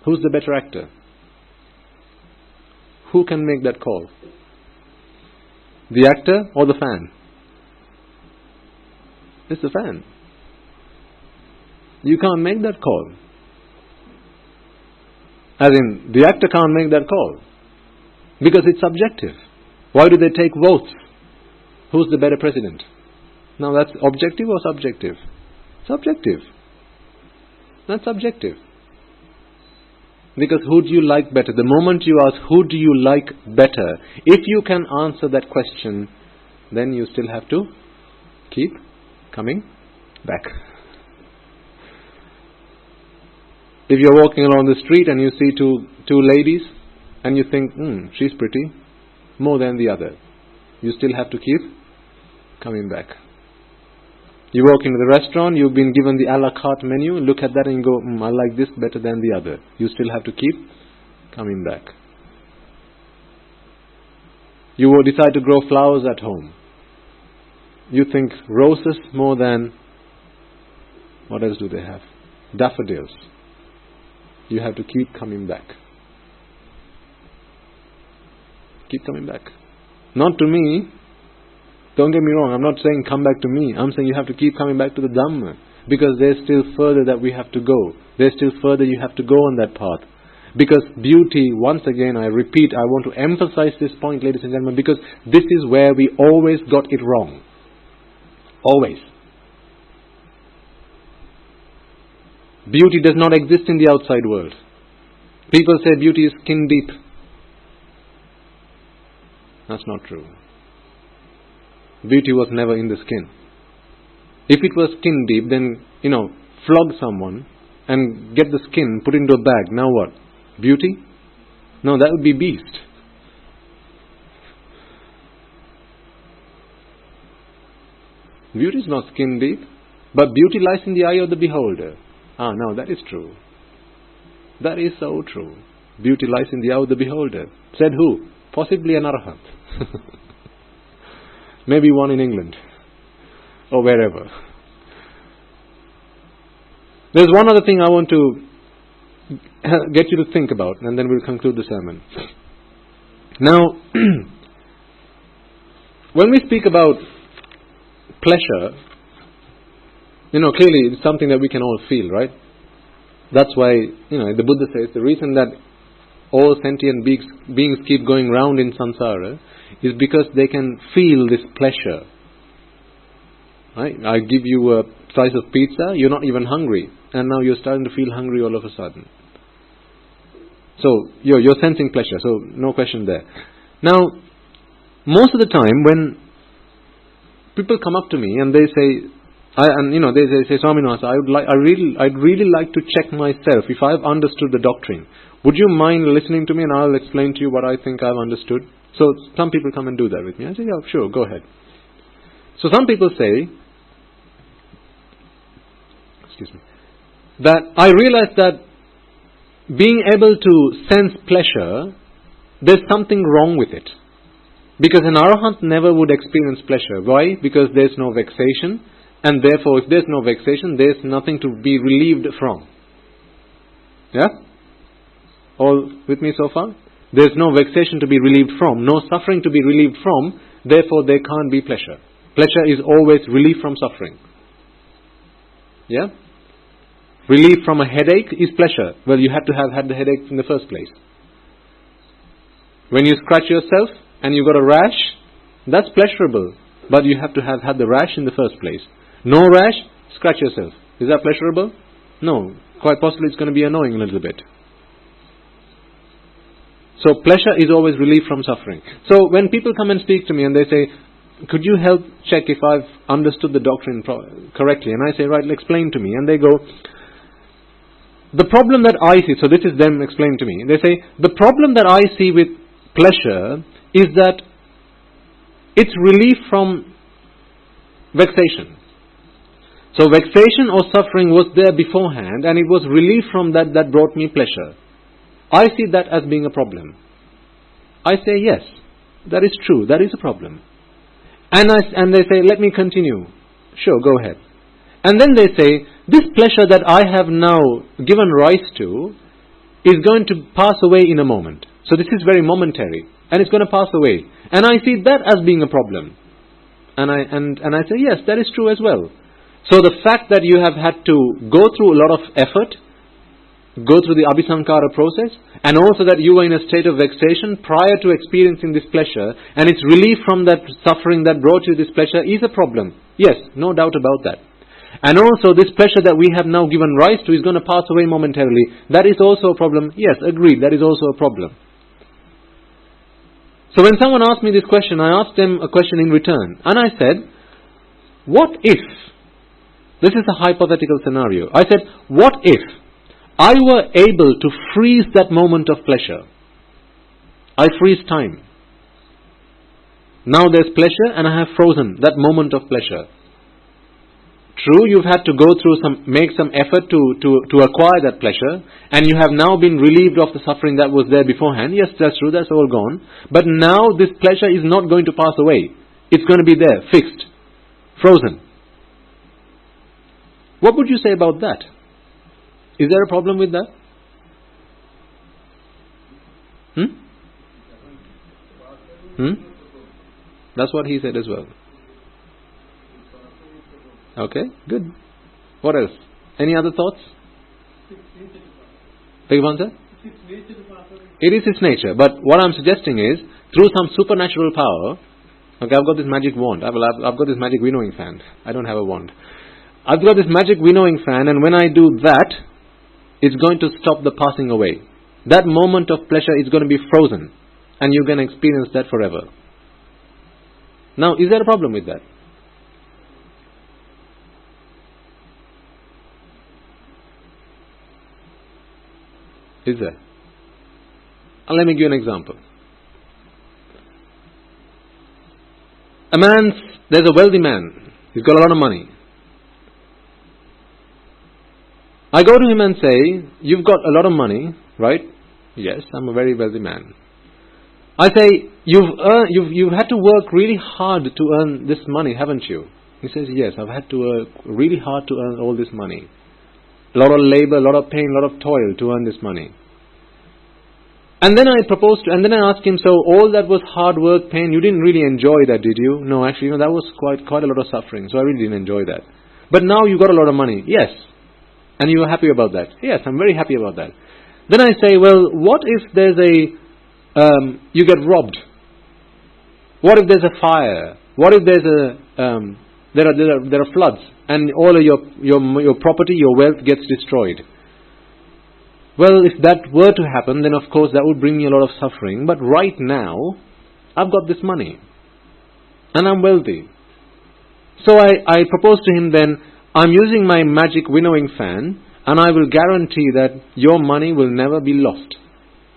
Who's the better actor? Who can make that call? The actor or the fan? It's the fan. You can't make that call. As in, the actor can't make that call. Because it's subjective. Why do they take votes? Who's the better president? Now that's objective or subjective? Subjective. That's subjective. Because who do you like better? The moment you ask, who do you like better? If you can answer that question, then you still have to keep coming back. If you're walking along the street and you see two ladies and you think, she's pretty, more than the other, you still have to keep coming back. You walk into the restaurant, you've been given the a la carte menu, look at that and you go, I like this better than the other. You still have to keep coming back. You will decide to grow flowers at home. You think roses more than, what else do they have? Daffodils. You have to keep coming back. Keep coming back. Not to me. Don't get me wrong, I'm not saying come back to me. I'm saying you have to keep coming back to the Dhamma. Because there's still further that we have to go. There's still further you have to go on that path. Because beauty, once again, I repeat, I want to emphasize this point, ladies and gentlemen, because this is where we always got it wrong. Always. Beauty does not exist in the outside world. People say beauty is skin deep. That's not true. Beauty was never in the skin. If it was skin deep, then, flog someone and get the skin, put into a bag. Now what? Beauty? No, that would be beast. Beauty is not skin deep, but beauty lies in the eye of the beholder. No, that is true. That is so true. Beauty lies in the eye of the beholder. Said who? Possibly an arhat. Maybe one in England. Or wherever. There's one other thing I want to get you to think about, and then we'll conclude the sermon. Now, when we speak about pleasure, clearly it's something that we can all feel, right? That's why, the Buddha says the reason that all sentient beings keep going round in samsara is because they can feel this pleasure. Right? I give you a slice of pizza, you're not even hungry, and now you're starting to feel hungry all of a sudden. So you're sensing pleasure, so no question there. Now, most of the time when people come up to me and they say, they say, Swaminatha, I'd really like to check myself if I've understood the doctrine. Would you mind listening to me and I'll explain to you what I think I've understood? So some people come and do that with me. I say, yeah, sure, go ahead. So some people say, that I realize that being able to sense pleasure, there's something wrong with it. Because an arahant never would experience pleasure. Why? Because there's no vexation. And therefore, if there's no vexation, there's nothing to be relieved from. Yeah? All with me so far? There's no vexation to be relieved from, no suffering to be relieved from, therefore there can't be pleasure. Pleasure is always relief from suffering. Yeah? Relief from a headache is pleasure. Well, you had to have had the headache in the first place. When you scratch yourself and you got a rash, that's pleasurable. But you have to have had the rash in the first place. No rash, scratch yourself. Is that pleasurable? No. Quite possibly it's going to be annoying a little bit. So pleasure is always relief from suffering. So when people come and speak to me and they say, could you help check if I've understood the doctrine correctly? And I say, right, explain to me. And they go, the problem that I see, so this is them explaining to me. They say, the problem that I see with pleasure is that it's relief from vexation. So vexation or suffering was there beforehand and it was relief from that brought me pleasure. I see that as being a problem. I say, yes, that is true, that is a problem. And they say, let me continue. Sure, go ahead. And then they say, this pleasure that I have now given rise to is going to pass away in a moment. So this is very momentary, and it's going to pass away. And I see that as being a problem. And I say, yes, that is true as well. So the fact that you have had to go through a lot of effort, go through the abhisankara process, and also that you were in a state of vexation prior to experiencing this pleasure, and it's relief from that suffering that brought you this pleasure is a problem. Yes, no doubt about that. And also this pleasure that we have now given rise to is going to pass away momentarily. That is also a problem. Yes, agreed, that is also a problem. So when someone asked me this question, I asked them a question in return. And I said, what if, this is a hypothetical scenario, I said, what if I were able to freeze that moment of pleasure? I freeze time. Now there's pleasure and I have frozen that moment of pleasure. True, you've had to go through make some effort to acquire that pleasure, and you have now been relieved of the suffering that was there beforehand. Yes, that's true, that's all gone. But now this pleasure is not going to pass away. It's going to be there, fixed, frozen. What would you say about that? Is there a problem with that? That's what he said as well. Okay, good. What else? Any other thoughts? Beg your pardon, sir? It is its nature. But what I'm suggesting is, through some supernatural power, okay, I've got this magic wand. I've got this magic winnowing fan. I don't have a wand. I've got this magic winnowing fan, and when I do that, it's going to stop the passing away. That moment of pleasure is going to be frozen, and you're going to experience that forever. Now, is there a problem with that? Is there? Let me give you an example. There's a wealthy man. He's got a lot of money. I go to him and say, you've got a lot of money, right? Yes, I'm a very wealthy man. I say, you've had to work really hard to earn this money, haven't you? He says, yes, I've had to work really hard to earn all this money. A lot of labor, a lot of pain, a lot of toil to earn this money. And then I ask him, so all that was hard work, pain, you didn't really enjoy that, did you? No, actually, that was quite a lot of suffering, so I really didn't enjoy that. But now you got a lot of money. Yes. And you are happy about that. Yes, I'm very happy about that. Then I say, well, what if there's you get robbed? What if there's a fire? What if there's there are floods and all of your property, your wealth gets destroyed? Well, if that were to happen, then of course that would bring me a lot of suffering. But right now, I've got this money. And I'm wealthy. So I propose to him then, I'm using my magic winnowing fan, and I will guarantee that your money will never be lost.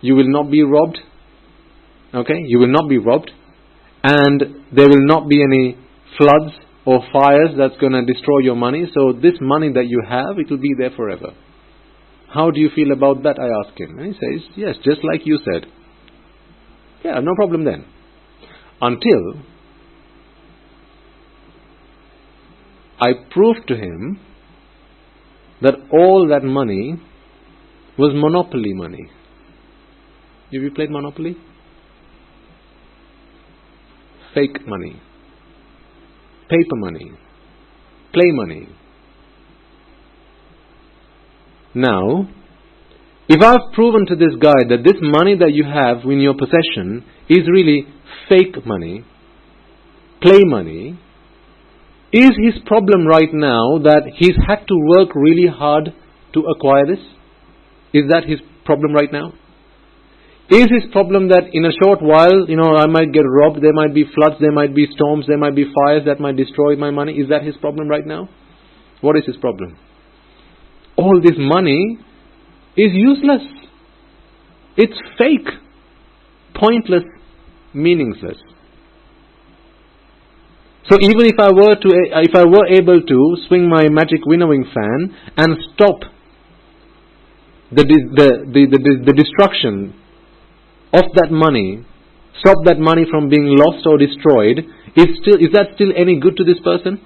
You will not be robbed. Okay? You will not be robbed. And there will not be any floods or fires that's going to destroy your money. So this money that you have, it will be there forever. How do you feel about that? I ask him. And he says, yes, just like you said. Yeah, no problem then. Until I proved to him that all that money was monopoly money. Have you played Monopoly? Fake money. Paper money. Play money. Now, if I've proven to this guy that this money that you have in your possession is really fake money, play money, is his problem right now that he's had to work really hard to acquire this? Is that his problem right now? Is his problem that in a short while, I might get robbed, there might be floods, there might be storms, there might be fires that might destroy my money? Is that his problem right now? What is his problem? All this money is useless. It's fake, pointless, meaningless. So even if I were able to swing my magic winnowing fan and stop the destruction of that money stop that money from being lost or destroyed, is that still any good to this person?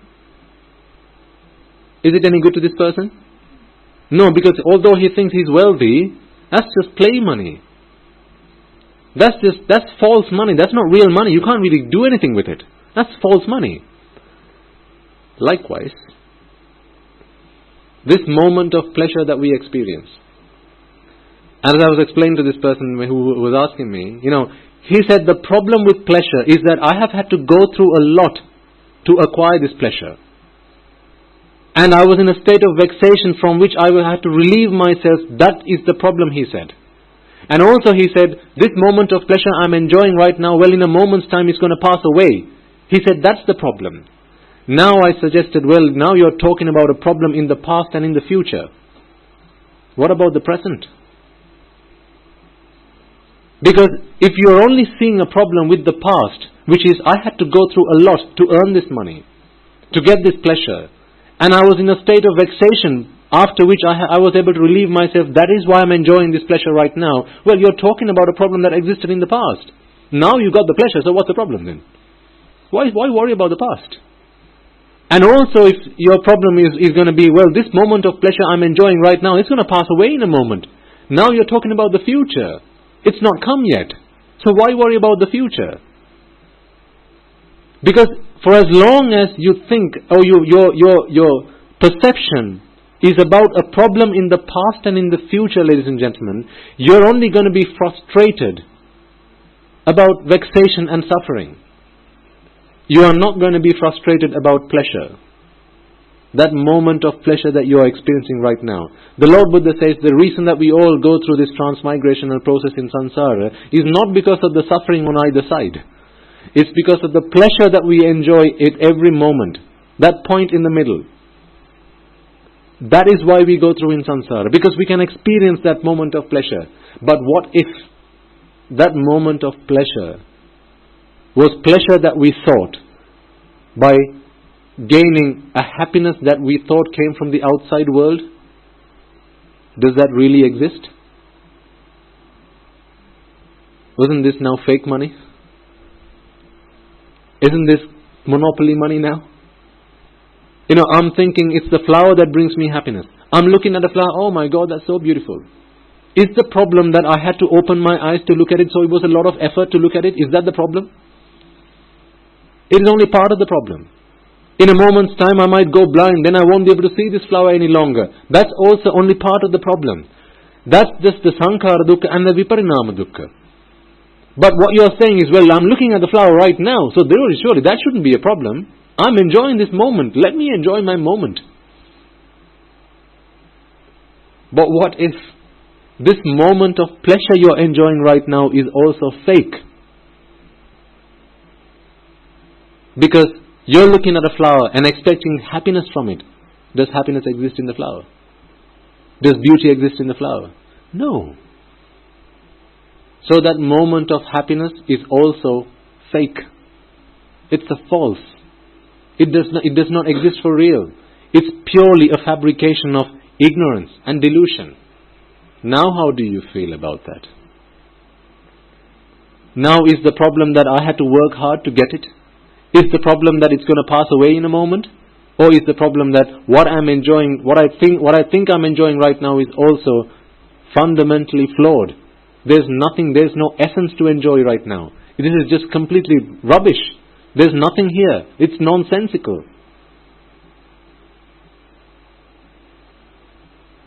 Is it any good to this person? No, because although he thinks he's wealthy, that's just play money. That's false money. That's not real money. You can't really do anything with it. That's false money. Likewise, this moment of pleasure that we experience, and as I was explaining to this person who was asking me, he said the problem with pleasure is that I have had to go through a lot to acquire this pleasure. And I was in a state of vexation from which I had to relieve myself. That is the problem, he said. And also he said, this moment of pleasure I'm enjoying right now, well, in a moment's time it's going to pass away. He said, that's the problem. Now I suggested, well, now you're talking about a problem in the past and in the future. What about the present? Because if you're only seeing a problem with the past, which is I had to go through a lot to earn this money, to get this pleasure, and I was in a state of vexation, after which I was able to relieve myself, that is why I'm enjoying this pleasure right now. Well, you're talking about a problem that existed in the past. Now you got the pleasure, so what's the problem then? Why worry about the past? And also if your problem is going to be, well, this moment of pleasure I'm enjoying right now, it's going to pass away in a moment. Now you're talking about the future. It's not come yet. So why worry about the future? Because for as long as you think, or your perception is about a problem in the past and in the future, ladies and gentlemen, you're only going to be frustrated about vexation and suffering. You are not going to be frustrated about pleasure. That moment of pleasure that you are experiencing right now. The Lord Buddha says the reason that we all go through this transmigrational process in samsara is not because of the suffering on either side. It's because of the pleasure that we enjoy at every moment. That point in the middle. That is why we go through in samsara. Because we can experience that moment of pleasure. But what if that moment of pleasure was pleasure that we sought by gaining a happiness that we thought came from the outside world? Does that really exist? Wasn't this now fake money? Isn't this monopoly money now? I'm thinking it's the flower that brings me happiness. I'm looking at a flower, oh my God, that's so beautiful. Is the problem that I had to open my eyes to look at it, so it was a lot of effort to look at it? Is that the problem? It is only part of the problem. In a moment's time I might go blind, then I won't be able to see this flower any longer. That's also only part of the problem. That's just the sankhara dukkha and the viparinama dukkha. But what you're saying is, well, I'm looking at the flower right now, so surely that shouldn't be a problem. I'm enjoying this moment. Let me enjoy my moment. But what if this moment of pleasure you're enjoying right now is also fake? Because you're looking at a flower and expecting happiness from it. Does happiness exist in the flower? Does beauty exist in the flower? No. So that moment of happiness is also fake. It's a false. It does not exist for real. It's purely a fabrication of ignorance and delusion. Now how do you feel about that? Now is the problem that I had to work hard to get it? Is the problem that it's going to pass away in a moment? Or is the problem that what I'm enjoying, what I think I'm enjoying right now is also fundamentally flawed? There's no essence to enjoy right now. This is just completely rubbish. There's nothing here. It's nonsensical.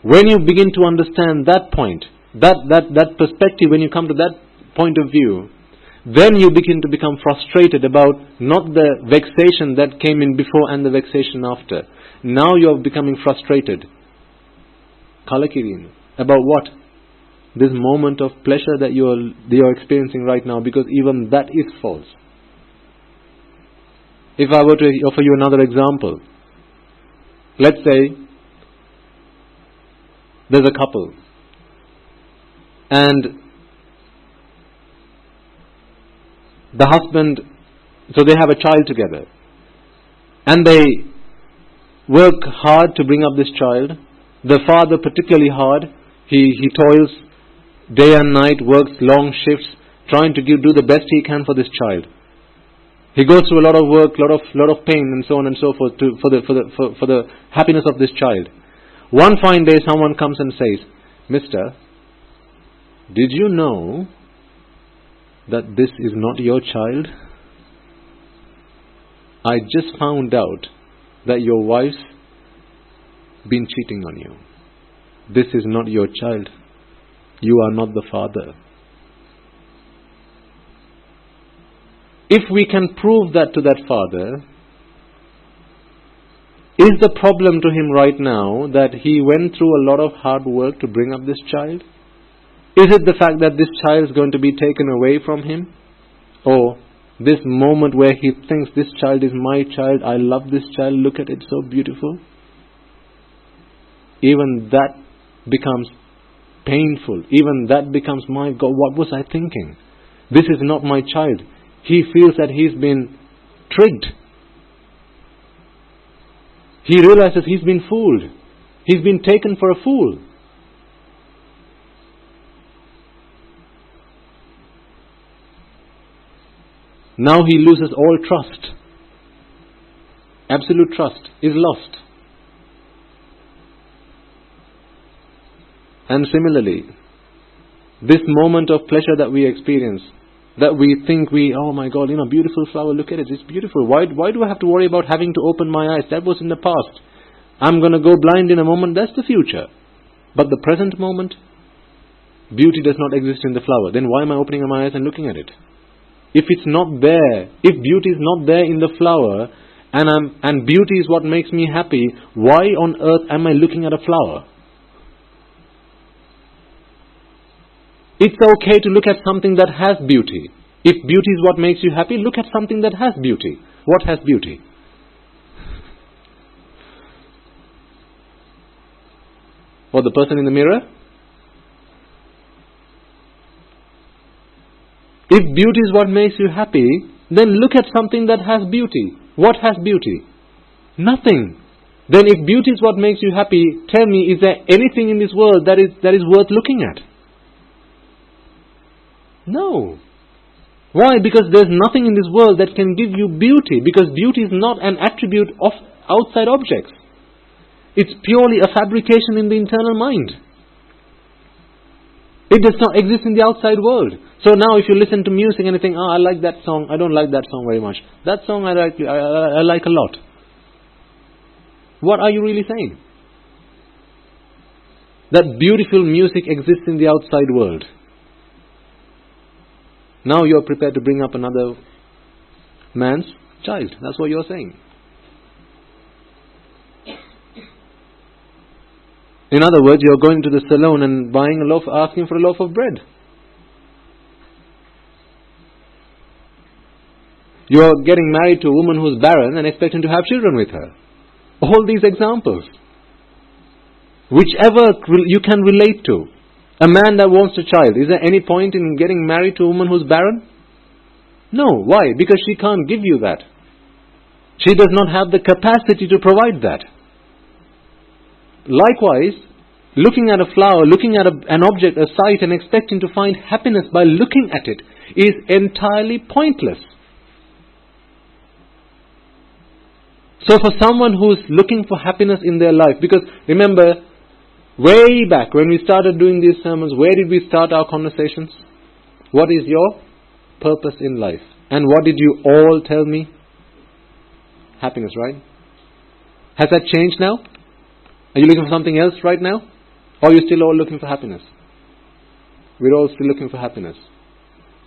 When you begin to understand that point, that perspective, when you come to that point of view, then you begin to become frustrated about not the vexation that came in before and the vexation after. Now you're becoming frustrated. Kalakirin. About what? This moment of pleasure that you're experiencing right now, because even that is false. If I were to offer you another example, let's say there's a couple and the husband, so they have a child together and they work hard to bring up this child. The father particularly hard. He toils day and night, works long shifts. trying to do the best he can for this child. He goes through a lot of work, lot of pain, and so on and so forth for the happiness of this child. One fine day, someone comes and says, "Mister, did you know that this is not your child? I just found out that your wife's been cheating on you. This is not your child. You are not the father." If we can prove that to that father, is the problem to him right now that he went through a lot of hard work to bring up this child? Is it the fact that this child is going to be taken away from him? Or this moment where he thinks, this child is my child, I love this child, look at it, so beautiful? Even that becomes painful. Even that becomes, my God, what was I thinking? This is not my child. He feels that he's been tricked. He realizes he's been fooled. He's been taken for a fool. Now he loses all trust. Absolute trust is lost. And similarly, this moment of pleasure that we experience, that we think oh my God, beautiful flower, look at it, it's beautiful. Why do I have to worry about having to open my eyes? That was in the past. I'm going to go blind in a moment, that's the future. But the present moment, beauty does not exist in the flower. Then why am I opening my eyes and looking at it? If it's not there, if beauty is not there in the flower, and beauty is what makes me happy, why on earth am I looking at a flower? It's okay to look at something that has beauty. If beauty is what makes you happy, look at something that has beauty. What has beauty? Or the person in the mirror? If beauty is what makes you happy, then look at something that has beauty. What has beauty? Nothing. Then if beauty is what makes you happy, tell me, is there anything in this world that is worth looking at? No. Why? Because there's nothing in this world that can give you beauty. Because beauty is not an attribute of outside objects. It's purely a fabrication in the internal mind. It does not exist in the outside world. So now if you listen to music and you think, I like that song, I don't like that song very much. That song I like a lot. What are you really saying? That beautiful music exists in the outside world. Now you're prepared to bring up another man's child. That's what you're saying. In other words, you're going to the salon and buying a loaf, asking for a loaf of bread. You're getting married to a woman who's barren and expecting to have children with her. All these examples. Whichever you can relate to. A man that wants a child, is there any point in getting married to a woman who's barren? No. Why? Because she can't give you that. She does not have the capacity to provide that. Likewise, looking at a flower, looking at an object, a sight, and expecting to find happiness by looking at it is entirely pointless. So for someone who's looking for happiness in their life, because remember, way back when we started doing these sermons, where did we start our conversations? What is your purpose in life? And what did you all tell me? Happiness, right? Has that changed now? Are you looking for something else right now? Or are you still all looking for happiness? We're all still looking for happiness.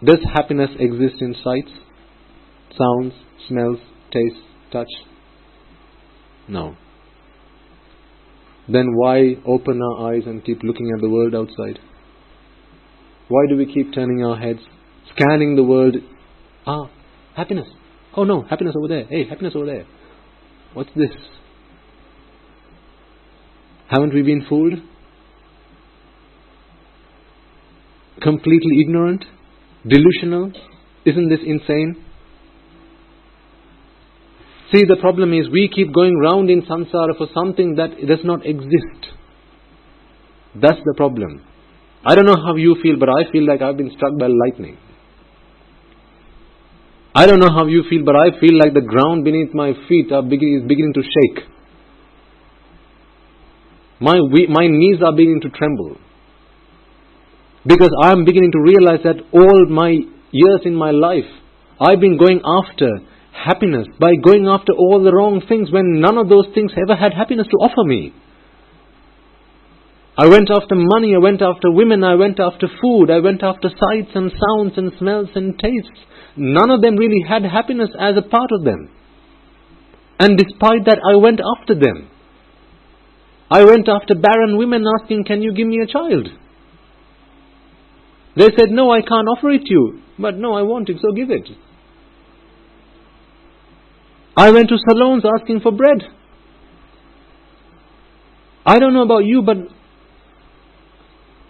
Does happiness exist in sights, sounds, smells, tastes, touch? No. Then why open our eyes and keep looking at the world outside? Why do we keep turning our heads, scanning the world? Happiness. Oh no, happiness over there. Hey, happiness over there. What's this? Haven't we been fooled? Completely ignorant? Delusional? Isn't this insane? See, the problem is we keep going round in samsara for something that does not exist. That's the problem. I don't know how you feel, but I feel like I've been struck by lightning. I don't know how you feel, but I feel like the ground beneath my feet is beginning to shake. My knees are beginning to tremble. Because I am beginning to realize that all my years in my life, I've been going after happiness by going after all the wrong things when none of those things ever had happiness to offer me. I went after money, I went after women, I went after food, I went after sights and sounds and smells and tastes. None of them really had happiness as a part of them. And despite that, I went after them. I went after barren women asking, can you give me a child? They said, no, I can't offer it to you. But no, I want it, so give it. I went to salons asking for bread. I don't know about you, but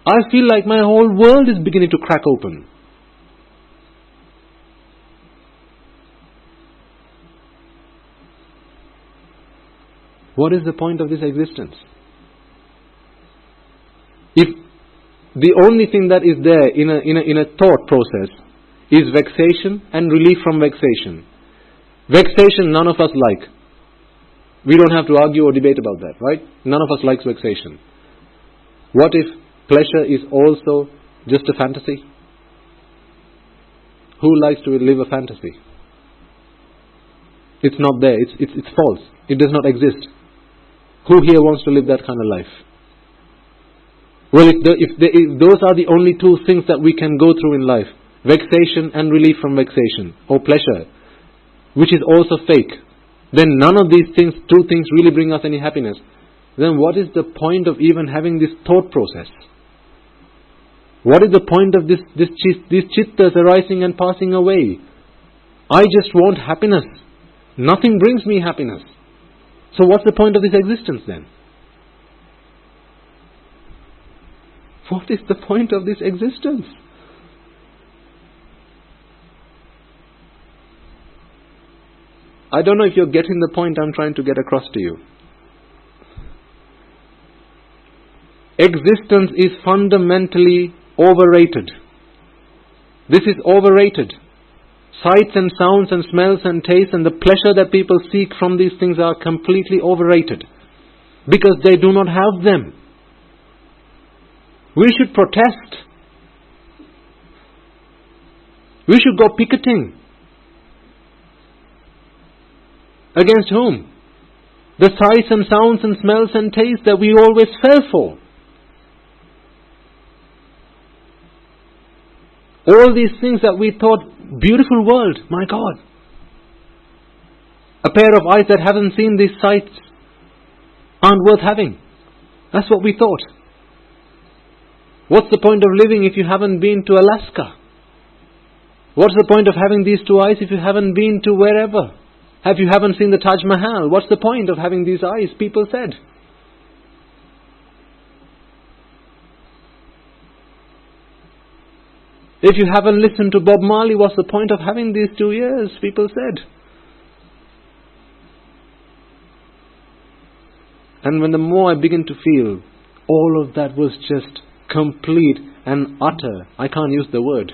I feel like my whole world is beginning to crack open. What is the point of this existence? If the only thing that is there in a thought process is vexation and relief from vexation. Vexation none of us like. We don't have to argue or debate about that, right? None of us likes vexation. What if pleasure is also just a fantasy? Who likes to live a fantasy? It's not there. It's false. It does not exist. Who here wants to live that kind of life? Well, if those are the only two things that we can go through in life, vexation and relief from vexation, or pleasure, which is also fake, then none of these two things really bring us any happiness. Then what is the point of even having this thought process? What is the point of these chittas arising and passing away? I just want happiness. Nothing brings me happiness. So what's the point of this existence then? What is the point of this existence? I don't know if you're getting the point I'm trying to get across to you. Existence is fundamentally overrated. This is overrated. Sights and sounds and smells and tastes and the pleasure that people seek from these things are completely overrated. Because they do not have them. We should protest. We should go picketing. Against whom? The sights and sounds and smells and tastes that we always fell for. All these things that we thought, beautiful world, my God. A pair of eyes that haven't seen these sights aren't worth having. That's what we thought. What's the point of living if you haven't been to Alaska? What's the point of having these two eyes if you haven't been to wherever? If you haven't seen the Taj Mahal, what's the point of having these eyes? People said. If you haven't listened to Bob Marley, what's the point of having these 2 ears? People said. And when the more I begin to feel, all of that was just complete and utter, I can't use the word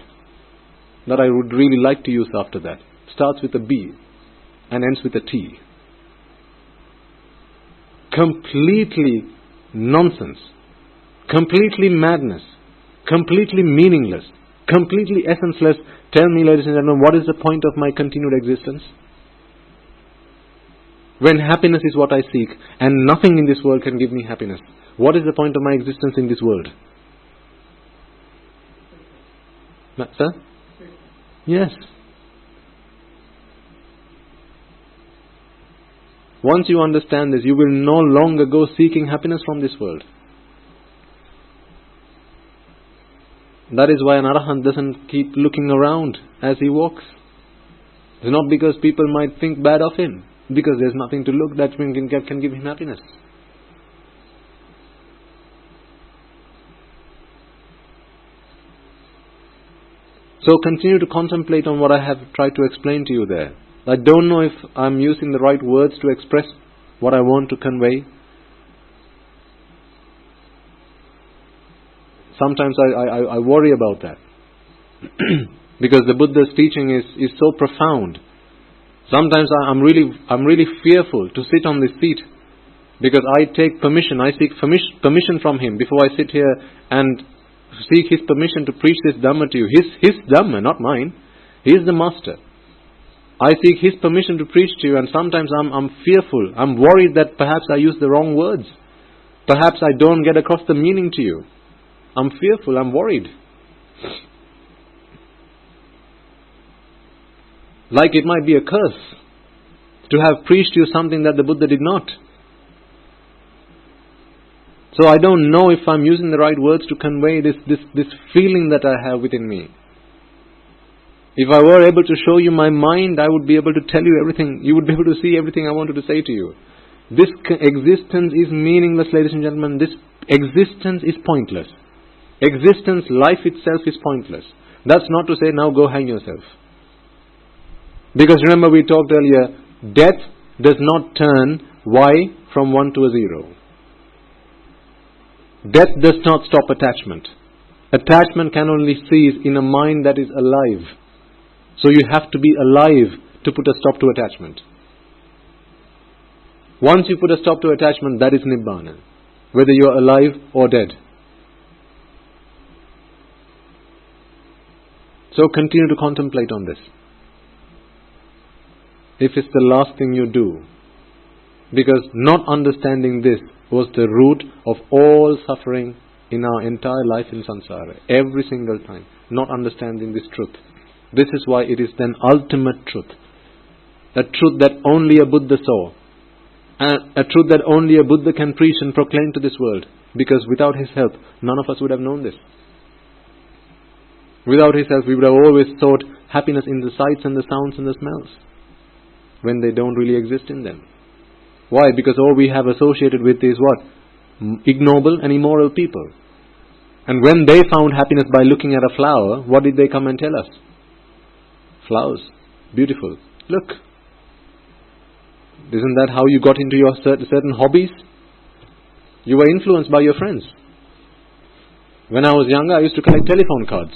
that I would really like to use after that. Starts with a B and ends with a T. Completely nonsense. Completely madness. Completely meaningless. Completely essenceless. Tell me, ladies and gentlemen, what is the point of my continued existence? When happiness is what I seek, and nothing in this world can give me happiness, what is the point of my existence in this world? Sir? Yes. Once you understand this, you will no longer go seeking happiness from this world. That is why an arahant doesn't keep looking around as he walks. It's not because people might think bad of him, because there's nothing to look that can give him happiness. So continue to contemplate on what I have tried to explain to you there. I don't know if I'm using the right words to express what I want to convey. Sometimes I worry about that. Because the Buddha's teaching is so profound. Sometimes I'm really fearful to sit on this seat, because I take permission, I seek permission from him before I sit here and seek his permission to preach this Dhamma to you. His Dhamma, not mine. He is the master. I seek his permission to preach to you, and sometimes I'm fearful. I'm worried that perhaps I use the wrong words. Perhaps I don't get across the meaning to you. I'm fearful, I'm worried. Like it might be a curse to have preached to you something that the Buddha did not. So I don't know if I'm using the right words to convey this feeling that I have within me. If I were able to show you my mind, I would be able to tell you everything. You would be able to see everything I wanted to say to you. This existence is meaningless, ladies and gentlemen. This existence is pointless. Existence, life itself is pointless. That's not to say, now go hang yourself. Because remember, we talked earlier, death does not turn Y from 1 to a 0. Death does not stop attachment. Attachment can only cease in a mind that is alive. So you have to be alive to put a stop to attachment. Once you put a stop to attachment, that is Nibbana, whether you are alive or dead. So continue to contemplate on this. If it's the last thing you do, because not understanding this was the root of all suffering in our entire life in samsara, every single time, not understanding this truth. This is why it is then ultimate truth. A truth that only a Buddha saw. And a truth that only a Buddha can preach and proclaim to this world. Because without his help, none of us would have known this. Without his help, we would have always sought happiness in the sights and the sounds and the smells, when they don't really exist in them. Why? Because all we have associated with is what? Ignoble and immoral people. And when they found happiness by looking at a flower, what did they come and tell us? Flowers. Beautiful. Look. Isn't that how you got into your certain hobbies? You were influenced by your friends. When I was younger, I used to collect telephone cards.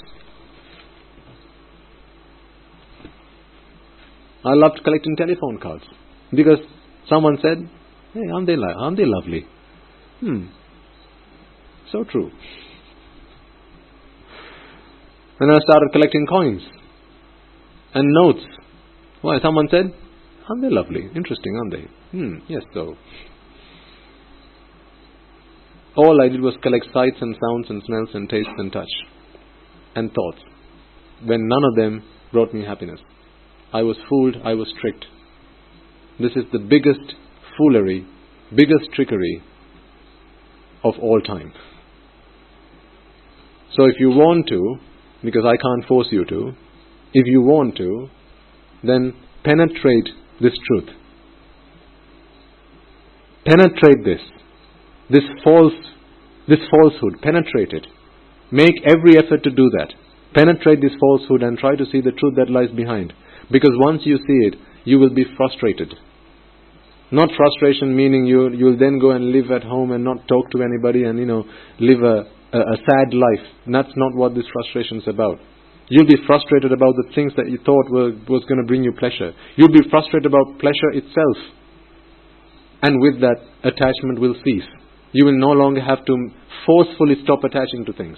I loved collecting telephone cards. Because someone said, hey, aren't they lovely? So true. Then I started collecting coins and notes. Why? Someone said, aren't they lovely? Interesting, aren't they? Yes, so. All I did was collect sights and sounds and smells and tastes and touch and thoughts, when none of them brought me happiness. I was fooled, I was tricked. This is the biggest foolery, biggest trickery of all time. So if you want to, because I can't force you to, if you want to, then penetrate this truth. Penetrate this falsehood, penetrate it. Make every effort to do that. Penetrate this falsehood and try to see the truth that lies behind. Because once you see it, you will be frustrated. Not frustration meaning you'll then go and live at home and not talk to anybody and live a sad life. That's not what this frustration is about. You'll be frustrated about the things that you thought was going to bring you pleasure. You'll be frustrated about pleasure itself. And with that, attachment will cease. You will no longer have to forcefully stop attaching to things.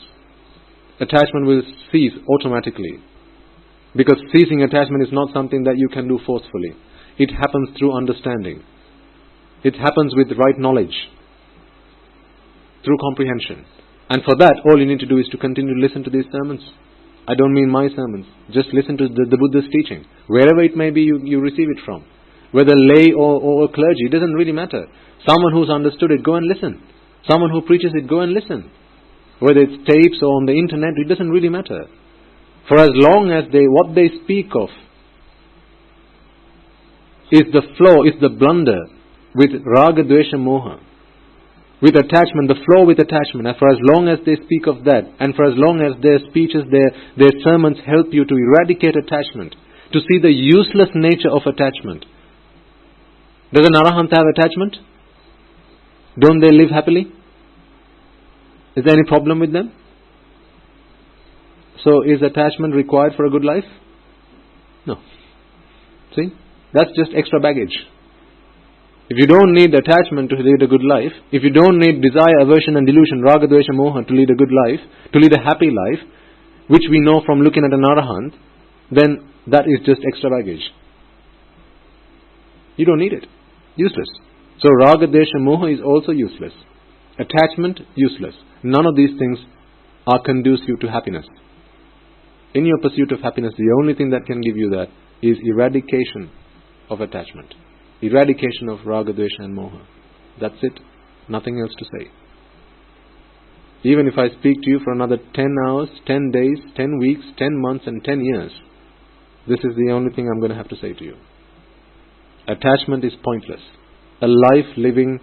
Attachment will cease automatically. Because ceasing attachment is not something that you can do forcefully. It happens through understanding. It happens with right knowledge. Through comprehension. And for that, all you need to do is to continue to listen to these sermons. I don't mean my sermons. Just listen to the Buddha's teaching. Wherever it may be you receive it from. Whether lay or clergy, it doesn't really matter. Someone who's understood it, go and listen. Someone who preaches it, go and listen. Whether it's tapes or on the internet, it doesn't really matter. For as long as what they speak of is the flaw, is the blunder with raga, dvesha, moha, with attachment, the flaw with attachment, and for as long as they speak of that, and for as long as their speeches, their sermons help you to eradicate attachment, to see the useless nature of attachment. Does an arahant have attachment? Don't they live happily? Is there any problem with them? So is attachment required for a good life? No. See? That's just extra baggage. If you don't need attachment to lead a good life, if you don't need desire, aversion and delusion, raga, dvesha, moha to lead a good life, to lead a happy life, which we know from looking at an arahant, then that is just extra baggage. You don't need it. Useless. So raga, dvesha, moha is also useless. Attachment, useless. None of these things are conducive to happiness. In your pursuit of happiness, the only thing that can give you that is eradication of attachment. Eradication of raga, dvesha and moha. That's it. Nothing else to say. Even if I speak to you for another 10 hours, 10 days, 10 weeks, 10 months and 10 years, this is the only thing I'm going to have to say to you. Attachment is pointless. A life living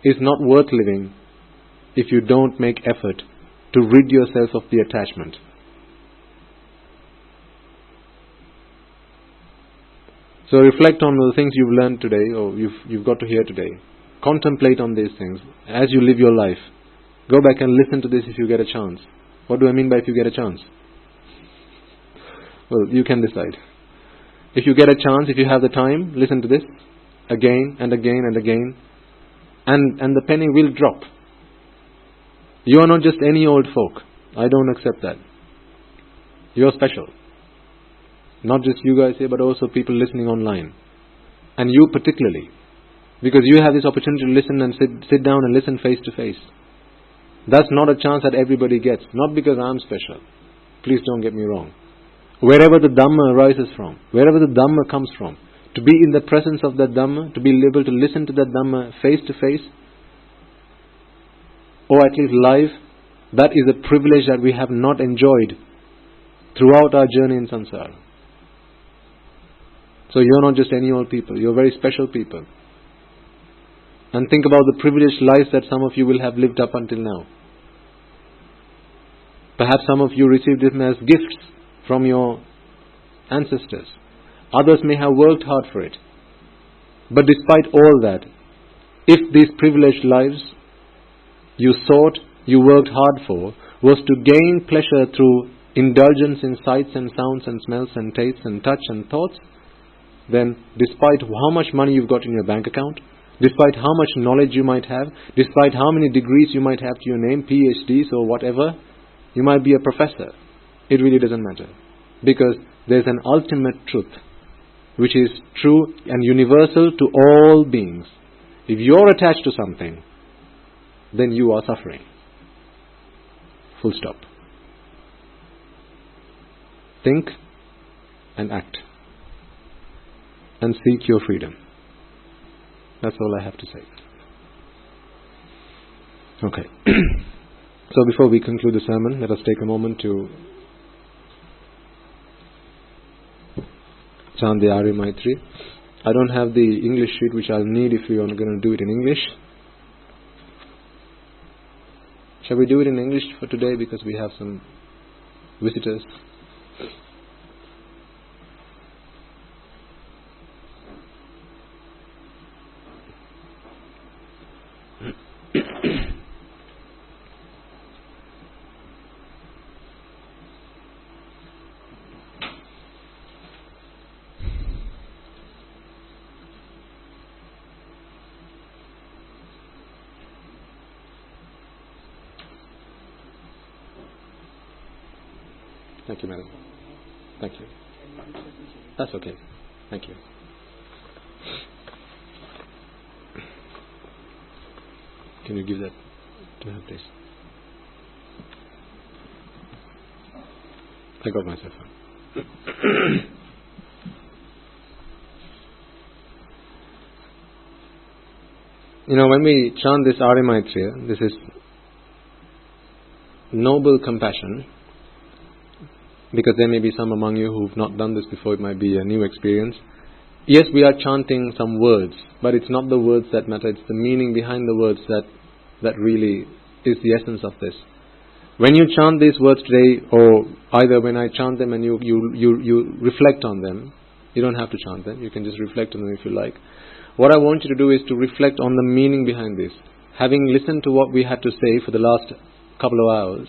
is not worth living if you don't make effort to rid yourself of the attachment. So reflect on the things you've learned today or you've got to hear today. Contemplate on these things as you live your life. Go back and listen to this if you get a chance. What do I mean by if you get a chance? Well, you can decide. If you get a chance, if you have the time, listen to this again and again and again. And the penny will drop. You are not just any old folk. I don't accept that. You are special. Not just you guys here, but also people listening online. And you particularly. Because you have this opportunity to listen and sit down and listen face to face. That's not a chance that everybody gets. Not because I'm special. Please don't get me wrong. Wherever the Dhamma arises from, wherever the Dhamma comes from, to be in the presence of that Dhamma, to be able to listen to that Dhamma face to face, or at least live, that is a privilege that we have not enjoyed throughout our journey in samsara. So you're not just any old people, you're very special people. And think about the privileged lives that some of you will have lived up until now. Perhaps some of you received them as gifts from your ancestors. Others may have worked hard for it. But despite all that, if these privileged lives you sought, you worked hard for, was to gain pleasure through indulgence in sights and sounds and smells and tastes and touch and thoughts, then despite how much money you've got in your bank account, despite how much knowledge you might have, despite how many degrees you might have to your name, PhDs or whatever, you might be a professor. It really doesn't matter. Because there's an ultimate truth which is true and universal to all beings. If you're attached to something, then you are suffering. Full stop. Think and act. And seek your freedom. That's all I have to say. Okay. So before we conclude the sermon, let us take a moment to chant the Arya Maitri. I don't have the English sheet which I'll need if you are going to do it in English. Shall we do it in English for today because we have some visitors? Thank you, madam. Thank you. That's okay. Thank you. Can you give that to her, please? I got myself on. When we chant this Arya Maitreya, this is noble compassion. Because there may be some among you who've not done this before, it might be a new experience. Yes, we are chanting some words, but it's not the words that matter, it's the meaning behind the words that really is the essence of this. When you chant these words today, or either when I chant them and you reflect on them, you don't have to chant them, you can just reflect on them if you like. What I want you to do is to reflect on the meaning behind this. Having listened to what we had to say for the last couple of hours,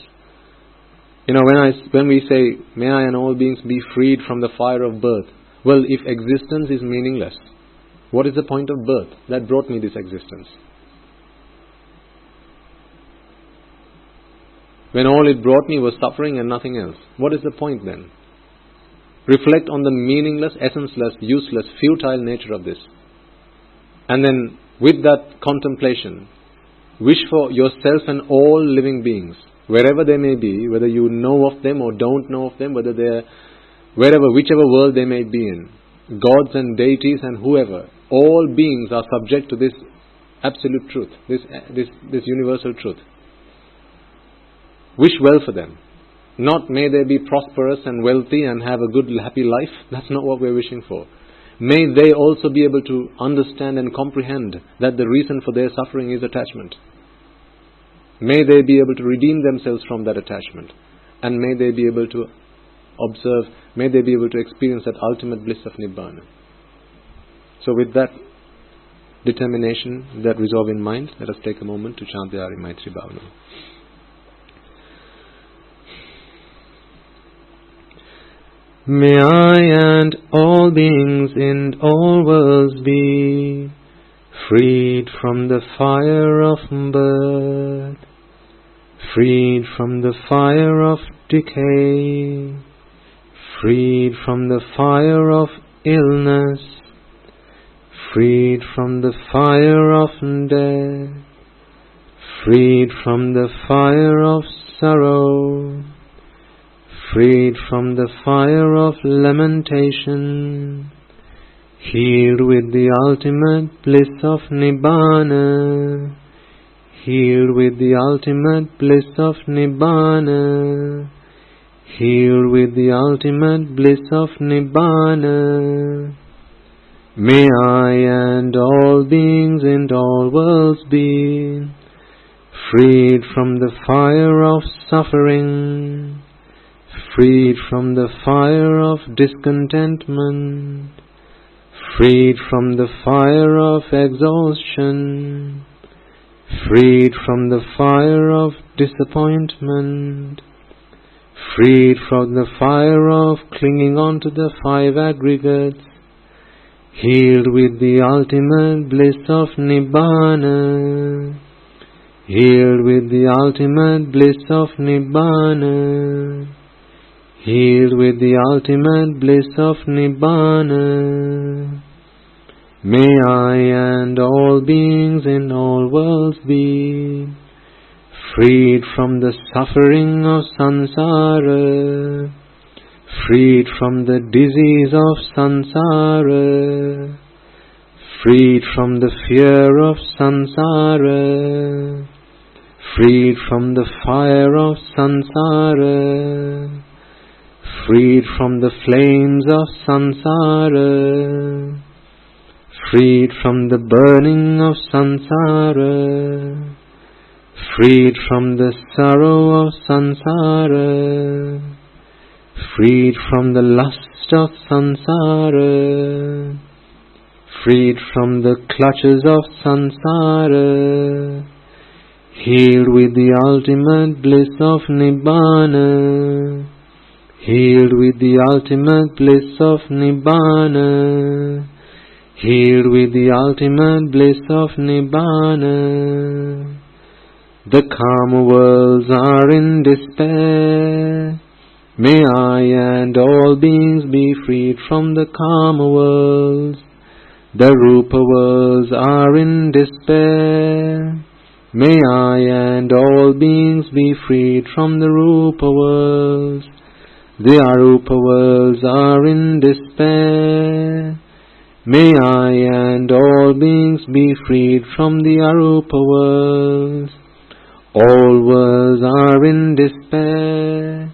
When we say, may I and all beings be freed from the fire of birth, well, if existence is meaningless, what is the point of birth that brought me this existence? When all it brought me was suffering and nothing else, what is the point then? Reflect on the meaningless, essenceless, useless, futile nature of this. And then, with that contemplation, wish for yourself and all living beings, wherever they may be, whether you know of them or don't know of them, whichever world they may be in, gods and deities and whoever, all beings are subject to this absolute truth, this universal truth. Wish well for them. Not may they be prosperous and wealthy and have a good, happy life. That's not what we're wishing for. May they also be able to understand and comprehend that the reason for their suffering is attachment. May they be able to redeem themselves from that attachment. And may they be able to observe, may they be able to experience that ultimate bliss of Nibbana. So with that determination, that resolve in mind, let us take a moment to chant the Ari Maitri Bhavana. May I and all beings in all worlds be freed from the fire of birth, freed from the fire of decay, freed from the fire of illness, freed from the fire of death, freed from the fire of sorrow, freed from the fire of lamentation, healed with the ultimate bliss of Nibbana, healed with the ultimate bliss of Nibbana, healed with the ultimate bliss of Nibbana. May I and all beings in all worlds be freed from the fire of suffering, freed from the fire of discontentment, freed from the fire of exhaustion, freed from the fire of disappointment, freed from the fire of clinging on to the five aggregates, healed with the ultimate bliss of Nibbana, healed with the ultimate bliss of Nibbana, healed with the ultimate bliss of Nibbana. May I and all beings in all worlds be freed from the suffering of samsara, freed from the disease of samsara, freed from the fear of samsara, freed from the fire of samsara, freed from the flames of samsara, freed from the burning of samsara, freed from the sorrow of samsara, freed from the lust of samsara, freed from the clutches of samsara, healed with the ultimate bliss of Nibbana, healed with the ultimate bliss of Nibbana, healed with the ultimate bliss of Nibbana. The karma worlds are in despair. May I and all beings be freed from the karma worlds. The rupa worlds are in despair. May I and all beings be freed from the rupa worlds. The arupa worlds are in despair. May I and all beings be freed from the arupa worlds. All worlds are in despair.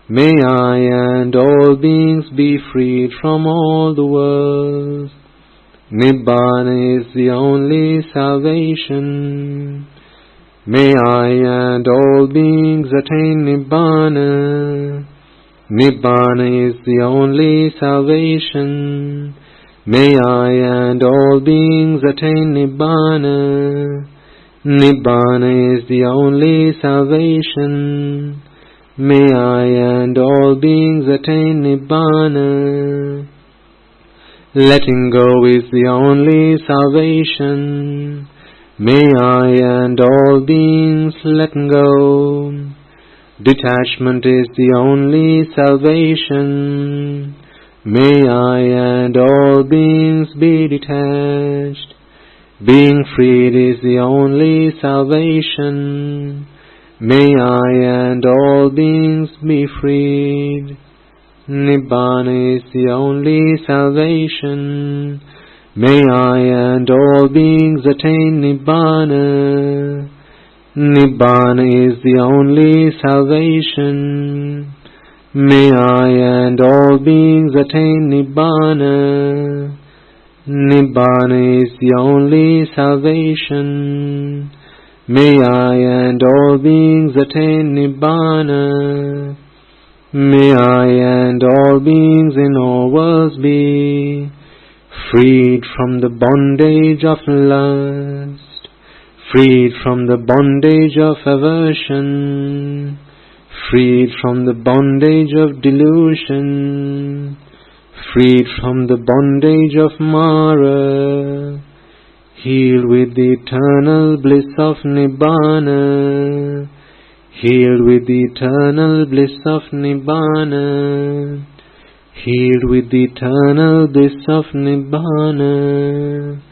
May I and all beings be freed from all the worlds. Nibbana is the only salvation. May I and all beings attain Nibbana. Nibbana is the only salvation. May I and all beings attain Nibbana. Nibbana is the only salvation. May I and all beings attain Nibbana. Letting go is the only salvation. May I and all beings let go. Detachment is the only salvation. May I and all beings be detached. Being freed is the only salvation. May I and all beings be freed. Nibbana is the only salvation. May I and all beings attain Nibbana. Nibbana is the only salvation. May I and all beings attain Nibbana. Nibbana is the only salvation. May I and all beings attain Nibbana. May I and all beings in all worlds be freed from the bondage of lust, freed from the bondage of aversion, freed from the bondage of delusion, freed from the bondage of Mara, healed with the eternal bliss of Nibbana, healed with the eternal bliss of Nibbana, healed with the eternal bliss of Nibbana,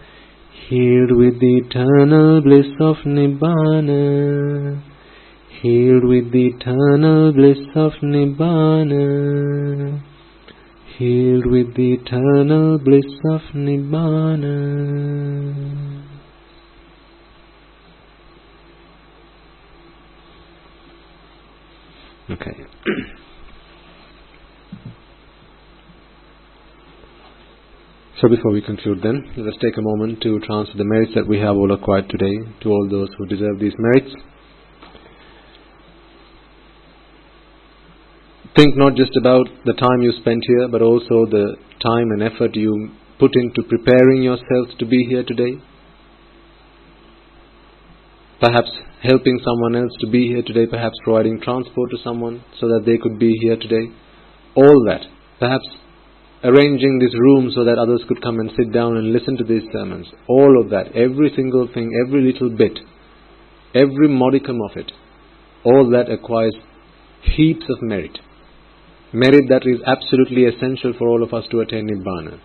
healed with the eternal bliss of Nibbana, healed with the eternal bliss of Nibbana, healed with the eternal bliss of Nibbana. Okay. So before we conclude then, let us take a moment to transfer the merits that we have all acquired today to all those who deserve these merits. Think not just about the time you spent here, but also the time and effort you put into preparing yourselves to be here today. Perhaps helping someone else to be here today, perhaps providing transport to someone so that they could be here today. All that. Perhaps arranging this room so that others could come and sit down and listen to these sermons. All of that, every single thing, every little bit, every modicum of it, all that acquires heaps of merit. Merit that is absolutely essential for all of us to attain Nibbana.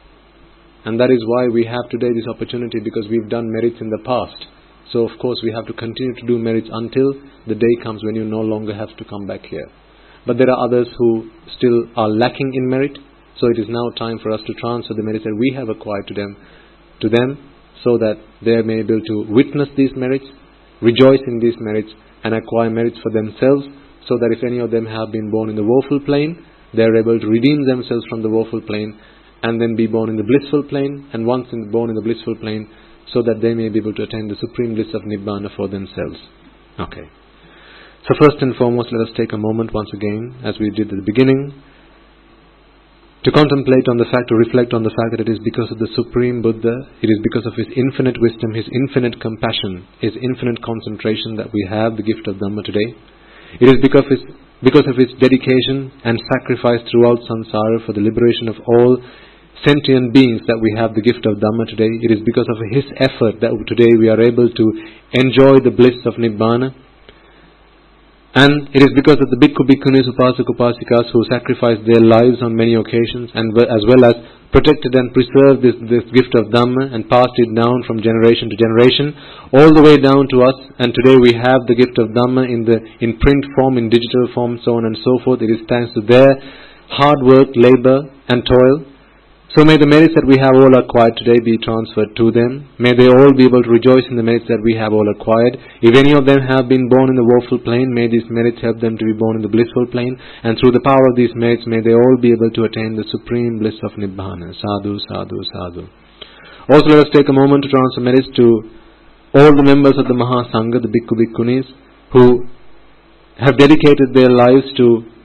And that is why we have today this opportunity, because we've done merits in the past. So of course we have to continue to do merits until the day comes when you no longer have to come back here. But there are others who still are lacking in merit, so it is now time for us to transfer the merits that we have acquired to them, so that they may be able to witness these merits, rejoice in these merits, and acquire merits for themselves, so that if any of them have been born in the woeful plane, they are able to redeem themselves from the woeful plane, and then be born in the blissful plane, and once born in the blissful plane, so that they may be able to attain the supreme bliss of Nibbana for themselves. Okay. So first and foremost, let us take a moment once again, as we did at the beginning, to contemplate on the fact, to reflect on the fact that it is because of the Supreme Buddha, it is because of His infinite wisdom, His infinite compassion, His infinite concentration that we have the gift of Dhamma today. It is because of His dedication and sacrifice throughout samsara for the liberation of all sentient beings that we have the gift of Dhamma today. It is because of His effort that today we are able to enjoy the bliss of Nibbana. And it is because of the Bhikkhu Bhikkhunis, Upasak Upasikas who sacrificed their lives on many occasions, and as well as protected and preserved this gift of Dhamma and passed it down from generation to generation, all the way down to us. And today we have the gift of Dhamma in print form, in digital form, so on and so forth. It is thanks to their hard work, labor and toil. So may the merits that we have all acquired today be transferred to them. May they all be able to rejoice in the merits that we have all acquired. If any of them have been born in the woeful plane, may these merits help them to be born in the blissful plane. And through the power of these merits, may they all be able to attain the supreme bliss of Nibbana. Sadhu, sadhu, sadhu. Also let us take a moment to transfer merits to all the members of the Mahasangha, the Bhikkhu Bhikkhunis, who have dedicated their lives to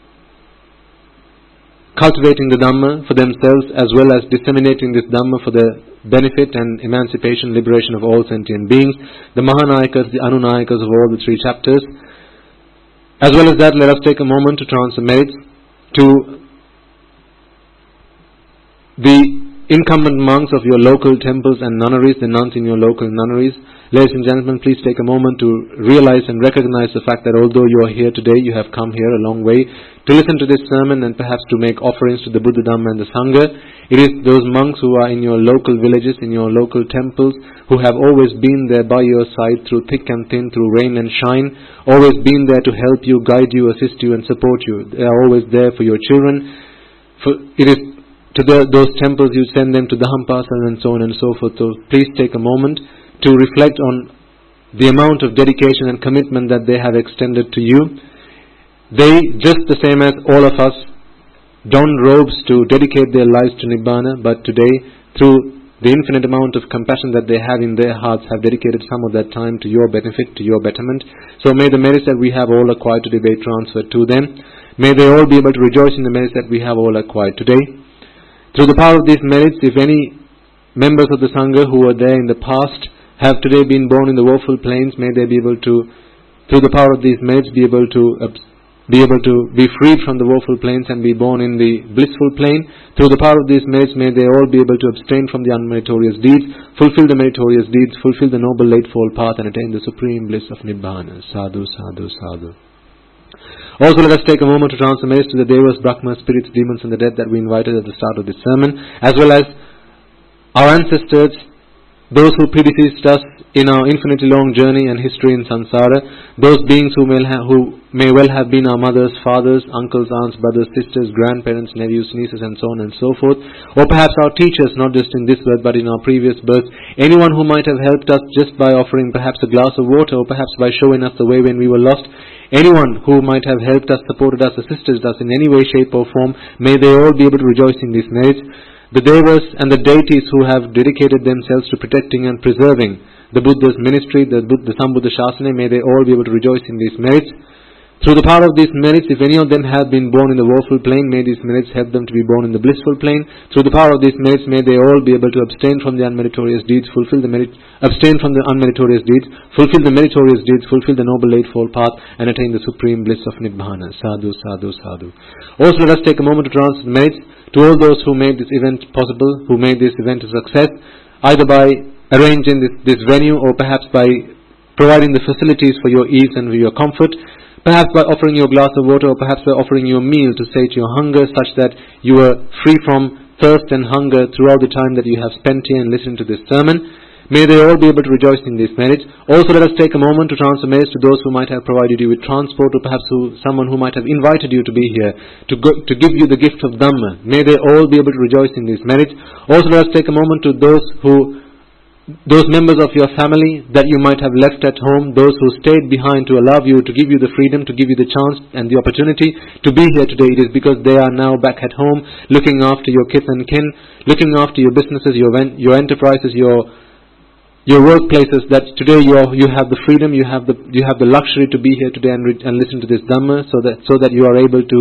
cultivating the Dhamma for themselves, as well as disseminating this Dhamma for the benefit and emancipation, liberation of all sentient beings. The Mahanayakas, the Anunayakas of all the three chapters, As well as that, let us take a moment to transfer merits to the incumbent monks of your local temples and nunneries, the nuns in your local nunneries. Ladies and gentlemen, please take a moment to realize and recognize the fact that although you are here today, you have come here a long way to listen to this sermon and perhaps to make offerings to the Buddha, Dhamma and the Sangha. It is those monks who are in your local villages, in your local temples, who have always been there by your side through thick and thin, through rain and shine, always been there to help you, guide you, assist you and support you. They are always there for your children. It is to those temples you send them to the Dhampasas and so on and so forth. So please take a moment to reflect on the amount of dedication and commitment that they have extended to you. They, just the same as all of us, don robes to dedicate their lives to Nibbana, but today, through the infinite amount of compassion that they have in their hearts, have dedicated some of that time to your benefit, to your betterment. So may the merits that we have all acquired today be transferred to them. May they all be able to rejoice in the merits that we have all acquired today. Through the power of these merits, if any members of the Sangha who were there in the past have today been born in the woeful plains, may they be able to, through the power of these merits, be able to be freed from the woeful plains and be born in the blissful plane. Through the power of these merits, may they all be able to abstain from the unmeritorious deeds, fulfill the meritorious deeds, fulfill the noble eightfold path and attain the supreme bliss of Nibbana. Sadhu, sadhu, sadhu. Also, let us take a moment to transfer merits to the Devas, Brahmas, spirits, demons and the dead that we invited at the start of this sermon, as well as our ancestors, those who predeceased us in our infinitely long journey and history in samsara, those beings who may well have been our mothers, fathers, uncles, aunts, brothers, sisters, grandparents, nephews, nieces and so on and so forth, or perhaps our teachers, not just in this birth but in our previous births, anyone who might have helped us just by offering perhaps a glass of water or perhaps by showing us the way when we were lost, anyone who might have helped us, supported us, assisted us in any way, shape or form, may they all be able to rejoice in these merits. The Devas and the deities who have dedicated themselves to protecting and preserving the Buddha's ministry, the Sambuddha Shasana, may they all be able to rejoice in these merits. Through the power of these merits, if any of them have been born in the woeful plane, may these merits help them to be born in the blissful plane. Through the power of these merits, may they all be able to abstain from the unmeritorious deeds, fulfill the unmeritorious deeds, fulfill the meritorious deeds, fulfill the noble eightfold path, and attain the supreme bliss of Nibbana. Sadhu, sadhu, sadhu. Also, let us take a moment to transfer merits to all those who made this event possible, who made this event a success, either by arranging this venue or perhaps by providing the facilities for your ease and for your comfort, perhaps by offering you a glass of water or perhaps by offering you a meal to sate your hunger such that you are free from thirst and hunger throughout the time that you have spent here and listened to this sermon. May they all be able to rejoice in these merits. Also, let us take a moment to transfer merits to those who might have provided you with transport or perhaps someone who might have invited you to be here to give you the gift of Dhamma. May they all be able to rejoice in these merits. Also, let us take a moment to those members of your family that you might have left at home, those who stayed behind to allow you, to give you the freedom, to give you the chance and the opportunity to be here today. It is because they are now back at home, looking after your kith and kin, looking after your businesses, your enterprises, your workplaces, that today you have the freedom, you have the luxury to be here today and listen to this Dhamma, so that you are able to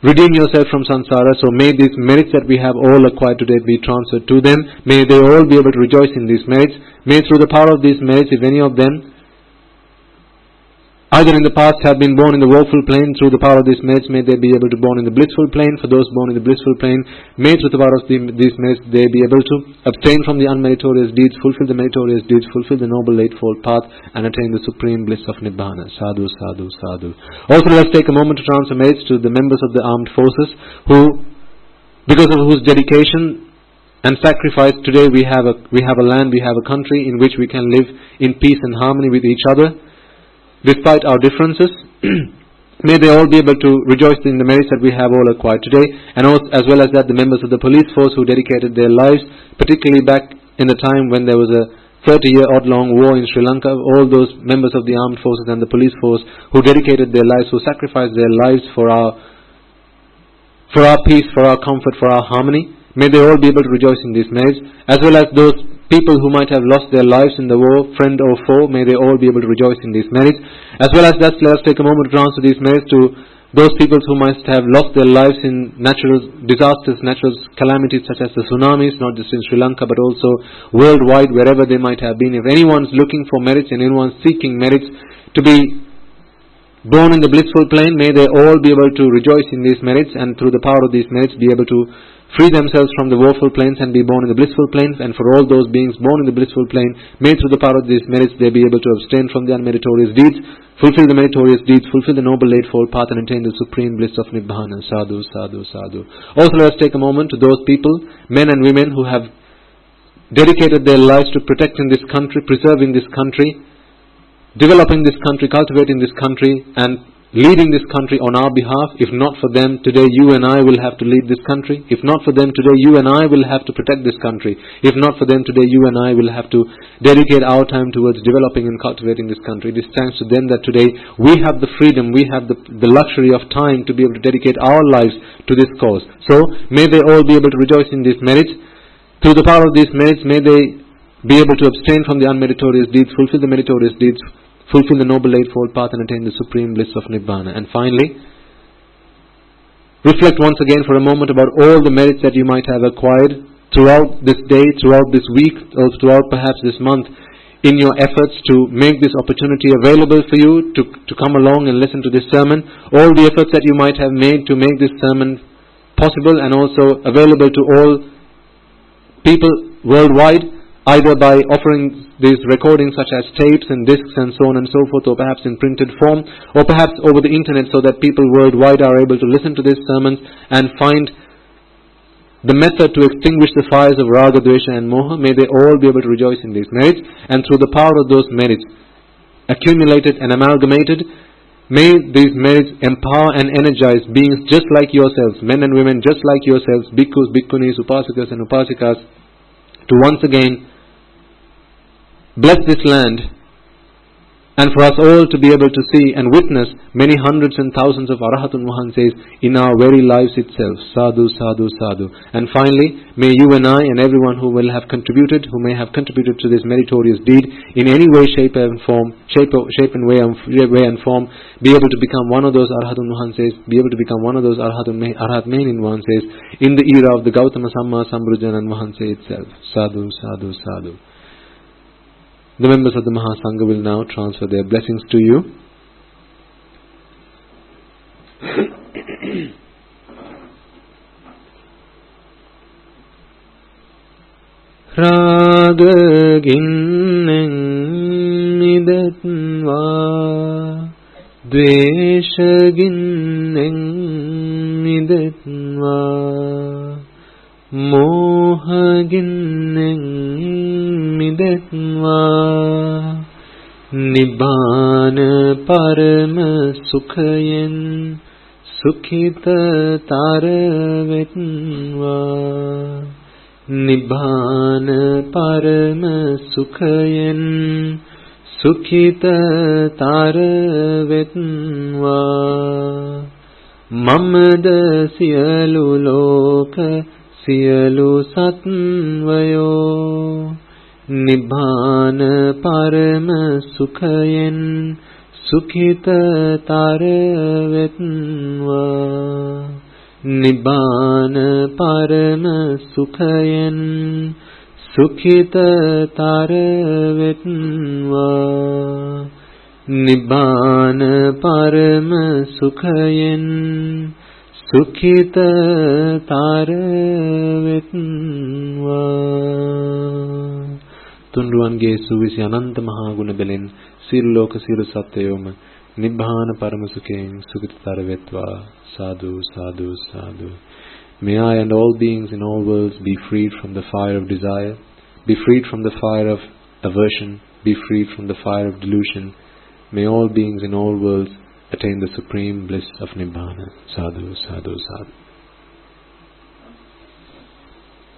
redeem yourself from samsara. So may these merits that we have all acquired today be transferred to them. May they all be able to rejoice in these merits. May through the power of these merits, if any of them either in the past have been born in the woeful plane, through the power of these merits, may they be able to be born in the blissful plane. For those born in the blissful plane, may through the power of these merits, they be able to abstain from the unmeritorious deeds, fulfill the meritorious deeds, fulfill the noble eightfold path, and attain the supreme bliss of Nibbana. Sadhu, sadhu, sadhu. Also, let us take a moment to transfer merits to the members of the armed forces who, because of whose dedication and sacrifice, today we have a land, we have a country in which we can live in peace and harmony with each other, despite our differences. May they all be able to rejoice in the merits that we have all acquired today, and also, as well as that, the members of the police force who dedicated their lives, particularly back in the time when there was a 30-year-odd-long war in Sri Lanka, all those members of the armed forces and the police force who dedicated their lives, who sacrificed their lives for our peace, for our comfort, for our harmony. May they all be able to rejoice in these merits, as well as those people who might have lost their lives in the war, friend or foe. May they all be able to rejoice in these merits. As well as that, let us take a moment to transfer these merits to those people who must have lost their lives in natural disasters, natural calamities such as the tsunamis, not just in Sri Lanka but also worldwide, wherever they might have been. If anyone's looking for merits and anyone's seeking merits to be born in the blissful plane, may they all be able to rejoice in these merits, and through the power of these merits be able to free themselves from the woeful planes and be born in the blissful planes. And for all those beings born in the blissful plane, may through the power of these merits they be able to abstain from the unmeritorious deeds, fulfill the meritorious deeds, fulfill the noble eightfold path, and attain the supreme bliss of Nibbana. Sadhu, sadhu, sadhu. Also, let us take a moment to those people, men and women, who have dedicated their lives to protecting this country, preserving this country, developing this country, cultivating this country, and leading this country on our behalf. If not for them, today you and I will have to lead this country. If not for them, today you and I will have to protect this country. If not for them, today you and I will have to dedicate our time towards developing and cultivating this country. It is thanks to them that today we have the freedom, we have the luxury of time to be able to dedicate our lives to this cause. So, may they all be able to rejoice in these merits. Through the power of these merits, may they be able to abstain from the unmeritorious deeds, fulfill the meritorious deeds, fulfill the noble eightfold path, and attain the supreme bliss of Nibbana. And finally, reflect once again for a moment about all the merits that you might have acquired throughout this day, throughout this week, or throughout perhaps this month, in your efforts to make this opportunity available for you to come along and listen to this sermon. All the efforts that you might have made to make this sermon possible and also available to all people worldwide, either by offering these recordings such as tapes and discs and so on and so forth, or perhaps in printed form, or perhaps over the internet, so that people worldwide are able to listen to these sermons and find the method to extinguish the fires of raga, dvesha and moha. May they all be able to rejoice in these merits, and through the power of those merits accumulated and amalgamated, may these merits empower and energize beings just like yourselves, men and women just like yourselves, bhikkhus, bhikkhunis, upasakas and upasikas, to once again bless this land, and for us all to be able to see and witness many hundreds and thousands of Arahatun Vahanses in our very lives itself. Sadhu, sadhu, sadhu. And finally, may you and I and everyone who may have contributed to this meritorious deed in any way, shape and form, way and form, be able to become one of those Arahatun Vahanses, be able to become one of those Arhat Meinin Vahanses in the era of the Gautama Samma Sambrujana Vahanse itself. Sadhu, sadhu, sadhu. The members of the Mahasangha will now transfer their blessings to you. Raga ginnen midatva, dvesha ginnen midatva, moha ginnen midetva, Nibbana parama sukhayen sukhita taravetva, Nibbana parama sukhayen sukhita taravetva, mamada siyalu loka siyalu satvayo, Nibbana parama sukhayen sukhita taravetva, Nibbana parama sukhayen sukhita taravetva, Nibbana parama sukhayen sukhita taravetva. Tunduange suvisi ananta mahaguna belin siru loka siru satyayoma Nibbana paramasukein sukhita taravetva. Sadhu, sadhu, sadhu. May I and all beings in all worlds be freed from the fire of desire, be freed from the fire of aversion, be freed from the fire of delusion. May all beings in all worlds attain the supreme bliss of Nibbana. Sadhu, sadhu, sadhu.